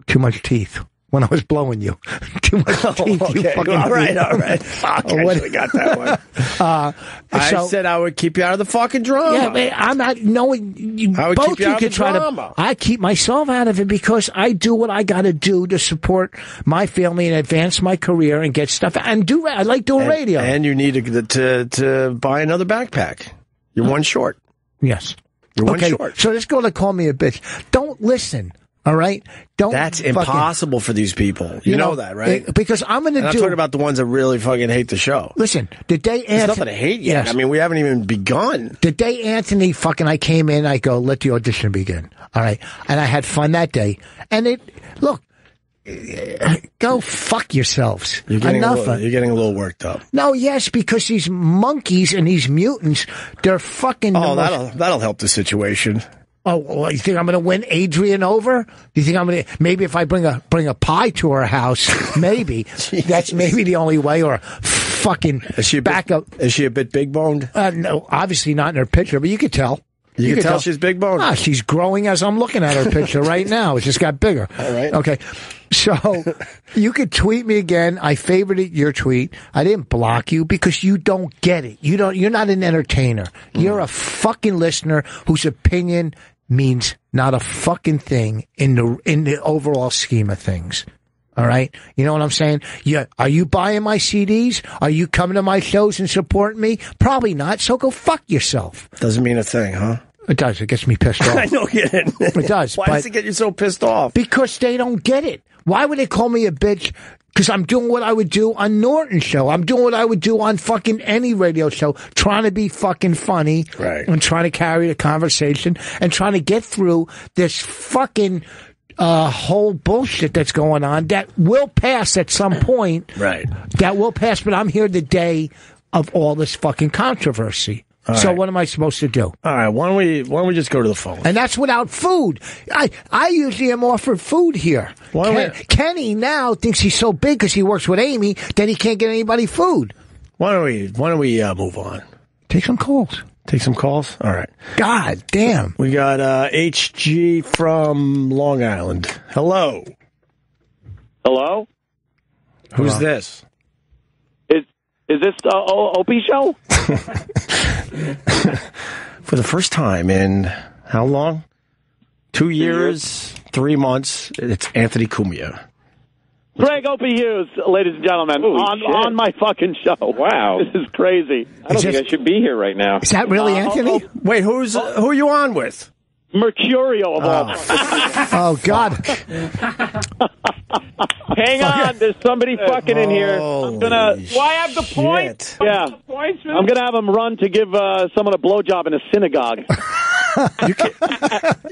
Too much teeth. When I was blowing you. Too much teeth. Okay. You fucking all right. Fuck, I should have got that one. I said I would keep you out of the fucking drama. Yeah, man, I'm not knowing. I would both keep you you out could of the try drama. I keep myself out of it because I do what I got to do to support my family and advance my career and get stuff. And I like doing radio. And you need to buy another backpack. You're one short. Yes. You're one short. So this girl that called me a bitch. Don't listen. All right? That's impossible for these people. You know that, right? Because I'm going to do... I'm talking about the ones that really fucking hate the show. Listen, the day Anthony... There's nothing to hate yet. Yes. I mean, we haven't even begun. The day Anthony I came in, I go, let the audition begin. All right? And I had fun that day. And look, go fuck yourselves. You're getting a little worked up. No, yes, because these monkeys and these mutants, they're fucking... Oh, that'll help the situation. Oh, well, you think I'm going to win Adrian over? Do you think I'm going to? Maybe if I bring a pie to her house, maybe that's maybe the only way. Or fucking backup. Is she a bit big boned? No, obviously not in her picture, but you could tell. You can tell she's big boned. She's growing as I'm looking at her picture right now. It just got bigger. All right. Okay. So you could tweet me again. I favorited your tweet. I didn't block you because you don't get it. You're not an entertainer. You're a fucking listener whose opinion means not a fucking thing in the overall scheme of things. All right? You know what I'm saying? Yeah. Are you buying my CDs? Are you coming to my shows and supporting me? Probably not. So go fuck yourself. Doesn't mean a thing, huh? It does. It gets me pissed off. I know you didn't. It does. Why does it get you so pissed off? Because they don't get it. Why would they call me a bitch? Because I'm doing what I would do on Norton's show. I'm doing what I would do on fucking any radio show, trying to be fucking funny, right, and trying to carry the conversation and trying to get through this fucking whole bullshit that's going on that will pass at some point. Right. That will pass, but I'm here the day of all this fucking controversy. So what am I supposed to do? All right, why don't we just go to the phone? And that's without food. I usually am offered food here. Kenny now thinks he's so big because he works with Amy that he can't get anybody food. Why don't we move on? Take some calls. Take some calls? All right. God damn. We got HG from Long Island. Hello. Hello? Who's this? Is this Opie show? For the first time in how long? 2 years, 3 months. It's Anthony Cumia. Greg Opie Hughes, ladies and gentlemen, on my fucking show. Wow. This is crazy. I don't think I should be here right now. Is that really Anthony? Wait, who are you on with? Mercurio of all. Oh, God. Hang on, there's somebody fucking in here. I'm gonna. Do I have the point? Yeah. I'm gonna have him run to give someone a blowjob in a synagogue.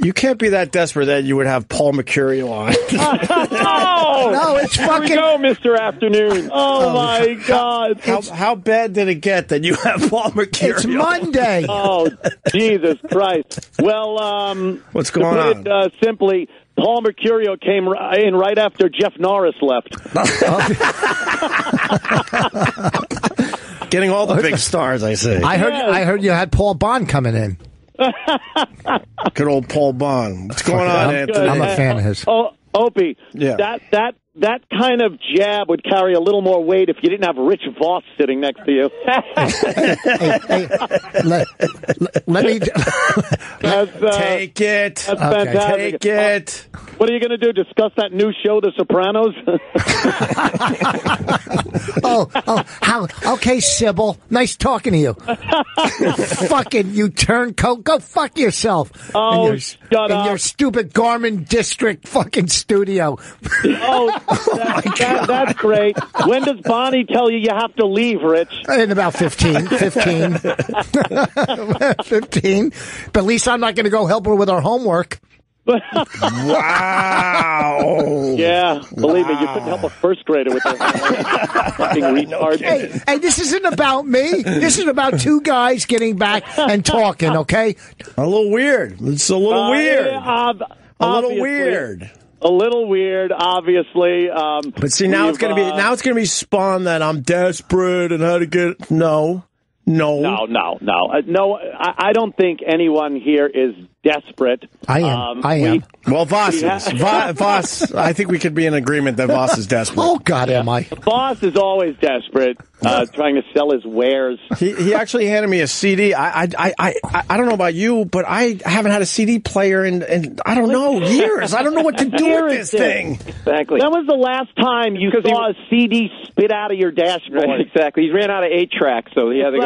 You can't be that desperate that you would have Paul Mercurio on. No, it's fucking. Here we go, Mr. Afternoon. Oh my God. How bad did it get that you have Paul Mercurio? It's Monday. Oh, Jesus Christ. Well, what's going on? To put it simply, Paul Mercurio came in right after Jeff Norris left. Getting all the big stars, I say. I heard you had Paul Bond coming in. Good old Paul Bond. What's going on, Anthony? I'm a fan of his. Opie, that kind of jab would carry a little more weight if you didn't have Rich Voss sitting next to you. Let me take it. That's fantastic. Take it. What are you going to do? Discuss that new show, The Sopranos? Okay, Sybil. Nice talking to you. Fucking you turncoat. Go fuck yourself. Oh, shut up. In your stupid Garmin District fucking studio. That's great. When does Bonnie tell you have to leave, Rich? In about 15. 15. But at least I'm not going to go help her with her homework. Wow. Yeah, believe me, you couldn't help a first grader with their fucking retard. Hey, this isn't about me. This is about two guys getting back and talking, okay? A little weird. It's a little weird. Yeah, a little weird. A little weird, obviously. But see, now it's going to be spun that I'm desperate and how to get No. I don't think anyone here is desperate. I am. Well, Voss is. Voss, I think we could be in agreement that Voss is desperate. Oh, God, am I? Voss is always desperate, trying to sell his wares. He actually handed me a CD. I don't know about you, but I haven't had a CD player in I don't know, years. I don't know what to do with this thing. Exactly. When was the last time you saw a CD spit out of your dashboard? Right, exactly. He ran out of 8-tracks, so he had to go.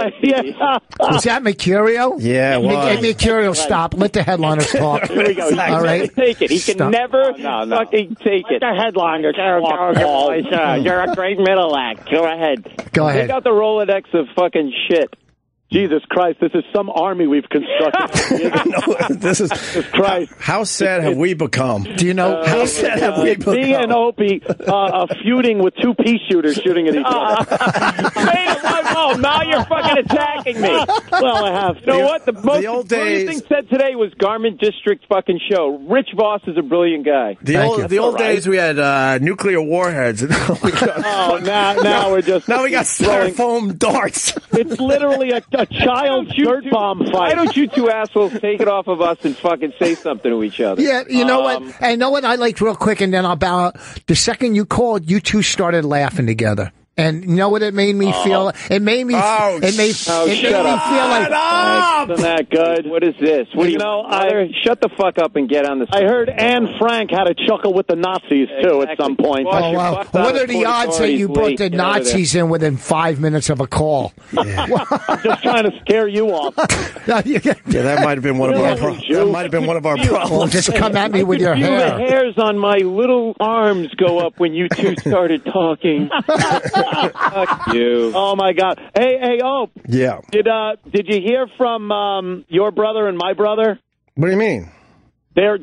Was that Mercurio? Yeah, it was. Mercurio, stop. Let the headliners talk. Here we go. All right. Take it. He can never fucking take it. The headliner. You're a great middle act. Go ahead. Go ahead. Take out the Rolodex of fucking shit. Jesus Christ, this is some army we've constructed. This is Christ. How sad have we become? Do you know how sad have we become? Me and Opie feuding with two pea shooters shooting at each other. Oh, now you're fucking attacking me. Well, I have to. You know what? The most brilliant thing said today was Garmin District fucking show. Rich Voss is a brilliant guy. The old days we had nuclear warheads. Now we're just now we got styrofoam darts. It's literally a child's dirt bomb fight. Why don't you two assholes take it off of us and fucking say something to each other? Yeah, you know what? I know what I liked real quick, and then I'll bow out. The second you called, you two started laughing together. And you know what it made me feel? It made me. It made me feel like. Isn't that good? What is this? Shut the fuck up and get on the. I heard Anne Frank had a chuckle with the Nazis too at some point. Oh, wow. What are the odds that you brought the Nazis in within 5 minutes of a call? Yeah. I'm just trying to scare you off. Yeah, that might have been one of our problems. That might have been one of our problems. Well, just come at me with your hair. The hairs on my little arms go up when you two started talking. Fuck you. Oh my God. Hey, Yeah. Did you hear from your brother and my brother? What do you mean? They're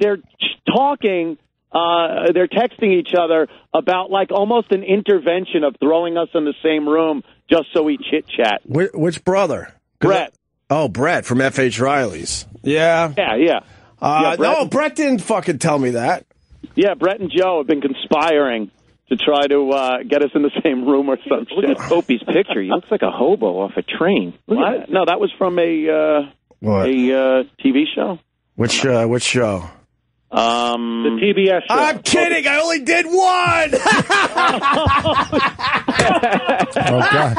talking. They're texting each other about like almost an intervention of throwing us in the same room just so we chit chat. Which brother? Brett. Brett from F.H. Riley's. Yeah. Yeah. No, Brett didn't fucking tell me that. Yeah, Brett and Joe have been conspiring to try to get us in the same room or something. Look at Opie's picture. He looks like a hobo off a train. What? No, that was from a TV show. Which show? The TBS show. I'm kidding. I only did one. Oh God.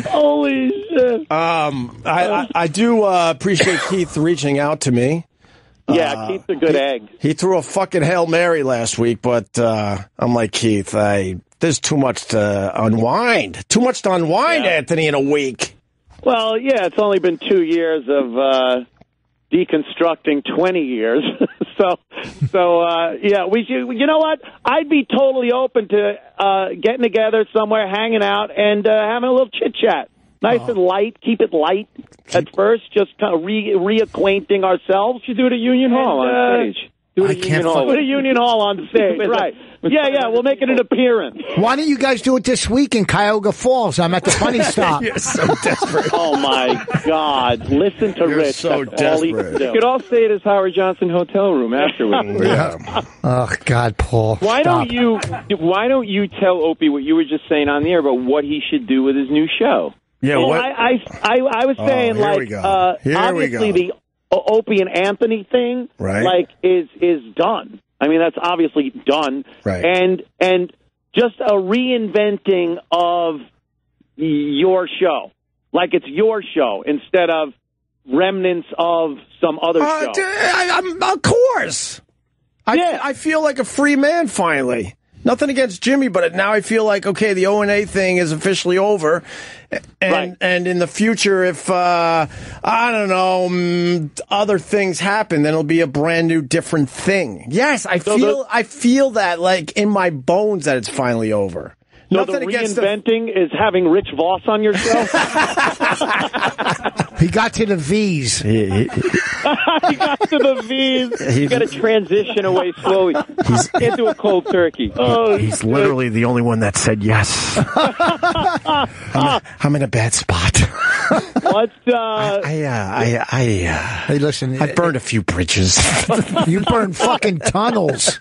Holy shit. I do appreciate Keith reaching out to me. Yeah, Keith's a good egg. He threw a fucking Hail Mary last week, but I'm like, Keith, there's too much to unwind. Too much to unwind, Anthony, in a week. Well, yeah, it's only been 2 years of deconstructing 20 years. So yeah, we should. You know what? I'd be totally open to getting together somewhere, hanging out, and having a little chit-chat. Nice and light. Keep it light at first. Just kind of reacquainting ourselves. You do it at Union Hall on stage. Do it at Union Hall on stage, right? Yeah, we'll make it an appearance. Why don't you guys do it this week in Cuyahoga Falls? I'm at the Funny Stop. You're so desperate. Oh, my God. Listen to You're Rich. so That's all he desperate. can do. You could all stay at his Howard Johnson hotel room afterwards. Yeah. Oh, God, Paul. Why stop. don't you tell Opie what you were just saying on the air about what he should do with his new show? Yeah, Well, what? I was saying, here like, we go. Here we obviously go. the Opie and Anthony thing, Right. like, is done. I mean, that's obviously done. Right. And just a reinventing of your show. Like it's your show instead of remnants of some other show. Of course. Yeah. I feel like a free man finally. Nothing against Jimmy, but now I feel like, okay, the O&A thing is officially over. And in the future, if, I don't know, other things happen, then it'll be a brand new, different thing. Yes, I feel that, like, in my bones that it's finally over. So the reinventing is having Rich Voss on your show? He got to the V's. He got to the V's. You got to transition away slowly. Can't do a cold turkey. He's literally the only one that said yes. I'm in a bad spot. What? Hey, listen. I burned a few bridges. You burned fucking tunnels.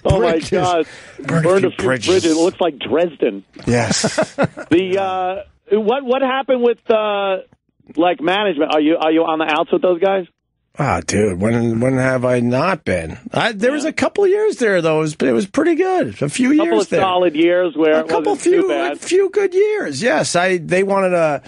Oh, Bridges. my God. Burned a few bridges. It looks like Dresden. Yes. What happened with like management? Are you on the outs with those guys? Ah, dude, when have I not been? There was a couple of years there, though. It was pretty good. A few years couple of there. solid years where it wasn't too bad. A few good years. Yes, they wanted a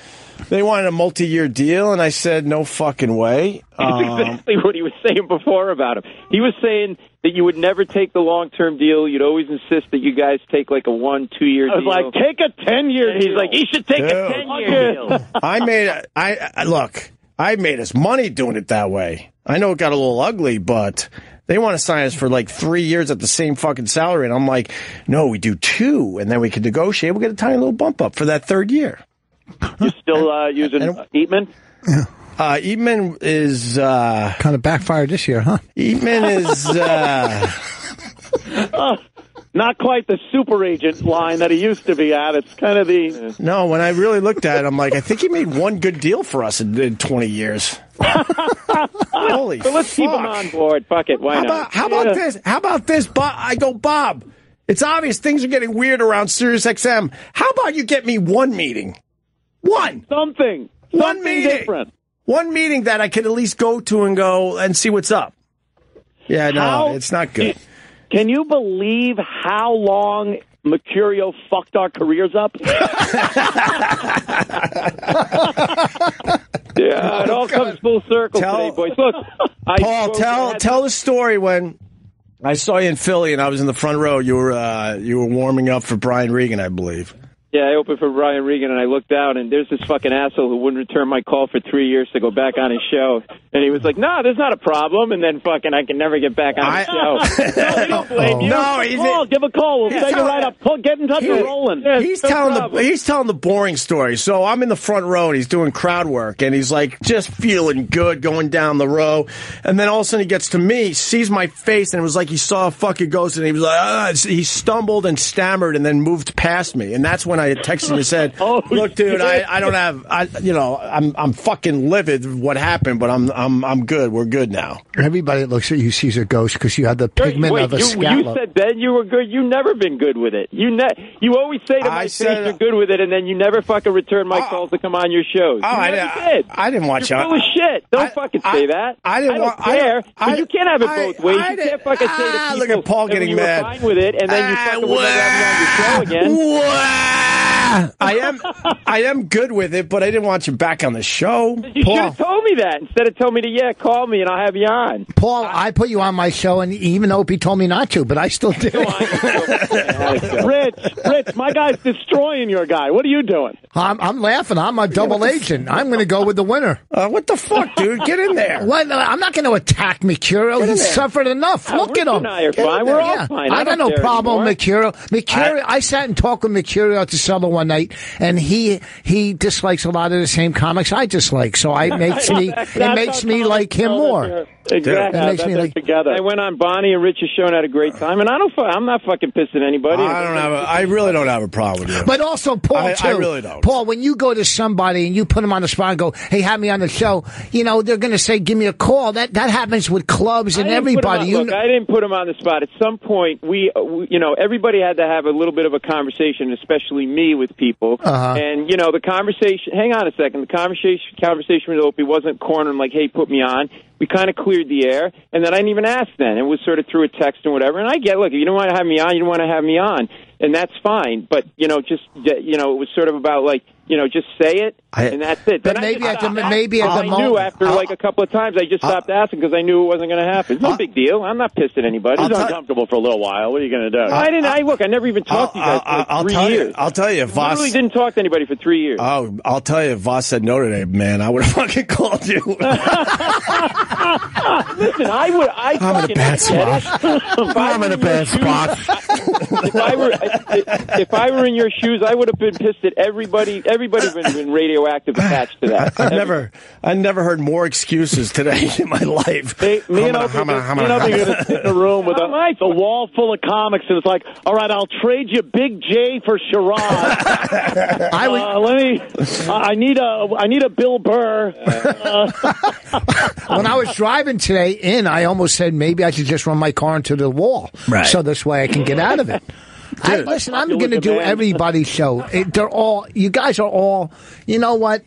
multi-year deal, and I said no fucking way. That's exactly what he was saying before about him. He was saying that you would never take the long-term deal. You'd always insist that you guys take like a 1-2 year deal. I was like, take a 10-year deal. He's like, he should take a 10-year deal. I made us money doing it that way. I know it got a little ugly, but they want to sign us for like 3 years at the same fucking salary. And I'm like, no, we do 2, and then we can negotiate. We'll get a tiny little bump up for that 3rd year. You still using Eatman? Yeah. Eatman is... kind of backfired this year, huh? Eatman is... Not quite the super agent line that he used to be at. It's kind of the... No, when I really looked at it, I'm like, I think he made one good deal for us in 20 years. Holy So let's keep him on board. Fuck it. Why not? How about this? How about this, Bob? I go, Bob, it's obvious things are getting weird around SiriusXM. How about you get me one meeting? One Something meeting. different. One meeting that I can at least go to and go and see what's up. Yeah, no, it's not good. Can you believe how long Mercurio fucked our careers up? Yeah, it all comes full circle today, boys. Look, Paul, tell the story when I saw you in Philly and I was in the front row. You were warming up for Brian Regan, I believe. Yeah, I opened for Brian Regan, and I looked out, and there's this fucking asshole who wouldn't return my call for 3 years to go back on his show. And he was like, no, there's not a problem. And then fucking I can never get back on the show. No, we don't blame you. No, give a call. We'll take it right up. Get in touch with Roland. He's telling the boring story. So I'm in the front row, and he's doing crowd work, and he's like just feeling good going down the row. And then all of a sudden he gets to me, sees my face, and it was like he saw a fucking ghost, and he was like, he stumbled and stammered and then moved past me. And that's when I had texted him and said, look, dude, I don't have, I'm fucking livid what happened, but I'm good. We're good now. Everybody that looks at you sees a ghost because you have the pigment of a scallop. You said then you were good. You've never been good with it. You always say to my face you're good with it, and then you never fucking return my calls to come on your shows. I didn't watch You're full of shit. Don't fucking say that. I don't care. But you can't have it both ways. You can't fucking say to people, look at Paul getting you mad. were fine with it, and then you fucking would never have me on your show again. I am good with it, but I didn't want you back on the show. You should have told me that instead of telling me to call me and I'll have you on. Paul, I put you on my show, and even Opie told me not to, but I still did. Rich, my guy's destroying your guy. What are you doing? I'm laughing. I'm a double agent. I'm going to go with the winner. What the fuck, dude? Get in there. What? I'm not going to attack Mercurio. He's suffered enough. Look at him. And I are fine. We're all fine. I got no problem with Mercurio. I sat and talked with Mercurio at the cellar one night, and he dislikes a lot of the same comics I dislike. So it makes me like him more. Exactly. That makes me like together. I went on Bonnie and Rich's show and had a great time, and I'm not fucking pissing anybody. I really don't have a problem with you. But also, Paul, too. I really don't. Paul, when you go to somebody and you put them on the spot and go, "Hey, have me on the show," they're going to say, "Give me a call." That happens with clubs and everybody. Look, I didn't put him on the spot. At some point, we everybody had to have a little bit of a conversation, especially me with people. And the conversation. Hang on a second. The conversation with Opie wasn't cornering like, "Hey, put me on." We kind of cleared the air, and then I didn't even ask then. It was sort of through a text and whatever. And I get, look, if you don't want to have me on, you don't want to have me on. And that's fine. But, it was sort of about like, just say it, and that's it. But then maybe at the moment. I knew after like a couple of times, I just stopped asking because I knew it wasn't going to happen. It's no big deal. I'm not pissed at anybody. It's uncomfortable for a little while. What are you going to do? I never even talked to you guys for 3 years. I'll tell you, if Voss... I literally didn't talk to anybody for 3 years. Oh, I'll tell you, if Voss said no today, man, I would have fucking called you. Listen, I'm in a bad spot. I'm in a bad spot. If I were in your shoes, I would have been pissed at everybody. Everybody would have been radioactive attached to that. I never heard more excuses today in my life. Me and Opie are going to sit in a room with a wall full of comics, and it's like, all right, I'll trade you Big J for Sherrod. I need a Bill Burr. When I was driving today I almost said maybe I should just run my car into the wall, so this way I can get out of it. Listen, I'm going to do everybody's show. You guys are all, you know what?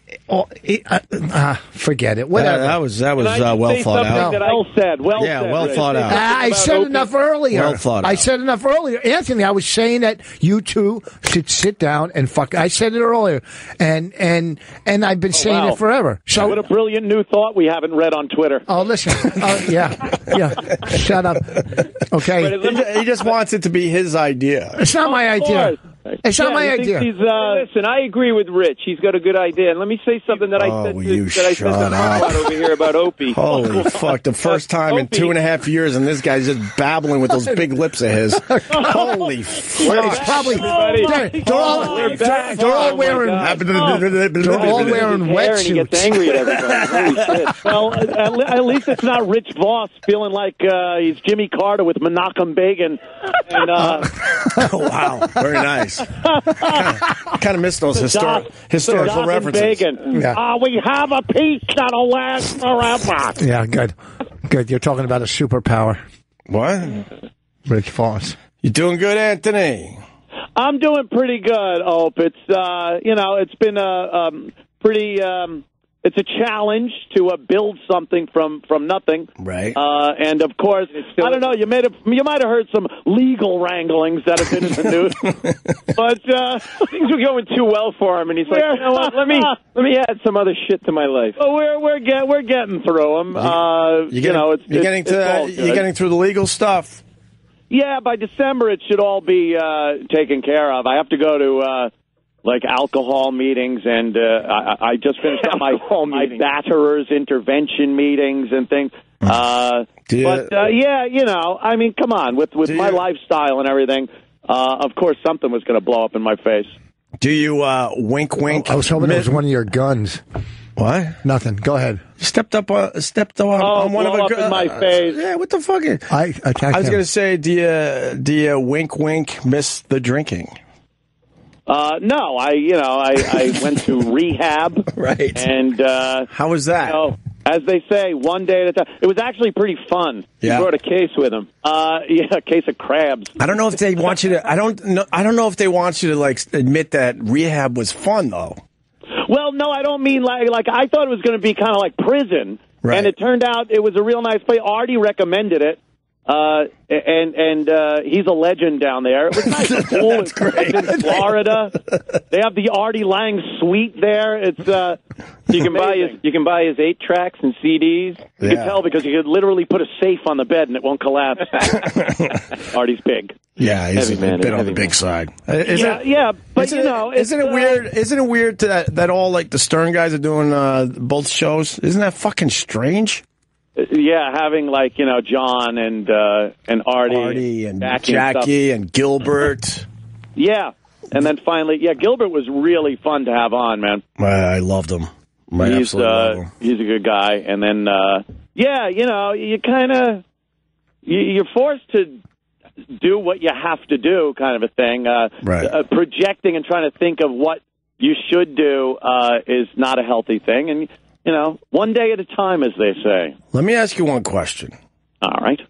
Forget it. Whatever. That was well thought out. Well said. Well thought out. I said enough earlier. Well thought out. I said enough earlier. Anthony, I was saying that you two should sit down and fuck. I said it earlier. And I've been saying it forever. So what a brilliant new thought we haven't read on Twitter. Oh, listen. Yeah. Shut up. Okay. He just wants it to be his idea. It's not my idea. It's not my idea. Listen, I agree with Rich. He's got a good idea. And let me say something that I said to Mark over here about Opie. Holy fuck. The first time in 2.5 years, and this guy's just babbling with those big lips of his. Holy fuck. It's probably... They're all wearing wetsuits. He gets angry at everybody. Well, at least it's not Rich Voss feeling like he's Jimmy Carter with Menachem Begin. And, wow. Very nice. Kind of missed those historical references. Yeah. We have a peace that'll last forever. Yeah, good. You're talking about a superpower. What? Rich Voss. You doing good, Anthony? I'm doing pretty good, Hope. It's it's been a pretty. It's a challenge to build something from nothing, right? And of course, I don't know. You might have heard some legal wranglings that have been in the news, but things were going too well for him, and he's like, you know what? Let me add some other shit to my life. Well, we're getting through them. You're getting through the legal stuff. Yeah, by December it should all be taken care of. I have to go to alcohol meetings, and I just finished up my batterers intervention meetings and things. I mean, come on, with my lifestyle and everything, of course something was going to blow up in my face. Do you wink? I was hoping it was one of your guns. What? Nothing. Go ahead. Stepped on one of a gun in my face. Yeah, what the fuck? I was going to say, do you wink miss the drinking? No, I went to rehab. Right. And how was that? As they say, one day at a time. It was actually pretty fun. Yeah. He brought a case with him. A case of crabs. I don't know if they want you to. I don't know if they want you to admit that rehab was fun though. Well, no, I don't mean like I thought it was going to be kind of like prison, right. And it turned out it was a real nice place. Artie recommended it. And he's a legend down there. It was nice and cool. That's great. It's in Florida. They have the Artie Lang suite there. It's you can buy his 8 tracks and CDs. You can tell because you could literally put a safe on the bed and it won't collapse. Artie's big. Yeah, he's a bit on the big side. But isn't it weird? Isn't it weird that all the Stern guys are doing both shows? Isn't that fucking strange? Yeah, having John and Artie and Jackie and Gilbert. Yeah, and then finally, Gilbert was really fun to have on, man. I loved him. He's a good guy. And then yeah, you kind of you're forced to do what you have to do, kind of a thing. Right. Projecting and trying to think of what you should do is not a healthy thing, and one day at a time, as they say. Let me ask you one question. All right.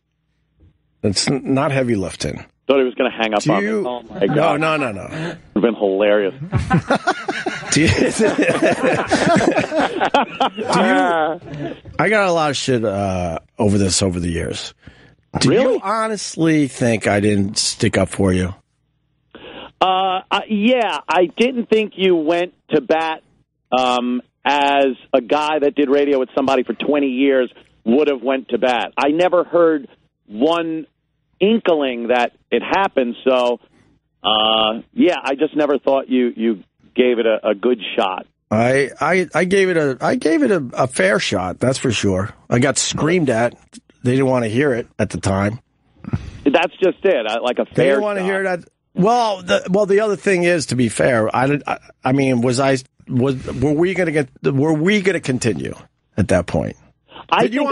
It's not heavy lifting. Thought he was going to hang up on me. Oh, my God. No. It would have been hilarious. I got a lot of shit over the years. Do you honestly think I didn't stick up for you? Yeah, I didn't think you went to bat as a guy that did radio with somebody for 20 years would have went to bat. I never heard one inkling that it happened, so yeah, I just never thought you gave it a good shot. I gave it a fair shot, that's for sure. I got screamed at. They didn't want to hear it at the time. That's just it. Like a fair. They didn't want to hear that. Well, the other thing is, to be fair, I mean, were we going to continue at that point? Did you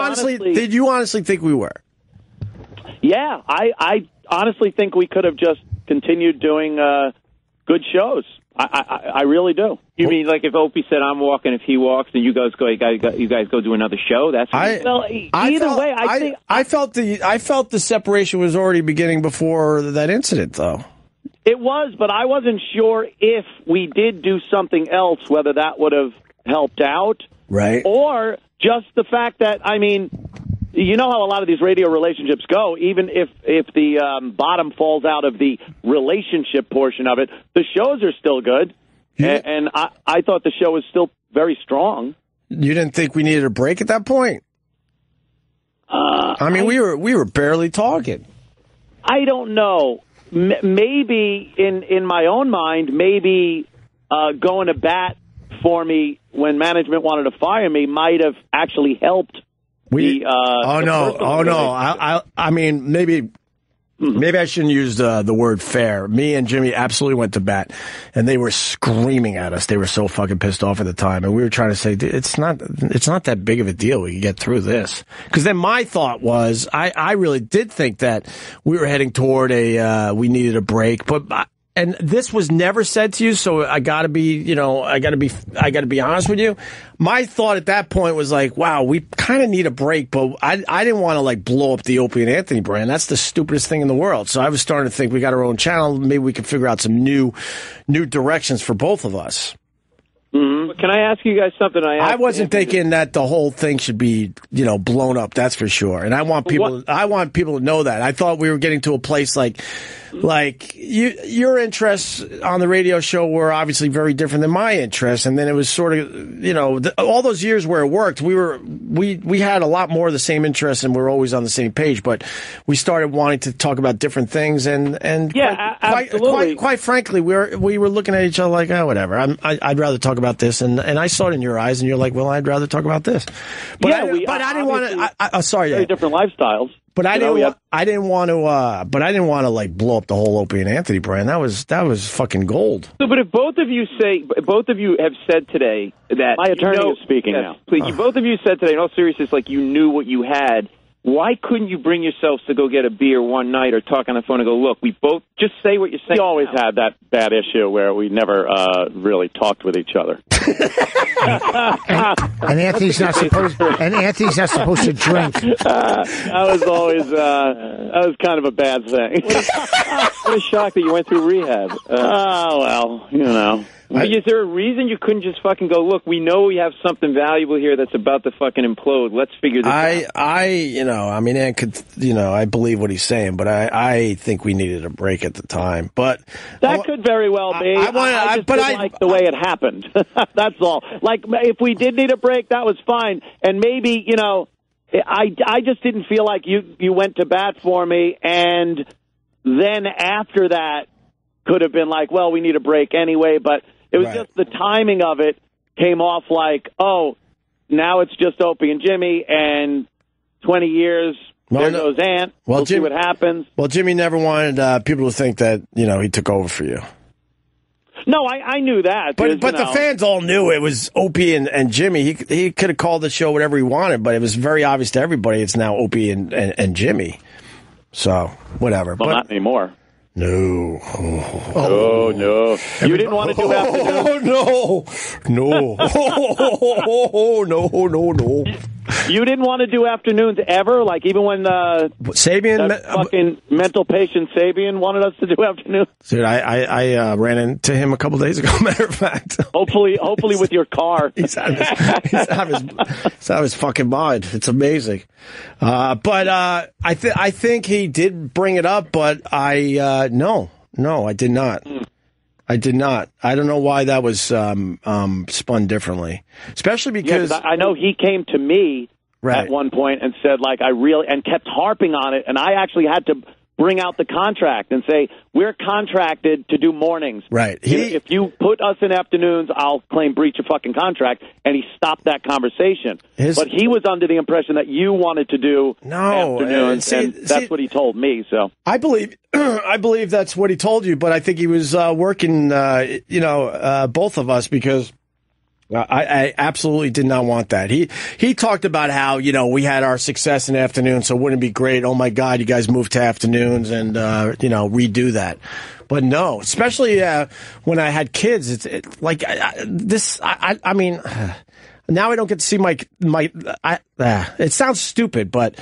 honestly think we were? Yeah, I honestly think we could have just continued doing good shows. I really do. You mean like if Opie said I'm walking, if he walks, then you guys go do another show? That's either way. I felt the separation was already beginning before that incident, though. It was, but I wasn't sure if we did do something else, whether that would have helped out, right? Or just the fact that, I mean, you know how a lot of these radio relationships go. Even if the bottom falls out of the relationship portion of it, the shows are still good. Yeah. And I thought the show was still very strong. You didn't think we needed a break at that point? I mean, we were barely talking. I don't know. Maybe in my own mind, maybe going to bat for me when management wanted to fire me might have actually helped. I mean, maybe I shouldn't use the word fair. Me and Jimmy absolutely went to bat, and they were screaming at us. They were so fucking pissed off at the time, and we were trying to say it's not that big of a deal. We can get through this. Because then my thought was, I really did think that we were heading toward we needed a break, but. And this was never said to you, so I gotta be honest with you. My thought at that point was like, wow, we kind of need a break, but I didn't want to like blow up the Opie and Anthony brand. That's the stupidest thing in the world. So I was starting to think we got our own channel. Maybe we could figure out some new directions for both of us. Mm-hmm. Can I ask you guys something? I wasn't thinking that the whole thing should be, blown up. That's for sure. And I want people to know that. I thought we were getting to a place like your interests on the radio show were obviously very different than my interests, and then it was sort of, all those years where it worked, we had a lot more of the same interests, and we were always on the same page. But we started wanting to talk about different things, and quite frankly, we were looking at each other like, oh, whatever. I'd rather talk about this, and I saw it in your eyes, and you're like, well, I'd rather talk about this. But I didn't want to. Sorry, very different lifestyles. But I didn't want to like blow up the whole Opie and Anthony brand. That was fucking gold. So, but if both of you have said today that my attorney is speaking now. Please, both of you said today, in all seriousness, like you knew what you had. Why couldn't you bring yourselves to go get a beer one night or talk on the phone and go, look, we both just say what you're saying? We always had that bad issue where we never really talked with each other. and Anthony's not supposed to drink. That was kind of a bad thing. What a shock that you went through rehab. Is there a reason you couldn't just fucking go, look, we know we have something valuable here that's about to fucking implode. Let's figure this out. I believe what he's saying, but I think we needed a break at the time. But that could very well be. I just didn't like the way it happened. That's all. Like, if we did need a break, that was fine. And maybe, I just didn't feel like you went to bat for me, and then after that could have been like, well, we need a break anyway, but it was just the timing of it came off like, oh, now it's just Opie and Jimmy, and 20 years, there goes Ant. We'll see what happens. Well, Jimmy never wanted people to think that, he took over for you. No, I knew that. But the fans all knew it was Opie and Jimmy. He could have called the show whatever he wanted, but it was very obvious to everybody it's now Opie and Jimmy. So, whatever. Well, not anymore. No. Oh, no. You didn't want to do afternoons? No. No. You didn't want to do afternoons ever? Like, even when Sabian, fucking mental patient Sabian wanted us to do afternoons? Dude, I ran into him a couple days ago, matter of fact. Hopefully with your car. He's out of his fucking mind. It's amazing. But I think he did bring it up, but no, I did not. I did not. I don't know why that was spun differently, especially because I know he came to me at one point and said, like, and kept harping on it, and I actually had to bring out the contract and say, we're contracted to do mornings. Right. If you put us in afternoons, I'll claim breach of fucking contract, and he stopped that conversation. But he was under the impression that you wanted to do afternoons, and that's what he told me. So I believe that's what he told you, but I think he was working, both of us, because I absolutely did not want that. He talked about how, we had our success in afternoons, so wouldn't it be great? Oh my God, you guys moved to afternoons and, redo that. But no, especially, when I had kids, it's like this, I mean, now I don't get to see it sounds stupid, but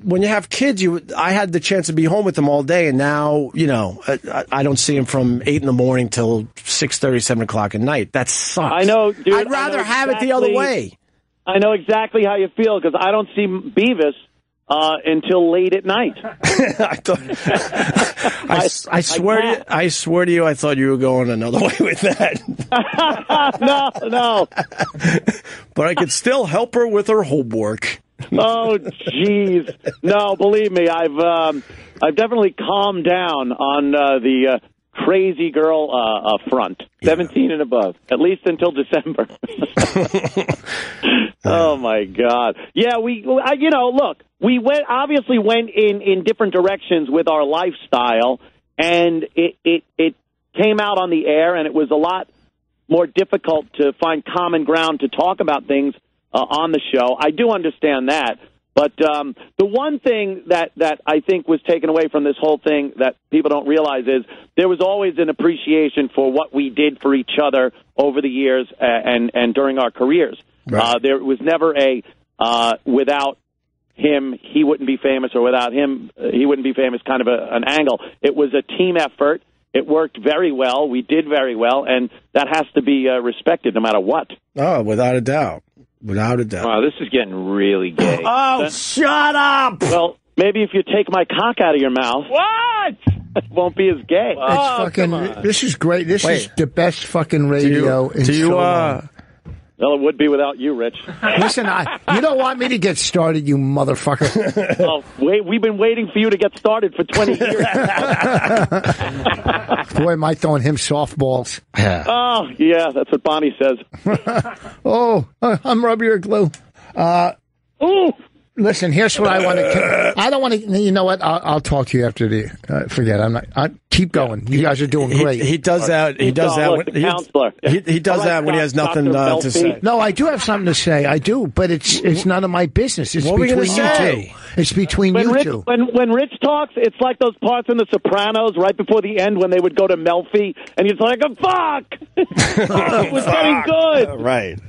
when you have kids, I had the chance to be home with them all day, and now, I don't see them from 8 in the morning till 6:30, 7 o'clock at night. That sucks. I know, dude. I'd rather have it the other way. I know exactly how you feel, because I don't see Beavis until late at night. I swear to you, I thought you were going another way with that. No. But I could still help her with her homework. Oh, jeez. No, believe me, I've definitely calmed down on the crazy girl front. 17 and above, at least until December. Oh my God. Yeah, look, we obviously went in different directions with our lifestyle, and it came out on the air, and it was a lot more difficult to find common ground to talk about things on the show. I do understand that. But the one thing that I think was taken away from this whole thing that people don't realize is there was always an appreciation for what we did for each other over the years and during our careers. Right. There was never without him, he wouldn't be famous, or without him, he wouldn't be famous kind of an angle. It was a team effort. It worked very well. We did very well, and that has to be respected no matter what. Oh, without a doubt. Without a doubt. Wow, this is getting really gay. Oh, shut up! Well, maybe if you take my cock out of your mouth. What? It won't be as gay. This is great. This is the best fucking radio in so long. Well, it would be without you, Rich. Listen, you don't want me to get started, you motherfucker. Oh, we've been waiting for you to get started for 20 years. Boy, am I throwing him softballs. Oh, yeah, that's what Bonnie says. I'm rubber glue. Ooh. Listen, here's what I want to. I don't want to. You know what? I'll talk to you after the. Forget. I'm not. Keep going. You guys are doing great. He does that. He does that. Counselor. He does that when he has nothing to say. No, I do have something to say. I do, but it's none of my business. It's between you two. It's between you two. When Rich talks, it's like those parts in The Sopranos right before the end when they would go to Melfi, and he's like, "Oh, fuck!" It was getting good. Right.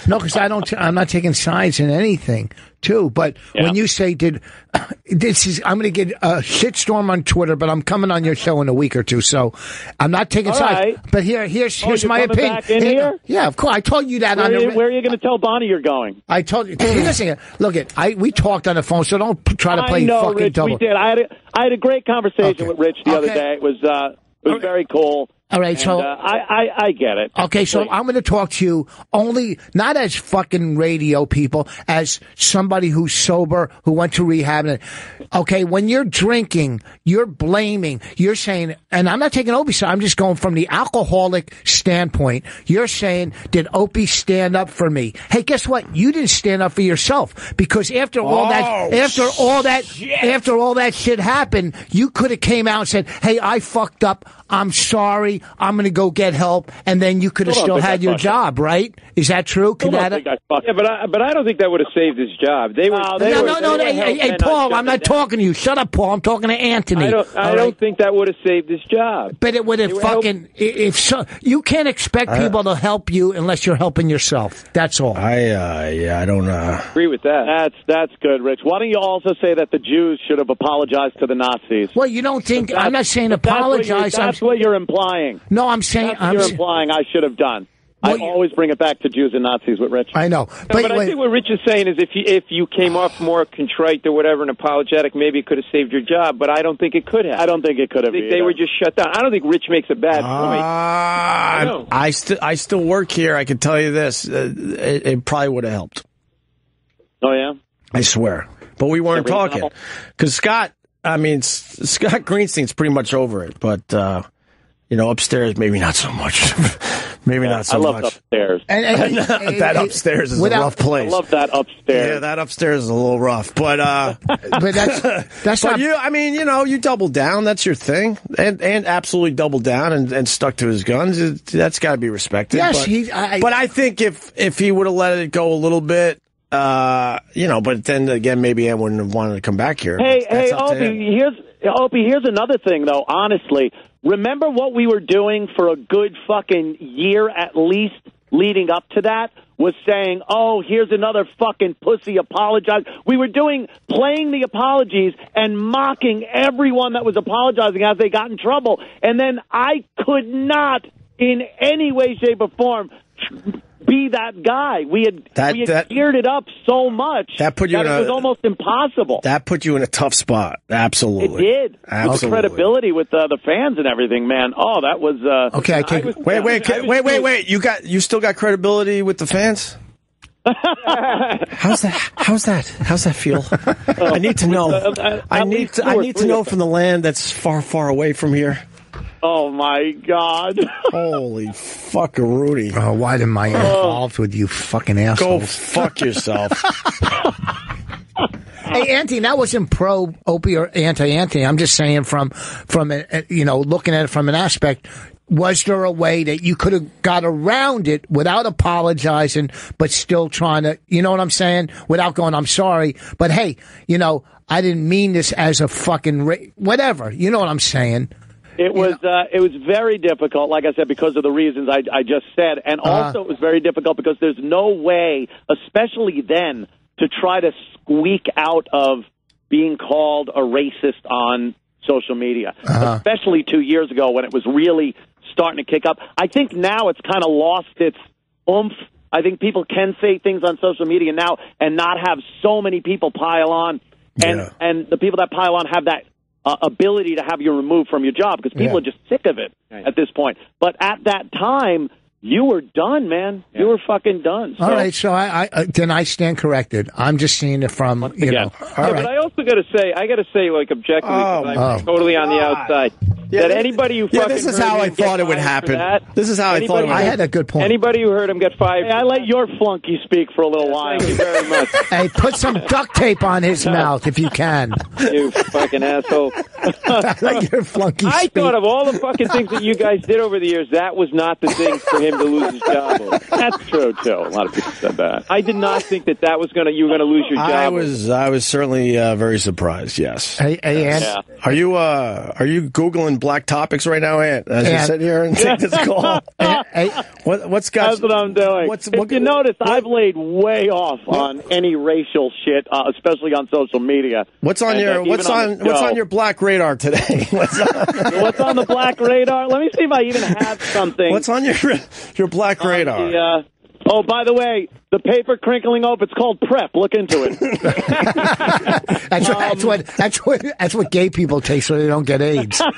No, because I'm not taking sides in anything, too. But when you say I'm going to get a shitstorm on Twitter, but I'm coming on your show in a week or two, so I'm not taking sides. Right. But here's my opinion. Back in here? Yeah, of course. I told you that. Where are you going to tell Bonnie you're going? I told you. Listen, look, we talked on the phone, so don't try to play fucking Rich, double. We did. I had a great conversation with Rich the other day. It was very cool. All right, so I get it. Okay, so I'm going to talk to you only not as fucking radio people, as somebody who's sober, who went to rehab. Okay, when you're drinking, you're blaming, you're saying, and I'm not taking Opie's side, I'm just going from the alcoholic standpoint. You're saying, did Opie stand up for me? Hey, guess what? You didn't stand up for yourself, because after all that shit happened, you could have came out and said, hey, I fucked up. I'm sorry, I'm going to go get help, and then you could have still had your job, right? Is that true? But I don't think that would have saved his job. They were. No. Hey, Paul, I'm not talking to you. Shut up, Paul. I'm talking to Anthony. I don't think that would have saved his job. But it would have fucking. You can't expect people to help you unless you're helping yourself. That's all. I don't agree with that. That's good, Rich. Why don't you also say that the Jews should have apologized to the Nazis? Well, you don't think I'm not saying apologize. That's what you're implying. No, I'm saying you're implying I should have done. I always bring it back to Jews and Nazis with Rich. I know. But I think what Rich is saying is if you came off more contrite or whatever and apologetic, maybe it could have saved your job, but I don't think it could have. I don't think it could have. They were just shut down. I don't think Rich makes a bad point. I still work here. I can tell you this. It probably would have helped. Oh, yeah? I swear. But we weren't talking. Because Scott Greenstein's pretty much over it, but, upstairs, maybe not so much. Maybe not so much. I love upstairs. That upstairs is a rough place. I love that upstairs. Yeah, that upstairs is a little rough. But that's not... you doubled down. That's your thing. And absolutely doubled down and stuck to his guns. That's got to be respected. Yes, but I think if he would have let it go a little bit, but then again, maybe Ann wouldn't have wanted to come back here. Hey, Opie, here's another thing, though, honestly. Remember what we were doing for a good fucking year at least leading up to that? Was saying, here's another fucking pussy apologize. We were playing the apologies and mocking everyone that was apologizing as they got in trouble. And then I could not in any way, shape, or form be that guy. We had geared it up so much that it was almost impossible. That put you in a tough spot. Absolutely. It did. Absolutely. With credibility with the fans and everything, man. Oh, that was... okay, I take... Wait. You still got credibility with the fans? How's that feel? I need to know. I need to know from the land that's far, far away from here. Oh, my God. Holy fuckaroonie. Oh, why am I involved with you fucking assholes? Go fuck yourself. Hey, Anthony, that wasn't pro Opie or anti-Anthony. I'm just saying from looking at it from an aspect, was there a way that you could have got around it without apologizing, but still trying to, you know what I'm saying? Without going, I'm sorry, but hey, I didn't mean this as a fucking whatever. You know what I'm saying? It was very difficult, like I said, because of the reasons I just said. And also it was very difficult because there's no way, especially then, to try to squeak out of being called a racist on social media, especially 2 years ago when it was really starting to kick up. I think now it's kind of lost its oomph. I think people can say things on social media now and not have so many people pile on. And the people that pile on have that ability to have you removed from your job because people are just sick of it at this point. But at that time, you were done, man. You were fucking done. So. All right, so then I stand corrected. I'm just seeing it from, All right. But I also got to say, like, objectively, because I'm totally on the outside, that anybody who fucking this is how I thought it would happen. This is how I thought it would happen. I had a good point. Anybody who heard him get fired. Hey, I let your flunky speak for a little while. Thank you very much. Hey, put some duct tape on his mouth if you can. You fucking asshole. I let your flunky speak. I thought of all the fucking things that you guys did over the years, that was not the thing for him to lose his job over. That's true, too. A lot of people said that. I did not think that was you were going to lose your job. I was certainly very surprised, yes. Hey, Ant. Are you Googling black topics right now, Ant, as you sit here and take this call? What's got? That's what I'm doing. If you notice, I've laid way off on any racial shit, especially on social media. What's on your black radar today? What's on the black radar? Let me see if I even have something. What's on your black radar? By the way, the paper crinkling up, it's called PrEP. Look into it. That's what gay people take so they don't get AIDS. Oh,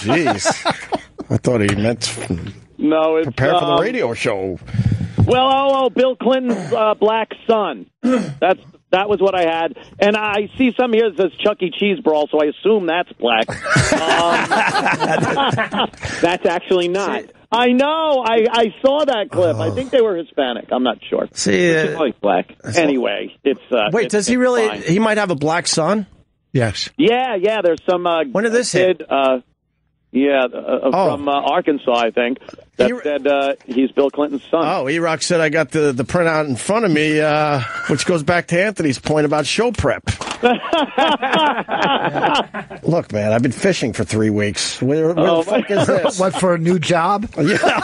jeez. I thought he meant prepare for the radio show. Well, Bill Clinton's black son. That was what I had. And I see some here that says Chuck E. Cheese Brawl, so I assume that's black. That's actually not. I know. I saw that clip. I think they were Hispanic. I'm not sure. See, black. Anyway, it's... Wait, does he really... Fine. He might have a black son? Yes. Yeah, there's some... when did this hit? Yeah, from Arkansas, I think. That said he's Bill Clinton's son. Oh, E-Rock said I got the printout in front of me, which goes back to Anthony's point about show prep. Look, man, I've been fishing for 3 weeks. Where the fuck is this? What, for a new job? Yeah.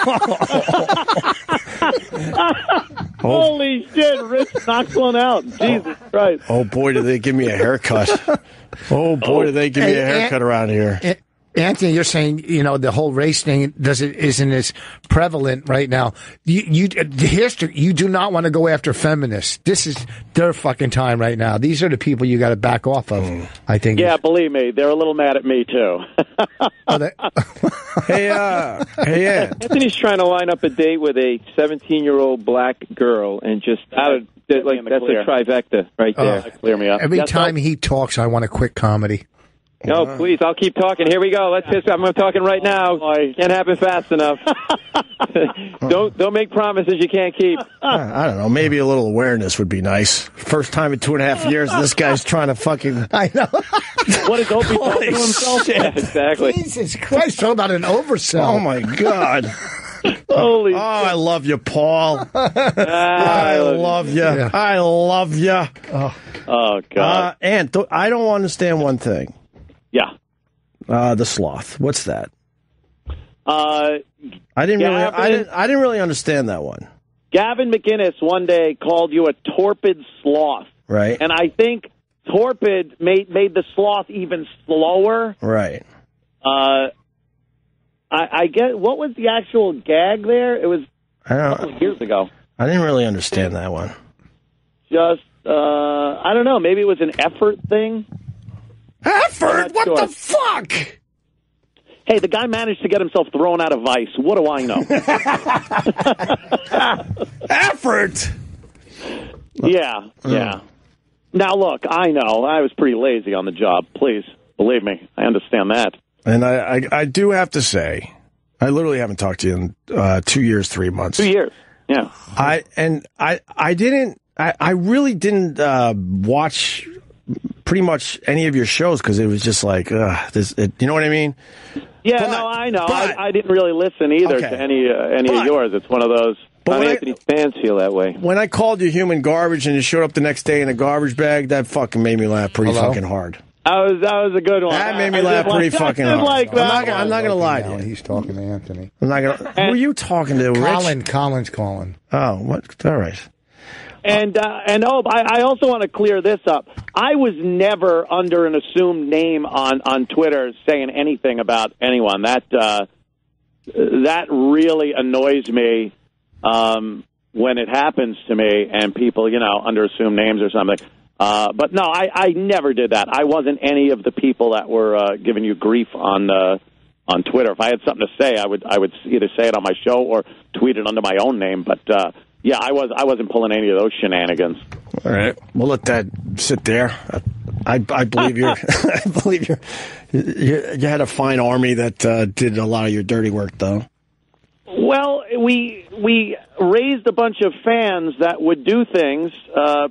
Holy shit, Rich knocks one out. Jesus Christ. Oh, boy, do they give me a haircut. Oh, boy, do they give me a haircut around here. Anthony, you're saying, the whole race thing isn't as prevalent right now. You do not want to go after feminists. This is their fucking time right now. These are the people you got to back off of, I think. Yeah, believe me, they're a little mad at me, too. Hey, Anthony's trying to line up a date with a 17-year-old black girl and just that's a trifecta right there. Clear me up. Every time he talks, I want to quit comedy. No, please, I'll keep talking. Here we go. I'm talking right now. Can't happen fast enough. Don't make promises you can't keep. I don't know. Maybe a little awareness would be nice. First time in 2.5 years, this guy's trying to fucking... I know. What is Opie talking to himself? Shit. Exactly. Jesus Christ, talk about an oversell. Oh, my God. Holy shit. I love you, Paul. I love you. Yeah. I love you. Oh God. And I don't understand one thing. Yeah. The sloth. What's that? I didn't really understand that one. Gavin McInnes one day called you a torpid sloth. Right. And I think torpid made the sloth even slower. Right. I get, what was the actual gag there? It was a couple of years ago. I didn't really understand that one. Just, I don't know, maybe it was an effort thing. Effort? What the fuck? Hey, the guy managed to get himself thrown out of Vice. What do I know? Effort? Yeah. Now, look, I know. I was pretty lazy on the job. Please, believe me. I understand that. And I do have to say, I literally haven't talked to you in 2 years, 3 months. 2 years, yeah. I really didn't watch pretty much any of your shows because it was just like, you know what I mean? Yeah, I know. I didn't really listen either to any of yours. It's one of those. But Anthony's fans feel that way. When I called you human garbage and you showed up the next day in a garbage bag, that fucking made me laugh pretty fucking hard. That was a good one. That made me laugh pretty fucking hard. I'm not going to lie to you. He's talking to Anthony. I'm not going to. Who are you talking to, Rich? Colin's calling. Oh, what? All right. And I also want to clear this up. I was never under an assumed name on Twitter saying anything about anyone. That really annoys me when it happens to me and people, under assumed names or something. But no, I never did that. I wasn't any of the people that were giving you grief on Twitter. If I had something to say, I would either say it on my show or tweet it under my own name. But yeah, I wasn't pulling any of those shenanigans. All right, we'll let that sit there. I believe you're. I believe you had a fine army that did a lot of your dirty work, though. Well, we raised a bunch of fans that would do things,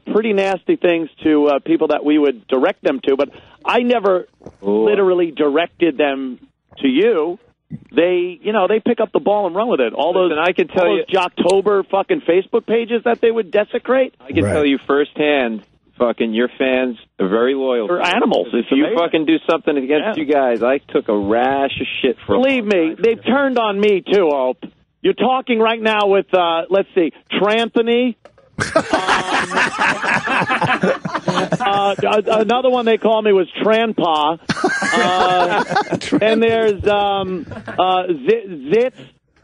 pretty nasty things to people that we would direct them to, but I never literally directed them to you. They pick up the ball and run with it. All those, and I can tell you, Jocktober fucking Facebook pages that they would desecrate. I can tell you firsthand, fucking your fans are very loyal. They're animals. If you fucking do something against you guys, I took a rash of shit for. Believe me, they've turned on me too, Ope. You're talking right now with, let's see, Tranthony. Another one they call me was Tranpa. And there's Zitz.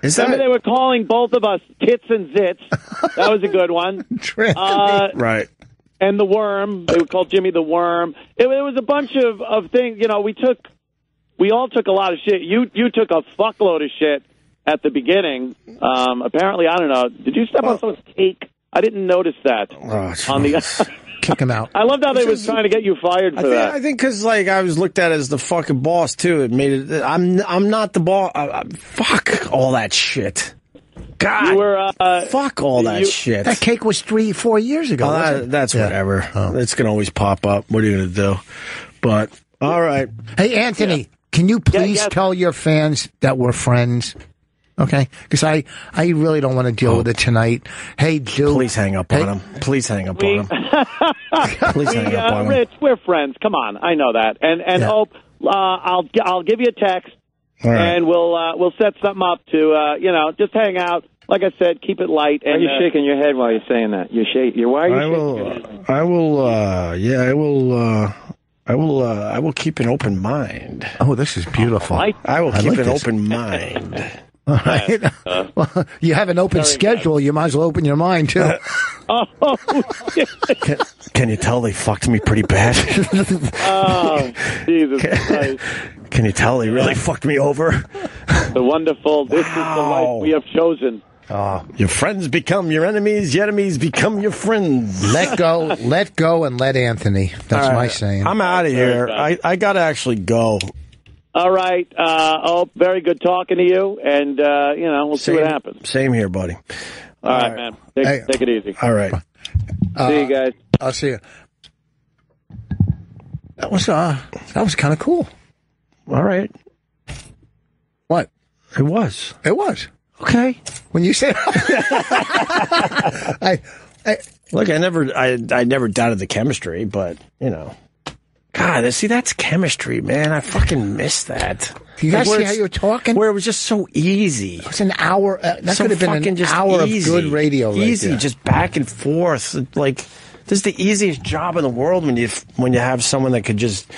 Remember they were calling both of us Tits and Zitz. That was a good one. Right. And the Worm. They would call Jimmy the Worm. It was a bunch of things. We all took a lot of shit. You took a fuckload of shit at the beginning. Apparently, I don't know. Did you step on someone's cake? I didn't notice that. On the kick him out. I loved how they was trying to get you fired for that. I think because I was looked at as the fucking boss too. It made it. I'm not the boss. Fuck all that shit. God, you were, fuck all that shit. That cake was 3-4 years ago. That's whatever. It's gonna always pop up. What are you gonna do? But all right. Hey, Anthony. can you please tell your fans that we're friends? Okay, because I really don't want to deal with it tonight. Hey, Joe. Please hang up on him. Please hang up on him. Please hang up on him. Rich, we're friends. Come on, I know that. And Hope, I'll give you a text, and we'll set something up to just hang out. Like I said, keep it light. Why are you shaking your head while you're saying that? Why are you shaking your head? I will keep an open mind. Oh, this is beautiful. I will keep an open mind. All right. Well, you have an open schedule. You might as well open your mind, too. Can you tell they fucked me pretty bad? Oh, Jesus Christ. Can you tell they really fucked me over? The wonderful, this is the life we have chosen. Your friends become your enemies, your enemies become your friends. Let go, and let Anthony. That's my saying. I'm out of here. I got to actually go. All right. Very good talking to you, and, we'll see what happens. Same here, buddy. All right, man. Take it easy. All right. See you guys. I'll see you. That was kind of cool. All right. What? It was. Okay. When you say look, I never doubted the chemistry, but God, see, that's chemistry, man. I fucking miss that. You guys see how you were talking? Where it was just so easy. It was an hour. That could have been an hour of good radio. Easy, right there. just back and forth. Like, this is the easiest job in the world when you have someone that could just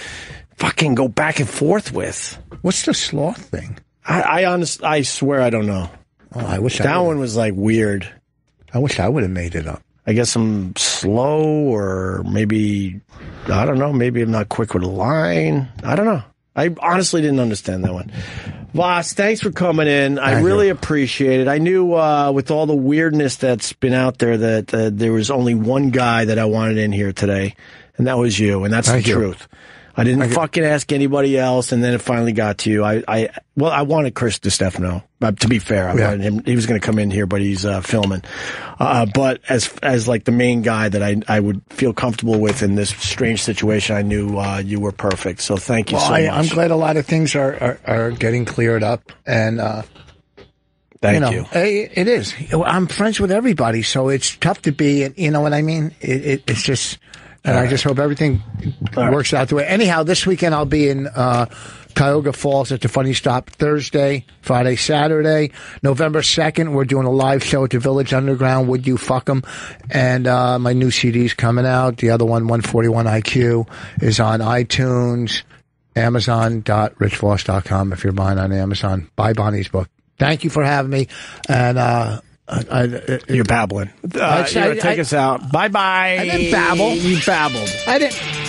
fucking go back and forth with. What's the sloth thing? I swear I don't know. Oh, I wish that one was like weird. I wish I would have made it up. I guess I'm slow, or maybe, I don't know, maybe I'm not quick with a line. I don't know. I honestly didn't understand that one. Voss, thanks for coming in. I really appreciate it. I knew with all the weirdness that's been out there that there was only one guy that I wanted in here today, and that was you, and that's the truth. I didn't fucking ask anybody else, and then it finally got to you. I wanted Chris DiStefano. To be fair, I wanted him. He was going to come in here, but he's filming. But as like the main guy that I would feel comfortable with in this strange situation, I knew you were perfect. So thank you so much. I'm glad a lot of things are getting cleared up, and thank you. It is. I'm friends with everybody, so it's tough to be. You know what I mean? It's just. And I just hope everything works out the way. Anyhow, this weekend I'll be in Cuyahoga Falls at the Funny Stop Thursday, Friday, Saturday. November 2nd, we're doing a live show at the Village Underground, Would You Fuck 'Em? And my new CD's coming out. The other one, 141 IQ, is on iTunes, Amazon.richvoss.com if you're buying on Amazon. Buy Bonnie's book. Thank you for having me. And you're babbling. You're going to take us out. Bye-bye. I didn't babble. You babbled. I didn't.